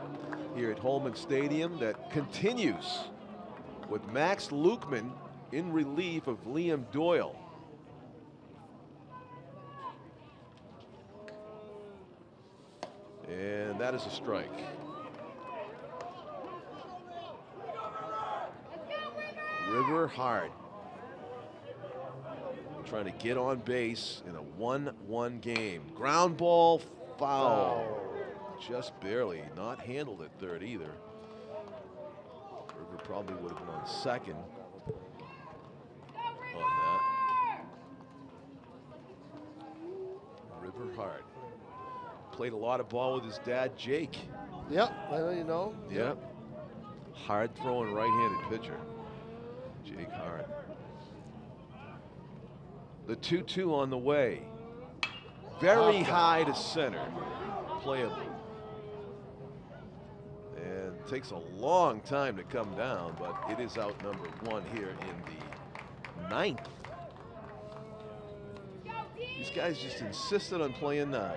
here at Holman Stadium that continues with Max Lukeman in relief of Liam Doyle. And that is a strike. River Hard trying to get on base in a 1-1 game. Ground ball, foul. Just barely. Not handled at third either. River probably would have been on second on that. River Hard. Played a lot of ball with his dad, Jake. Yep, I know you know. Yep. Hard throwing right-handed pitcher. Jake Hart. The 2-2 on the way. Very high to center. Playable. And takes a long time to come down, but it is out number 1 here in the 9th. These guys just insisted on playing 9.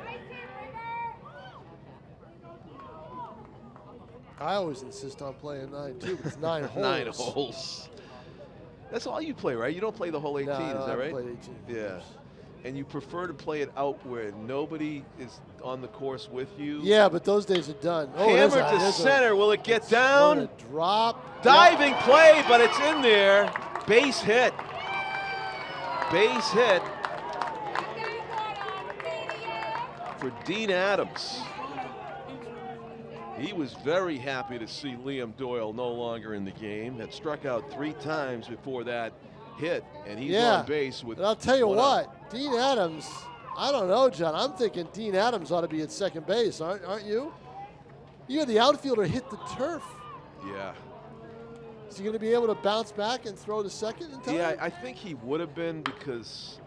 I always insist on playing 9 too, but it's 9 holes. 9 holes. That's all you play, right? You don't play the whole 18, No, is that right? I played 18. Yeah. And you prefer to play it out where nobody is on the course with you? Yeah, but those days are done. Oh, Hammer to center. Will it get down? Drop. Diving play, but it's in there. Base hit. Base hit for Dean Adams. He was very happy to see Liam Doyle no longer in the game. Had struck out 3 times before that hit, and he's on base with. And I'll tell you one what, out. Dean Adams. I don't know, John. I'm thinking Dean Adams ought to be at second base, aren't you? You had the outfielder hit the turf. Yeah. Is he going to be able to bounce back and throw to second in time? Yeah, I think he would have been because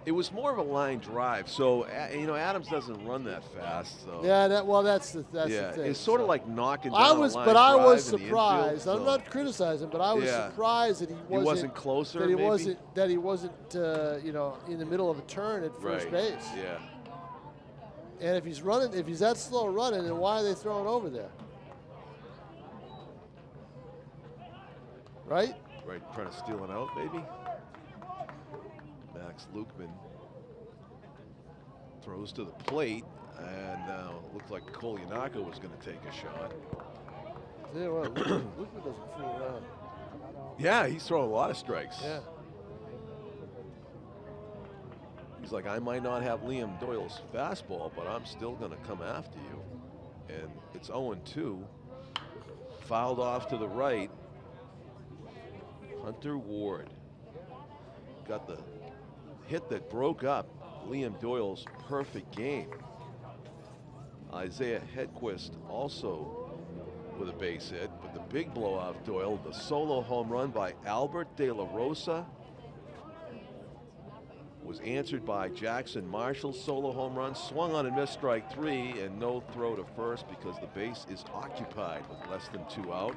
it was more of a line drive. So you know, Adams doesn't run that fast. So yeah, that's the thing. It's sort of like knocking down I a was line drive surprised. in the infield, I'm so. not criticizing, but I was surprised that he wasn't closer. That he maybe? wasn't you know, in the middle of a turn at first base. Yeah. And if he's that slow running, then why are they throwing over there? Right? Right, trying to steal it out, maybe. Max Lukeman throws to the plate, and looked like Kolianaka was going to take a shot. Yeah, well, Lukeman doesn't fool around. Yeah, he's throwing a lot of strikes. Yeah. He's like, I might not have Liam Doyle's fastball, but I'm still going to come after you. And it's 0-2. Fouled off to the right. Hunter Ward got the hit that broke up Liam Doyle's perfect game. Isaiah Hedquist also with a base hit, but the big blow off Doyle, the solo home run by Albert De La Rosa, was answered by Jackson Marshall's solo home run, swung on and missed strike 3, and no throw to first because the base is occupied with less than 2 out.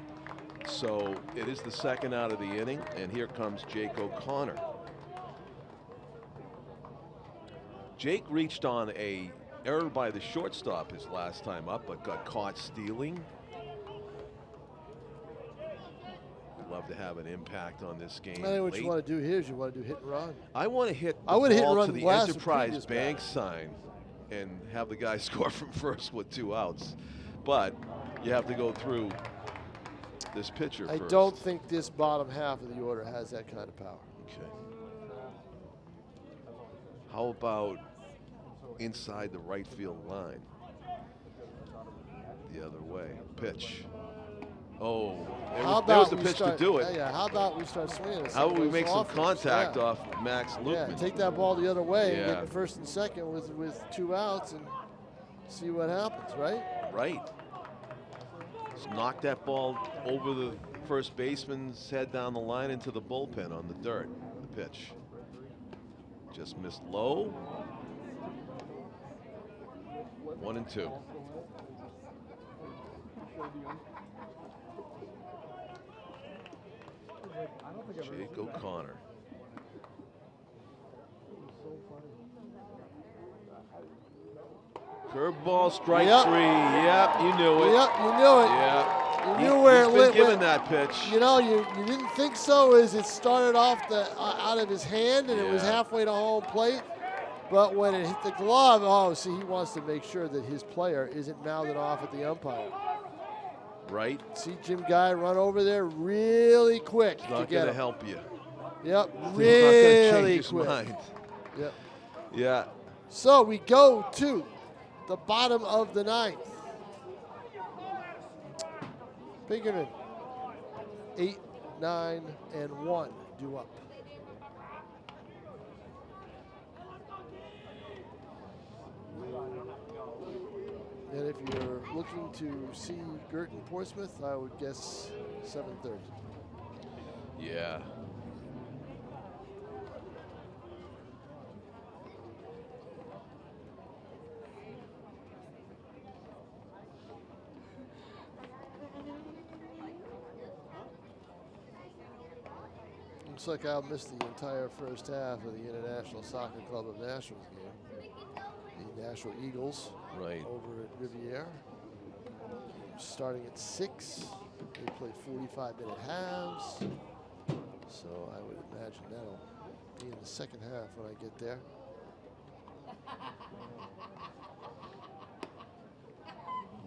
So it is the second out of the inning, and here comes Jake O'Connor. Jake reached on a error by the shortstop his last time up, but got caught stealing. love to have an impact on this game. I think what late. you want to do here is you want to do hit and run. I want to hit the I would hit and ball run to the last Enterprise previous Bank batter. sign and have the guy score from first with 2 outs. But you have to go through this pitcher I first. don't think this bottom half of the order has that kind of power. Okay. How about inside the right field line? The other way. Pitch. Oh, there was the pitch to do it. Yeah, how about we start swinging? How about we make some offense? contact Yeah. off Max Lukeman? Yeah, take that ball the other way and Yeah. get to first and second with 2 outs and see what happens, right? Right. Just knock that ball over the first baseman's head down the line into the bullpen on the dirt. The pitch. Just missed low. 1-2. Jake O'Connor. Curveball, strike Yep. 3. Yep, you knew it. Yep, you knew it. Yeah. You knew where it He's been went. given that pitch. You know, you didn't think so as it started off out of his hand and it was Yeah. halfway to home plate. But when it hit the glove, oh, see, he wants to make sure that his player isn't mouthing off at the umpire. Right? See Jim Guy run over there really quick It's to not get going to him. help you. Yep, He's not going to really change his quick. mind. Yep. Yeah. So we go to the bottom of the 9th. Pinkerton, 8, 9, and 1 due up. And if you're looking to see Girton Portsmouth, I would guess 7:30. Yeah. Looks like I'll miss the entire first half of the International Soccer Club of Nashua's game. The Nashua Eagles Right. over at Riviera. Starting at 6. They play 45-minute halves. So I would imagine that'll be in the second half when I get there.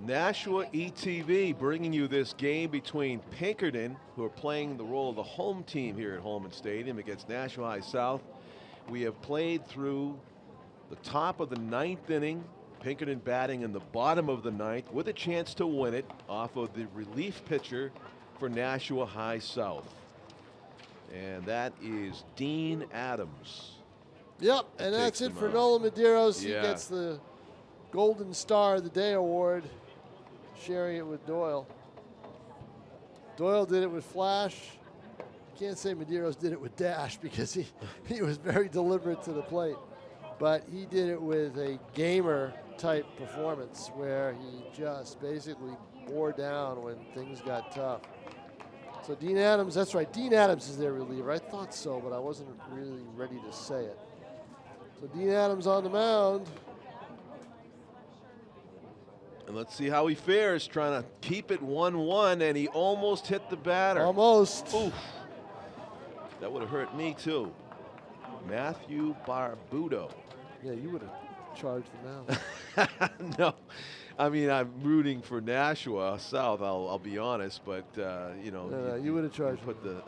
Nashua ETV bringing you this game between Pinkerton, who are playing the role of the home team here at Holman Stadium against Nashua High South. We have played through the top of the 9th inning. Pinkerton batting in the bottom of the 9th with a chance to win it off of the relief pitcher for Nashua High South. And that is Dean Adams. Yep, and that's Takes it him for out. Nolan Medeiros. Yeah. He gets the Golden Star of the Day award, sharing it with Doyle. Doyle did it with flash. Can't say Medeiros did it with dash because he was very deliberate to the plate. But he did it with a gamer type performance where he just basically bore down when things got tough. So Dean Adams, that's right, Dean Adams is their reliever. I thought so, but I wasn't really ready to say it. So Dean Adams on the mound. And let's see how he fares, trying to keep it 1-1, and he almost hit the batter. Almost. Oof. That would have hurt me too. Matthew Barbudo. Yeah, you would have charged the mound. No, I mean, I'm rooting for Nashua South, I'll be honest, but you know. No, you would have charged. Put the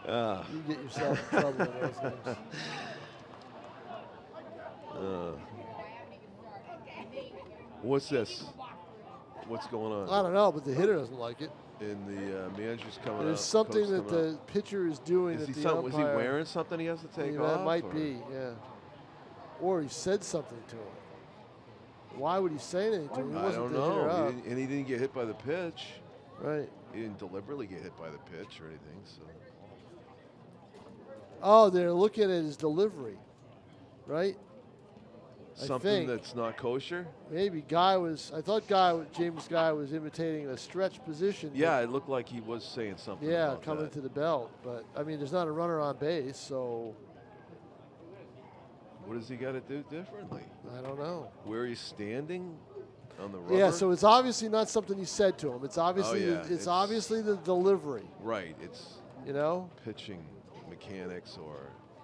You get yourself in trouble in those games. What's this? What's going on? I don't know, but the hitter doesn't like it. And the manager's coming up. There's something coach's that coming the pitcher is doing up. that the Was he umpire. wearing something he has to take Yeah, off? that might or- be, yeah. Or he said something to him. Why would he say anything to him? He I wasn't don't the hitter know. up. And he didn't get hit by the pitch. Right. He didn't deliberately get hit by the pitch or anything. So Oh, they're looking at his delivery, right? something think. that's not kosher. Maybe I thought James Guy was imitating a stretch position. but Yeah, it looked like he was saying something. Yeah, about coming that. to the belt. But, I mean, there's not a runner on base, so What does he got to do differently? I don't know. Where he's standing? on the rubber. Yeah, so it's obviously not something he said to him. It's obviously yeah, it's obviously the delivery. Right. It's You know? pitching mechanics or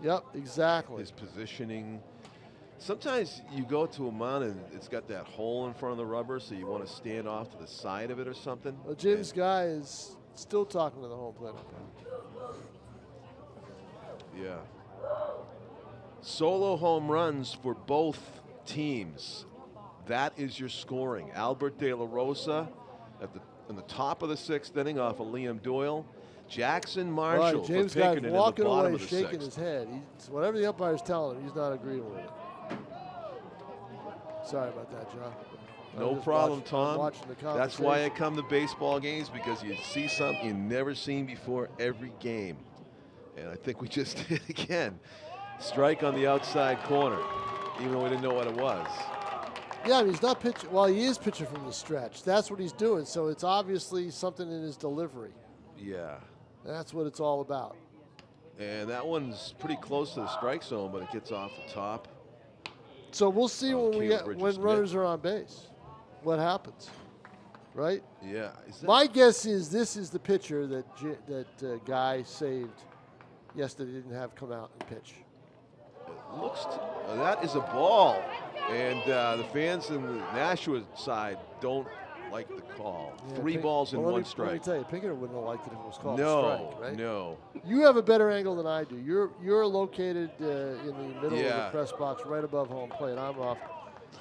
Yep, exactly. his positioning. Sometimes you go to a mound and it's got that hole in front of the rubber, so you want to stand off to the side of it or something. Well, Jim's guy is still talking to the home plate umpire. Yeah. Solo home runs for both teams. That is your scoring. Albert De La Rosa in the top of the 6th inning off of Liam Doyle. Jackson Marshall Right, James for guy's Pinkerton in the walking bottom away, of the shaking 6th. his head. Whatever the umpire's telling him, he's not agreeing with it. Sorry about that, John. No problem, Tom. Watching the That's why I conversation. come to baseball games, because you see something you've never seen before every game. And I think we just did again. Strike on the outside corner, even though we didn't know what it was. Yeah, I mean, he's not pitching. Well, he is pitching from the stretch. That's what he's doing. So it's obviously something in his delivery. Yeah. That's what it's all about. And that one's pretty close to the strike zone, but it gets off the top. So we'll see Oh, when Caleb Bridges when Smith. runners are on base, what happens, right? Yeah. Is that My guess is this is the pitcher that Guy saved yesterday didn't have come out and pitch. that is a ball. And the fans in the Nashua side don't like the call. Yeah, 3 balls and well, 1 Let me strike. tell you, Pinkerton wouldn't have liked it if it was called a No, strike, right? no. You have a better angle than I do. You're located in the middle of Yeah. the press box, right above home plate. I'm off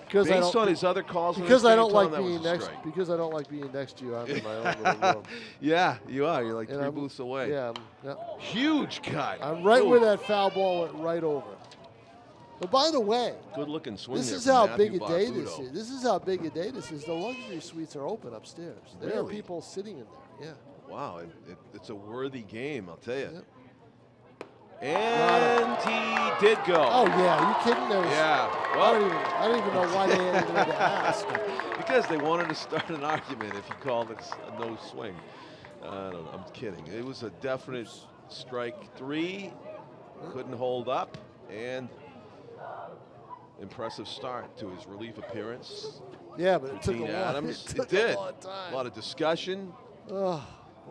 because Based on his other calls, in because this I game, don't Tom, like that was being a next strike. because I don't like being next to you. I'm in my own little room. Yeah, you are. You're like And 3 I'm- booths away. Yeah, yeah. Huge cut. I'm right Ooh. where that foul ball went right over. But by the way, Good looking swing this there is from how Matthew big a day this Barbuto. is. This is how big a day this is. The luxury suites are open upstairs. There are Really? people sitting in there. Yeah. Wow, it's a worthy game, I'll tell you. Yep. And he did go. Oh yeah, are you kidding? There was, Yeah. I Well, don't even know why they even had to ask. because they wanted to start an argument if you called it a no swing. I don't know. I'm kidding. It was a definite strike 3. Couldn't hold up, and impressive start to his relief appearance. Yeah, but it took a Gene long, Adams. it took did. a long time. A lot of discussion. Oh,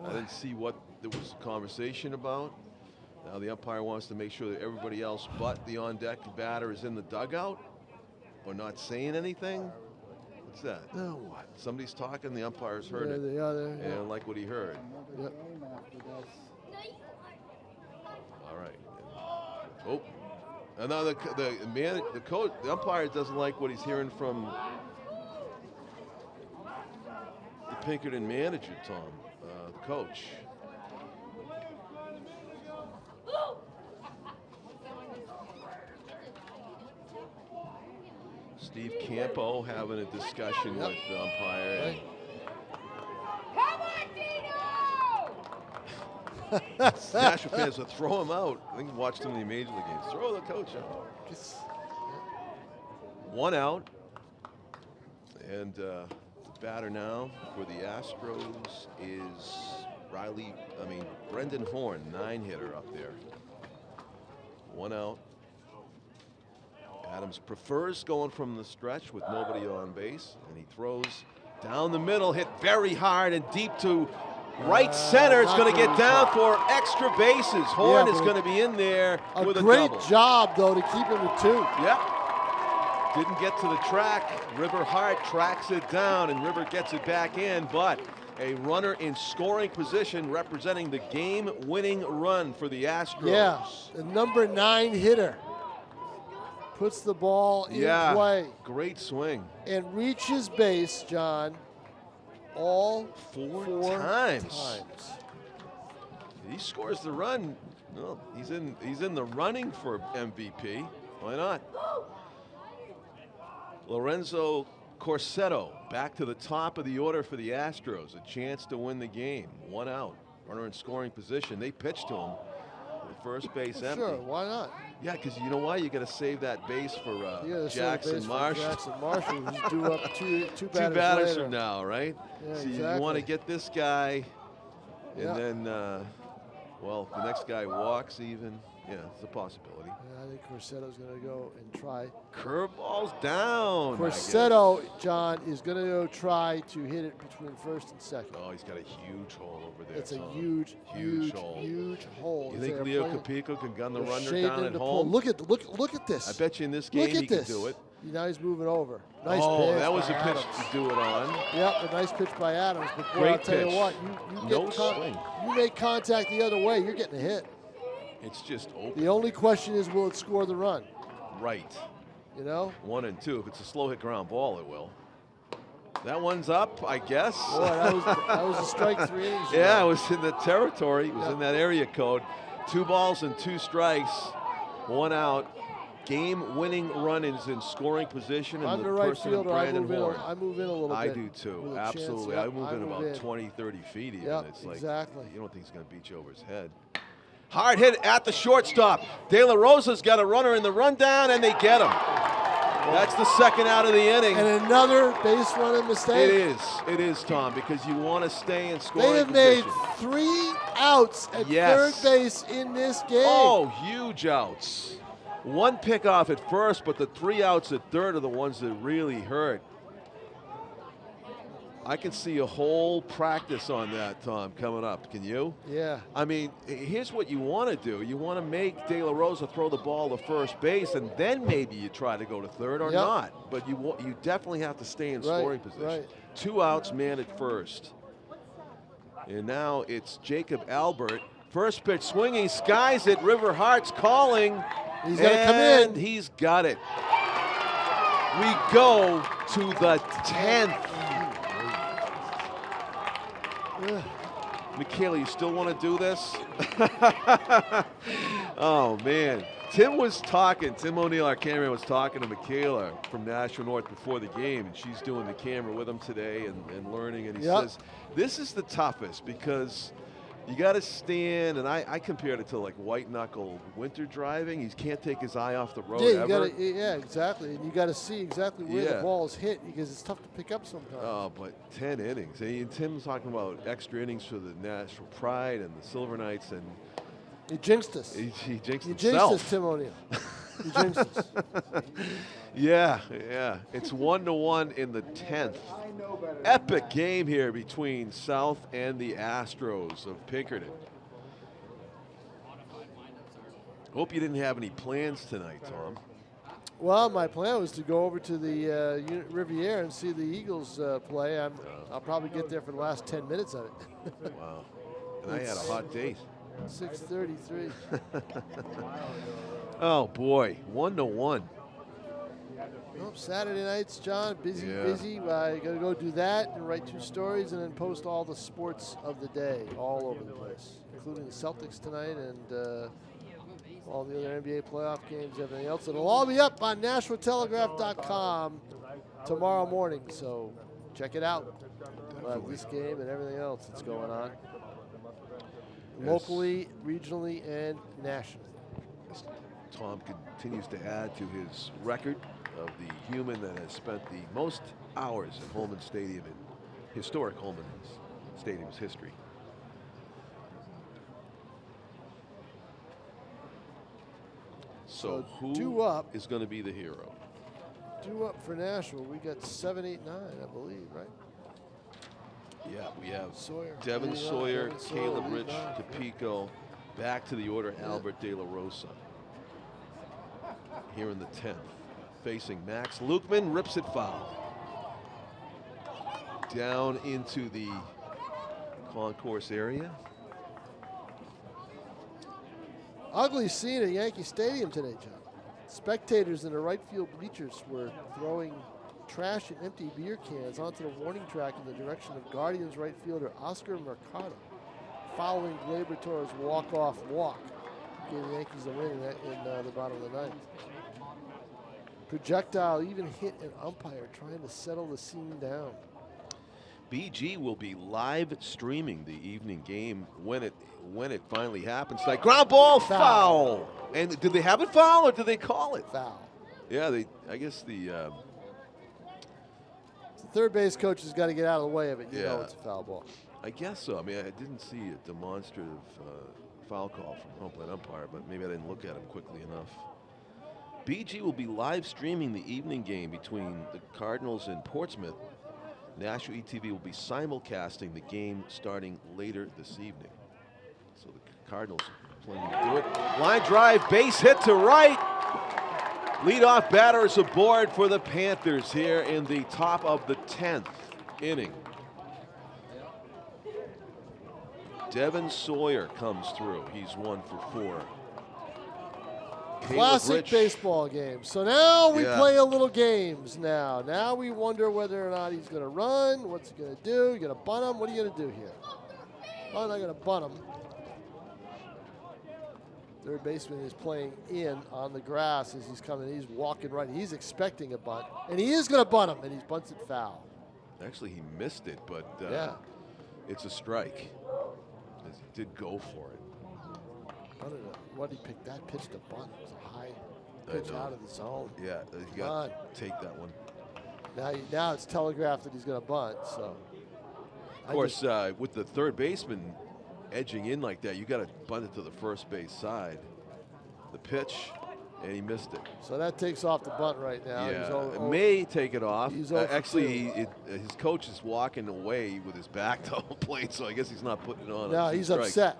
I didn't see what there was a conversation about. Now the umpire wants to make sure that everybody else but the on-deck batter is in the dugout or not saying anything. What's that? now what? Somebody's talking, the umpire's heard Yeah, it. they are there. And Yeah. like what he heard. Yep. All right. Oh. And now the coach, the umpire doesn't like what he's hearing from the Pinkerton manager, Tom, the coach. Steve Campo having a discussion with the umpire. Right. Nashua fans will throw him out. I think he watched him in the Major League games. Throw the coach out. 1 out. And the batter now for the Astros is Brendan Horn, 9-hitter up there. 1 out. Adams prefers going from the stretch with nobody on base, and he throws down the middle, hit very hard and deep to right center. It's going to get down for extra bases. Horn Yeah, is but going to be in there A with a great double. job though to keep him to 2. Yep. Didn't get to the track. River Hart tracks it down, and River gets it back in, but a runner in scoring position representing the game-winning run for the Astros. Yeah, the number 9 hitter puts the ball in play Great swing. and reaches base, John, all Four four times. He scores the run. Well, he's in the running for MVP. Why not? Lorenzo Corsetto back to the top of the order for the Astros. A chance to win the game. 1 out. Runner in scoring position. They pitched to him. The first base empty. Sure, why not? Yeah, because you know why? You got to save that base for You gotta save Jackson base for Marshall. Jackson Marshall, who's due up two Two batters batters later. from now, right? Yeah, so you exactly. want to get this guy, and Yeah. then, well, if the next guy walks even, Yeah, it's a possibility. Yeah, I think Corsetto's going to go and try. Curveball's down. Corsetto, John, is going to go try to hit it between first and second. Oh, he's got a huge hole over there. It's a Tom. huge hole. You think Leo Capico can gun the runner shading down at the home? Look at this. I bet you in this game he can do it. Now he's moving over. Nice oh, pitch that was by a pitch Adams. to do it on. Yep, a nice pitch by Adams. But boy, Great I'll tell pitch. you what, you make contact the other way, you're getting a hit. It's just open. The only question is, will it score the run? Right. You know? 1 and 2. If it's a slow hit ground ball, it will. That one's up, I guess. Boy, that was a strike 3 innings. Yeah, it was in the territory. It was in that area code. 2 balls and 2 strikes. 1 out. Game-winning run is in scoring position. I'm and the right fielder. I move in a little bit. I do too. Absolutely. I move in about 20, 30 feet even. Yep, it's like exactly. You don't think he's going to beat you over his head. Hard hit at the shortstop. De La Rosa's got a runner in the rundown, and they get him. That's the second out of the inning. And another base running mistake. It is, Tom, because you want to stay in scoring They have position. made 3 outs at third base in this game. Oh, huge outs. 1 pickoff at first, but the 3 outs at third are the ones that really hurt. I can see a whole practice on that, Tom, coming up. Can you? Yeah. I mean, here's what you want to do. You want to make De La Rosa throw the ball to first base, and then maybe you try to go to third or not. But you definitely have to stay in scoring position. Right. 2 outs, man at first. And now it's Jacob Albert. First pitch swinging, skies it. River Hart's calling. He's got to come in. He's got it. We go to the 10th. Michaela, you still want to do this? Oh, man. Tim O'Neill, our cameraman, was talking to Michaela from Nashua North before the game, and she's doing the camera with him today and learning. And he says, this is the toughest because you got to stand, and I compared it to like white-knuckle winter driving. He can't take his eye off the road ever. Yeah, exactly. And you got to see exactly where the ball is hit because it's tough to pick up sometimes. Oh, but 10 innings. And Tim's talking about extra innings for the National Pride and the Silver Knights, and he jinxed us. He jinxed himself. Jinxed us, Tim O'Neill. He jinxed us. Yeah. It's 1-1 in the 10th. Epic game here between South and the Astros of Pinkerton. Hope you didn't have any plans tonight, Tom. Well, my plan was to go over to the Riviera and see the Eagles play. I'll probably get there for the last 10 minutes of it. Wow. And I had a hot date. 6:33. Oh, boy. 1-1. Well, Saturday nights, John, busy. I got to go do that and write 2 stories and then post all the sports of the day all over the place, including the Celtics tonight and all the other NBA playoff games, everything else. It'll all be up on NashuaTelegraph.com tomorrow morning, so check it out. This game and everything else that's going on. Locally, regionally, and nationally. Tom continues to add to his record of the human that has spent the most hours at Holman Stadium in historic Holman Stadium's history. So who is going to be the hero? 2 up for Nashua. We got 7, 8, 9, I believe, right? Yeah, we have Sawyer, Devin Sawyer, Caleb Rich, Capico, back to the order, Albert De La Rosa. Here in the 10th, facing Max Lukeman, rips it foul. Down into the concourse area. Ugly scene at Yankee Stadium today, John. Spectators in the right field bleachers were throwing trash and empty beer cans onto the warning track in the direction of Guardians right fielder Oscar Mercado, following Gleyber Torres' walk-off walk. Gave the Yankees a win in the bottom of the 9th. Projectile even hit an umpire trying to settle the scene down. BG will be live streaming the evening game when it finally happens. Like ground ball, foul. And did they have it foul or did they call it? Foul. Yeah, I guess the third base coach has got to get out of the way of it. You know it's a foul ball. I guess so. I mean, I didn't see a demonstrative foul call from home plate umpire, but maybe I didn't look at him quickly enough. BG will be live streaming the evening game between the Cardinals and Portsmouth. Nashua ETV will be simulcasting the game starting later this evening. So the Cardinals planning to do it. Line drive, base hit to right. Leadoff batter is aboard for the Panthers here in the top of the 10th inning. Devin Sawyer comes through. He's 1 for 4. Classic baseball game. So now we play a little games now. Now we wonder whether or not he's going to run. What's he going to do? You going to bunt him? What are you going to do here? Oh, not going to bunt him. Third baseman is playing in on the grass as he's coming. He's walking right. He's expecting a bunt. And he is going to bunt him, and he bunts it foul. Actually, he missed it, but it's a strike. As he did go for it. What he picked that pitch to bunt. It was a high pitch out of the zone. Yeah, you got to take that one. Now it's telegraphed that he's going to bunt. So, of course, with the third baseman edging in like that, you got to bunt it to the first base side. The pitch, and he missed it. So that takes off the bunt right now. Yeah, it may take it off. Actually, his coach is walking away with his back to home plate, so I guess he's not putting it on. No, he's upset.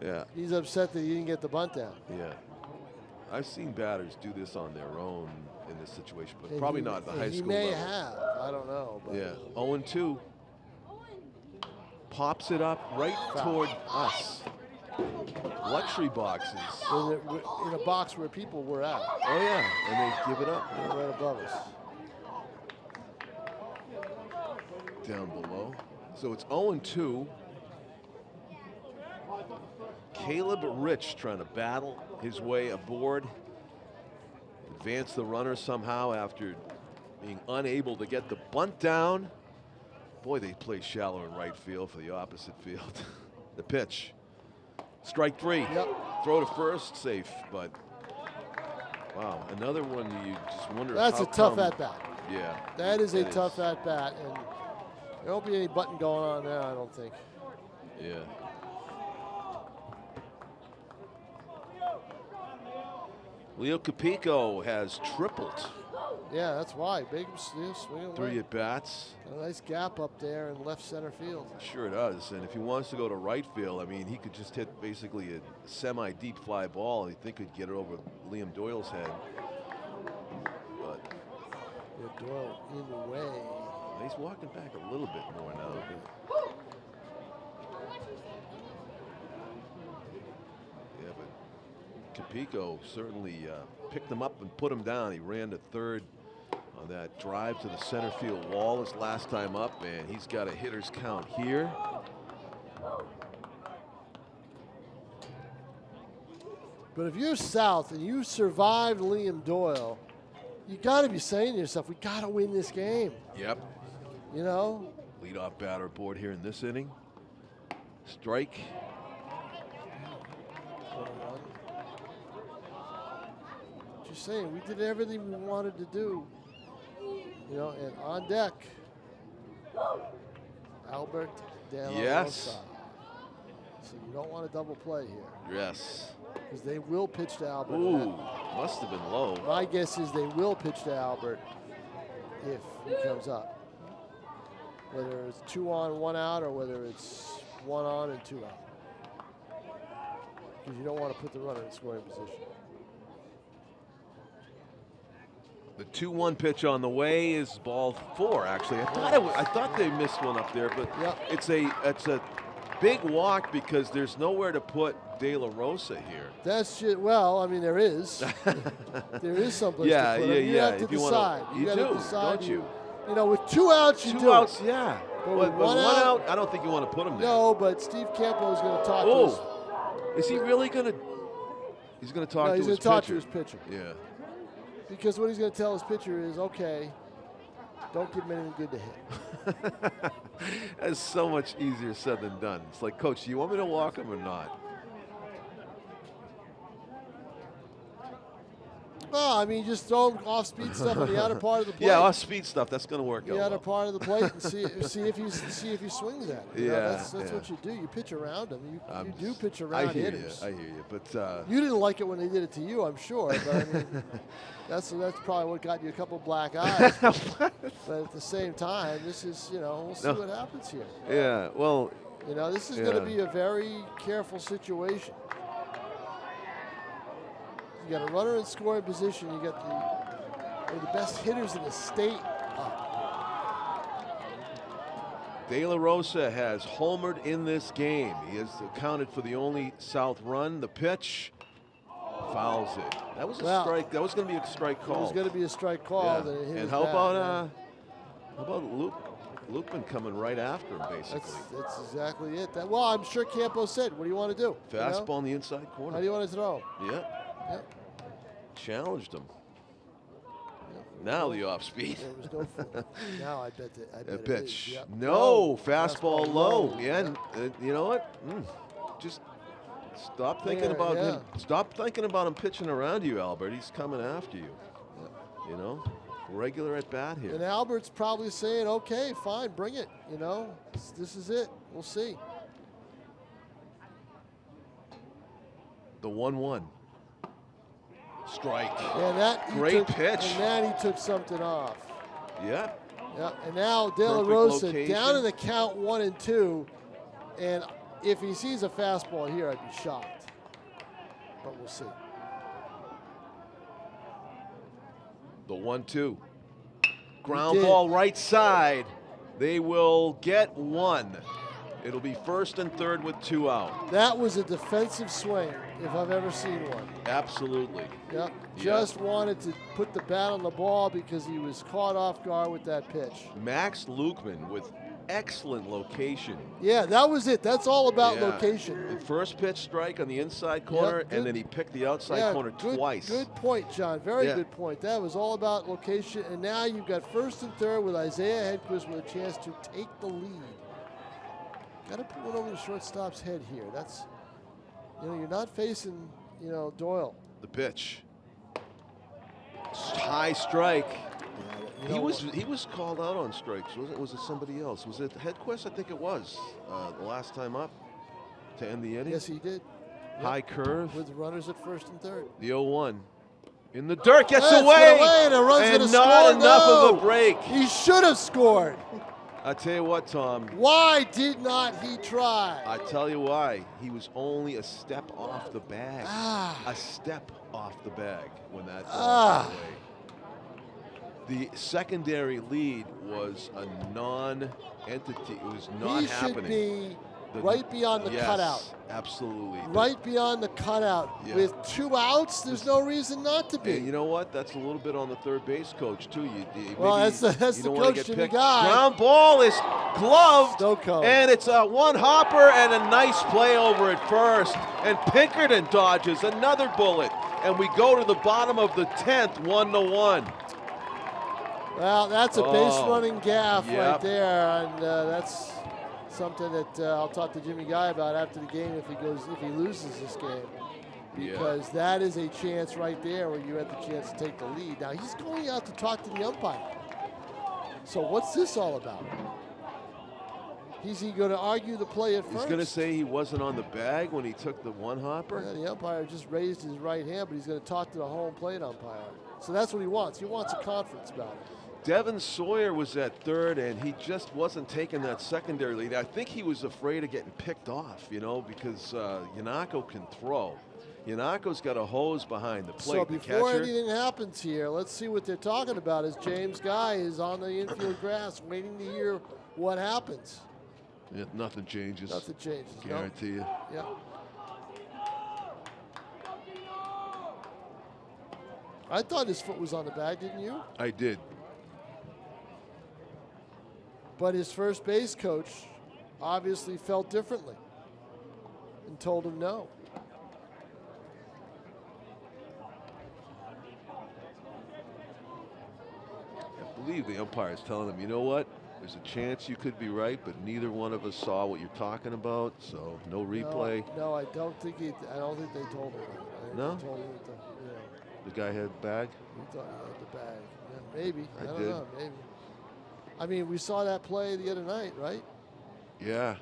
Yeah. He's upset that he didn't get the bunt down. Yeah. I've seen batters do this on their own in this situation, but probably not at the high school level. He may have. I don't know. But yeah. 0-2. Pops it up right toward us. Luxury boxes. In a box where people were at. Oh, yeah. And they give it up. They're right above us. Down below. So it's 0-2. Caleb Rich trying to battle his way aboard. Advance the runner somehow after being unable to get the bunt down. Boy, they play shallow in right field for the opposite field. The pitch. Strike 3. Yep. Throw to first, safe, but wow, another one you just wonder. That's a tough at-bat. Yeah. That is a tough at-bat, and there won't be any button going on there, I don't think. Yeah. Leo Capico has tripled. Yeah, that's why. Big swing away. 3 at-bats. A nice gap up there in left center field. Sure it does. And if he wants to go to right field, I mean, he could just hit basically a semi-deep fly ball, and he think he'd get it over Liam Doyle's head. But yeah, Doyle in the way. He's walking back a little bit more now. Yeah, but Capico certainly picked him up and put him down. He ran to third on that drive to the center field wall his last time up, and he's got a hitter's count here. But if you're South and you survived Liam Doyle, you got to be saying to yourself, we got to win this game. Yep. You know? Leadoff batter aboard here in this inning. Strike. Just saying, we did everything we wanted to do. You know, and on deck, Albert De La Rosa. Yes. So you don't want a double play here. Yes. Because they will pitch to Albert. Ooh, must have been low. My guess is they will pitch to Albert if he comes up. Whether it's 2 on, 1 out, or whether it's 1 on and 2 out. Because you don't want to put the runner in scoring position. The 2-1 pitch on the way is ball 4. Actually, I thought they missed one up there, but it's a big walk because there's nowhere to put De La Rosa here. That's just, well, I mean, there is. There is someplace to put him. You have to decide. You do, decide, don't you? You know, with 2 outs, you do. 2 outs, yeah. But But with 1 out, I don't think you want to put him there. No, but Steve Campo is going to talk to us. Is he really going to? He's going to talk to his pitcher. He's going to talk to his pitcher. Yeah. Because what he's going to tell his pitcher is, okay, don't give him anything good to hit. That's so much easier said than done. It's like, Coach, do you want me to walk him or not? Well, I mean, just throw off-speed stuff on the outer part of the plate. Yeah, off-speed stuff. That's going to work out. The outer well. part of the plate and see if he swings at it. You know, Yeah, that's what you do. You pitch around him. You do pitch I around hear hitters. you. I hear you. But you didn't like it when they did it to you, I'm sure. But I mean, that's probably what got you a couple black eyes. But at the same time, this is, we'll see what happens here. Yeah. Well. This is going to be a very careful situation. You got a runner in scoring position. You got one of the best hitters in the state up. De La Rosa has homered in this game. He has accounted for the only South run. The pitch fouls it. That was a strike. That was going to be a strike call. It was going to be a strike call. Yeah. And how about Lukman coming right after him, basically? That's exactly it. Well, I'm sure Campo said, "What do you want to do?" Fastball in the inside corner. How do you want to throw? Yep. Challenged him. Now the off speed. There was no now I bet a it pitch. is. Yep. No, fastball low. Yeah, and you know what? Just stop thinking about him. Stop thinking about him pitching around you, Albert. He's coming after you. Yep. Regular at bat here. And Albert's probably saying, "Okay, fine, bring it. This is it. We'll see." The 1-1. Strike. Great pitch. And then he took something off. Yeah. Yeah. And now De La Rosa down in the count 1-2. And if he sees a fastball here, I'd be shocked. But we'll see. The 1-2. Ground ball right side. They will get one. It'll be first and third with 2 out. That was a defensive swing, if I've ever seen one. Absolutely. Yep. Just wanted to put the bat on the ball because he was caught off guard with that pitch. Max Lukman with excellent location. Yeah, that was it. That's all about location. The first pitch strike on the inside corner, and then he picked the outside corner twice. Good point, John. Very good point. That was all about location. And now you've got first and third with Isaiah Hedquist with a chance to take the lead. Got to put one over the shortstop's head here. That's, you're not facing, Doyle. The pitch. High strike. He was called out on strikes. Was it somebody else? Was it Hedquist? I think it was the last time up to end the inning. Yes, he did. High curve with runners at first and third. The 0-1 in the dirt, gets away, and a run's and not enough of a break. He should have scored. I tell you what, Tom. Why did not he try? I tell you why. He was only a step off the bag. A step off the bag when that ball went away. The secondary lead was a non-entity. It was not happening. He should be right beyond the cutout. Absolutely. Right beyond the cutout. Yeah. With 2 outs, there's no reason not to be. And you know what? That's a little bit on the third base coach, too. That's the coach to the guy. Ground ball is gloved. No and it's a one hopper and a nice play over at first. And Pinkerton dodges another bullet. And we go to the bottom of the 10th, 1-1. Well, that's a base running gaff right there. And that's something that I'll talk to Jimmy Guy about after the game if he loses this game, because that is a chance right there where you have the chance to take the lead. Now he's going out to talk to the umpire. So what's this all about? Is he going to argue the play at first? He's going to say he wasn't on the bag when he took the one hopper. Yeah, the umpire just raised his right hand, but he's going to talk to the home plate umpire. So that's what he wants. He wants a conference about it. Devin Sawyer was at third, and he just wasn't taking that secondary lead. I think he was afraid of getting picked off, because Yanako can throw. Yanako's got a hose behind the plate. So before anything happens here, let's see what they're talking about as James Guy is on the infield grass waiting to hear what happens. Yeah, nothing changes. Nothing changes. Guarantee you. Yeah. I thought his foot was on the bag, didn't you? I did. But his first base coach obviously felt differently and told him no. I believe the umpire is telling him, you know what? There's a chance you could be right, but neither one of us saw what you're talking about, so no replay. No, I don't think they told him that. No? They told him The guy had bag? You thought he had the bag. Yeah, maybe. I don't did. know. Maybe. I mean, we saw that play the other night, right? Yeah.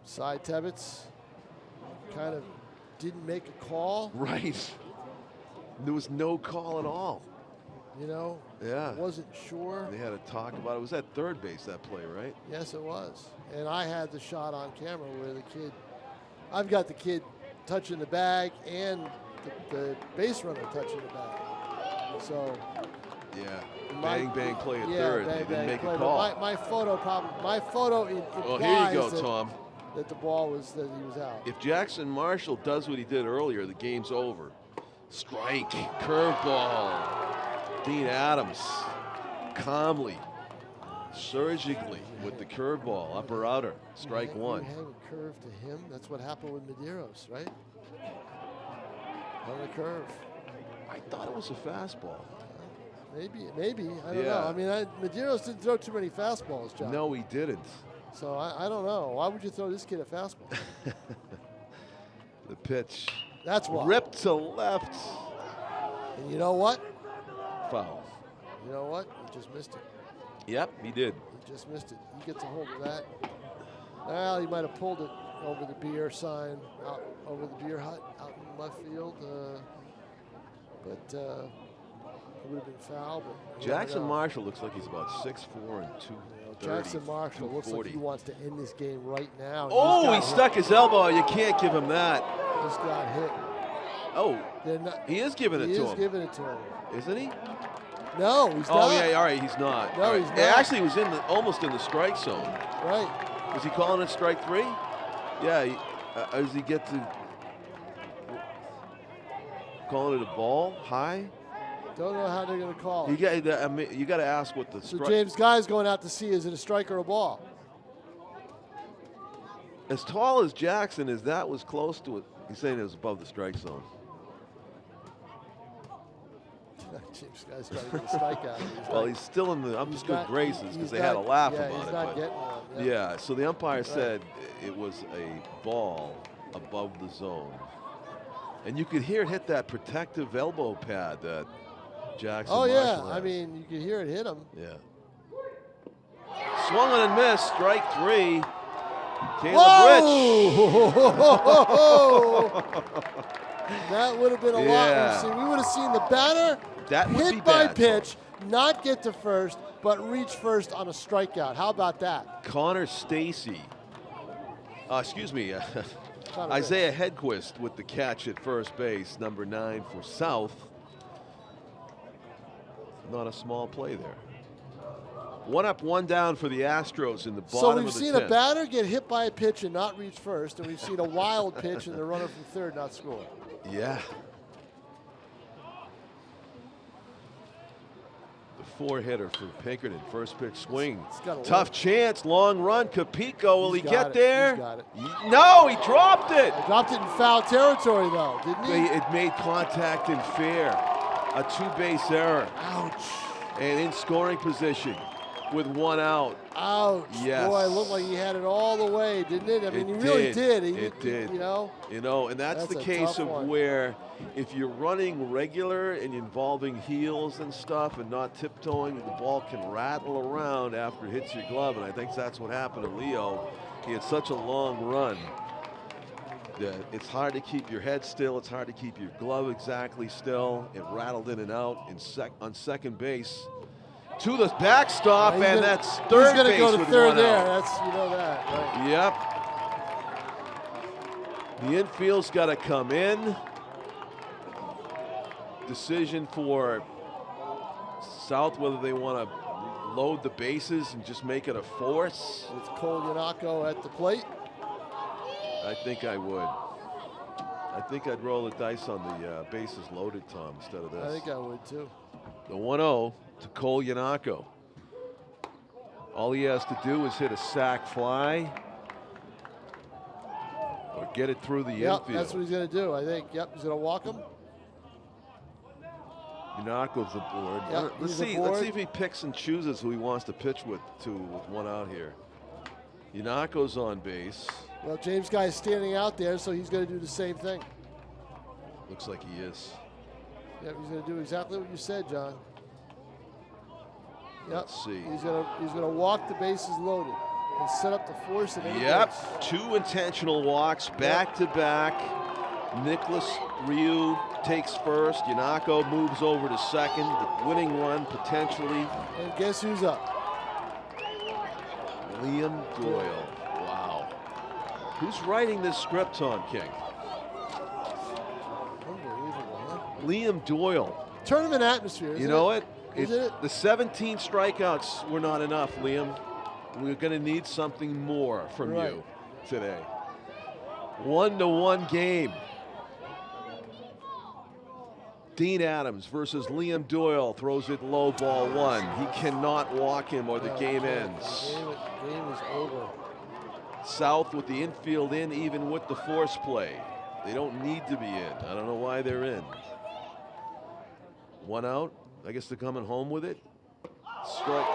Cy Tebbets kind of didn't make a call. Right. There was no call at all. You know? Yeah. Wasn't sure. They had to talk about it. It was at third base, that play, right? Yes, it was. And I had the shot on camera where the kid, I've got the kid touching the bag and the base runner touching the bag. So. Yeah. Bang play at yeah, third. Bang, They didn't make play, a call. My photo implies Oh, here you go, Tom. that the ball was, that he was out. If Jackson Marshall does what he did earlier, the game's over. Strike, curveball. Dean Adams, calmly, surgically with the curveball, upper outer, strike one. You hang a curve to him. That's what happened with Medeiros, right? On the curve. I thought it was a fastball. Maybe. I don't Yeah. know. I mean, Medeiros didn't throw too many fastballs, John. No, he didn't. So I don't know. Why would you throw this kid a fastball? The pitch. That's why. Ripped to left. And you know what? Foul. You know what? He just missed it. Yep, he did. He just missed it. He gets a hold of that. Well, he might have pulled it over the beer sign, out over the beer hut, out in left field. But it would have been foul. But Jackson Marshall looks like he's about 6'4" and 230. Jackson Marshall looks like he wants to end this game right now. Oh, he stuck his elbow. You can't give him that. Just got hit. Oh, he is giving it to him. He is giving it to him. Isn't he? No, he's not. Oh, yeah, all right, he's not. No, right. he's not. Actually, he was almost in the strike zone. Right. Was he calling it strike three? Yeah, does he get to calling it a ball high? Don't know how they're going to call it. You got to ask what the So strike. James Guy's going out to see, is it a strike or a ball? As tall as Jackson is, that was close to it. He's saying it was above the strike zone. James Guy's trying to get a strikeout. Well, he's still in the good graces because they had a laugh about he's it. not getting one. Yeah, so the umpire said it was a ball above the zone. And you could hear it hit that protective elbow pad that Jackson Marshall has. I mean, you could hear it hit him. Yeah. Swung on and missed, strike three. Caleb Rich. That would have been a lot. We would have seen the batter hit by pitch, not get to first, but reach first on a strikeout. How about that? Connor Stacy. Isaiah Hedquist with the catch at first base, number 9 for South. Not a small play there. 1 up, 1 down for the Astros in the bottom of the 10th. So we've seen a batter get hit by a pitch and not reach first, and we've seen a wild pitch and the runner from third not score. Yeah. The 4-hitter for Pinkerton. First pitch swing. Tough chance, long run. Capico, will he get there? He's got it. No, he dropped it. He dropped it in foul territory, though, didn't he? It made contact in fair. A 2-base error. Ouch. And in scoring position with 1 out. Ouch. Yes. Boy, it looked like he had it all the way, didn't it? I mean, he really did. It did. You know? And that's the case of where if you're running regular and involving heels and stuff and not tiptoeing, the ball can rattle around after it hits your glove. And I think that's what happened to Leo. He had such a long run that it's hard to keep your head still. It's hard to keep your glove exactly still. It rattled in and out on second base. To the backstop, and that's third base. He's going to go to third there. That's, you know that, right? Yep. The infield's got to come in. Decision for South whether they want to load the bases and just make it a force. With Cole Yanako at the plate. I think I would. I think I'd roll the dice on the bases loaded, Tom, instead of this. I think I would too. The 1-0 to Cole Yanako. All he has to do is hit a sac fly or get it through the infield. That's what he's going to do, I think. Yep, he's going to walk him. Yanako's aboard. Yep, Let's see if he picks and chooses who he wants to pitch with 1 out here. Yanako's on base. Well, James Guy is standing out there, so he's going to do the same thing. Looks like he is. Yep, he's going to do exactly what you said, John. Yep. Let's see. He's gonna walk the bases loaded and set up the force at any Yep, base. 2 intentional walks back to back. Nicholas Ryu takes first. Yanako moves over to second. The winning run potentially. And guess who's up? Liam Doyle. Wow. Who's writing this script, Tom King? Unbelievable, huh? Liam Doyle. Tournament atmosphere. You know it? Isn't it? The 17 strikeouts were not enough, Liam. We're going to need something more from you today. 1-1 game. Dean Adams versus Liam Doyle throws it low, ball 1. He cannot walk him or the game ends. The game is over. South with the infield in, even with the force play. They don't need to be in. I don't know why they're in. 1 out. I guess they're coming home with it. Strike.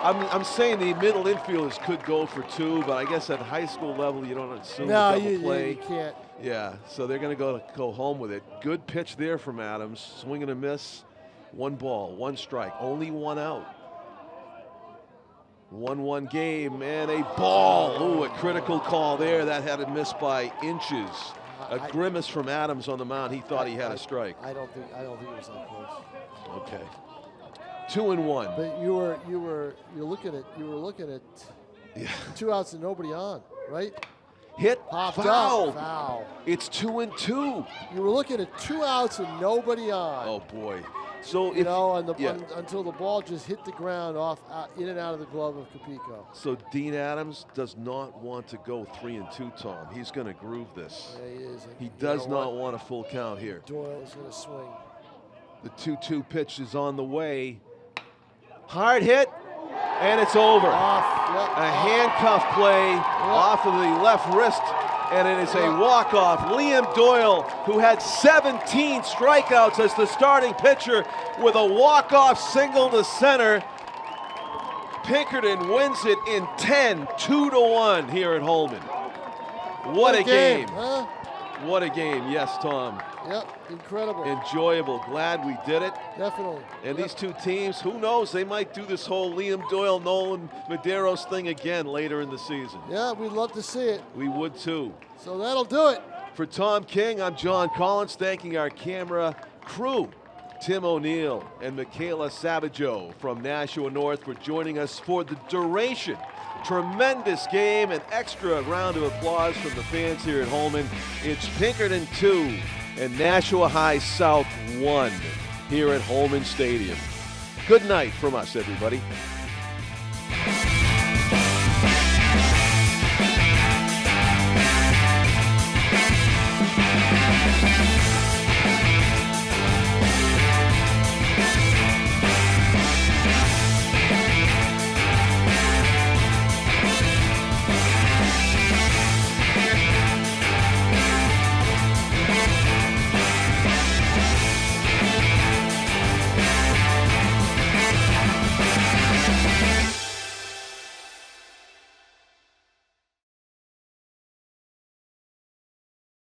I'm saying the middle infielders could go for 2, but I guess at high school level you don't assume double play. You can't. Yeah, so they're going to go home with it. Good pitch there from Adams. Swing and a miss. 1 ball, 1 strike. Only 1 out. 1-1 game and a ball. Ooh, a critical call there. That had a miss by inches. A grimace from Adams on the mound. He thought he had a strike. I don't think it was that close. Okay. 2-1. But you were looking at 2 outs and nobody on, right? Hit, Popped foul. up, foul. It's 2-2. You were looking at 2 outs and nobody on. Oh boy. So until the ball just hit the ground in and out of the glove of Capico. So Dean Adams does not want to go 3-2, Tom. He's going to groove this. Yeah, he is. He does not want a full count here. Doyle is going to swing. The 2-2 pitch is on the way. Hard hit, and it's over. A handcuff play off of the left wrist, and it is a walk-off. Liam Doyle, who had 17 strikeouts as the starting pitcher, with a walk-off single to center. Pinkerton wins it in 10, 2-1 here at Holman. What a game. Huh? What a game. Yes, Tom. Yep, incredible. Enjoyable. Glad we did it. Definitely. And these 2 teams, who knows, they might do this whole Liam Doyle, Nolan Medeiros thing again later in the season. Yeah, we'd love to see it. We would too. So that'll do it. For Tom King, I'm John Collins, thanking our camera crew, Tim O'Neill and Michaela Savaggio from Nashua North, for joining us for the duration. Tremendous game, an extra round of applause from the fans here at Holman. It's Pinkerton 2 and Nashua High South 1 here at Holman Stadium. Good night from us, everybody.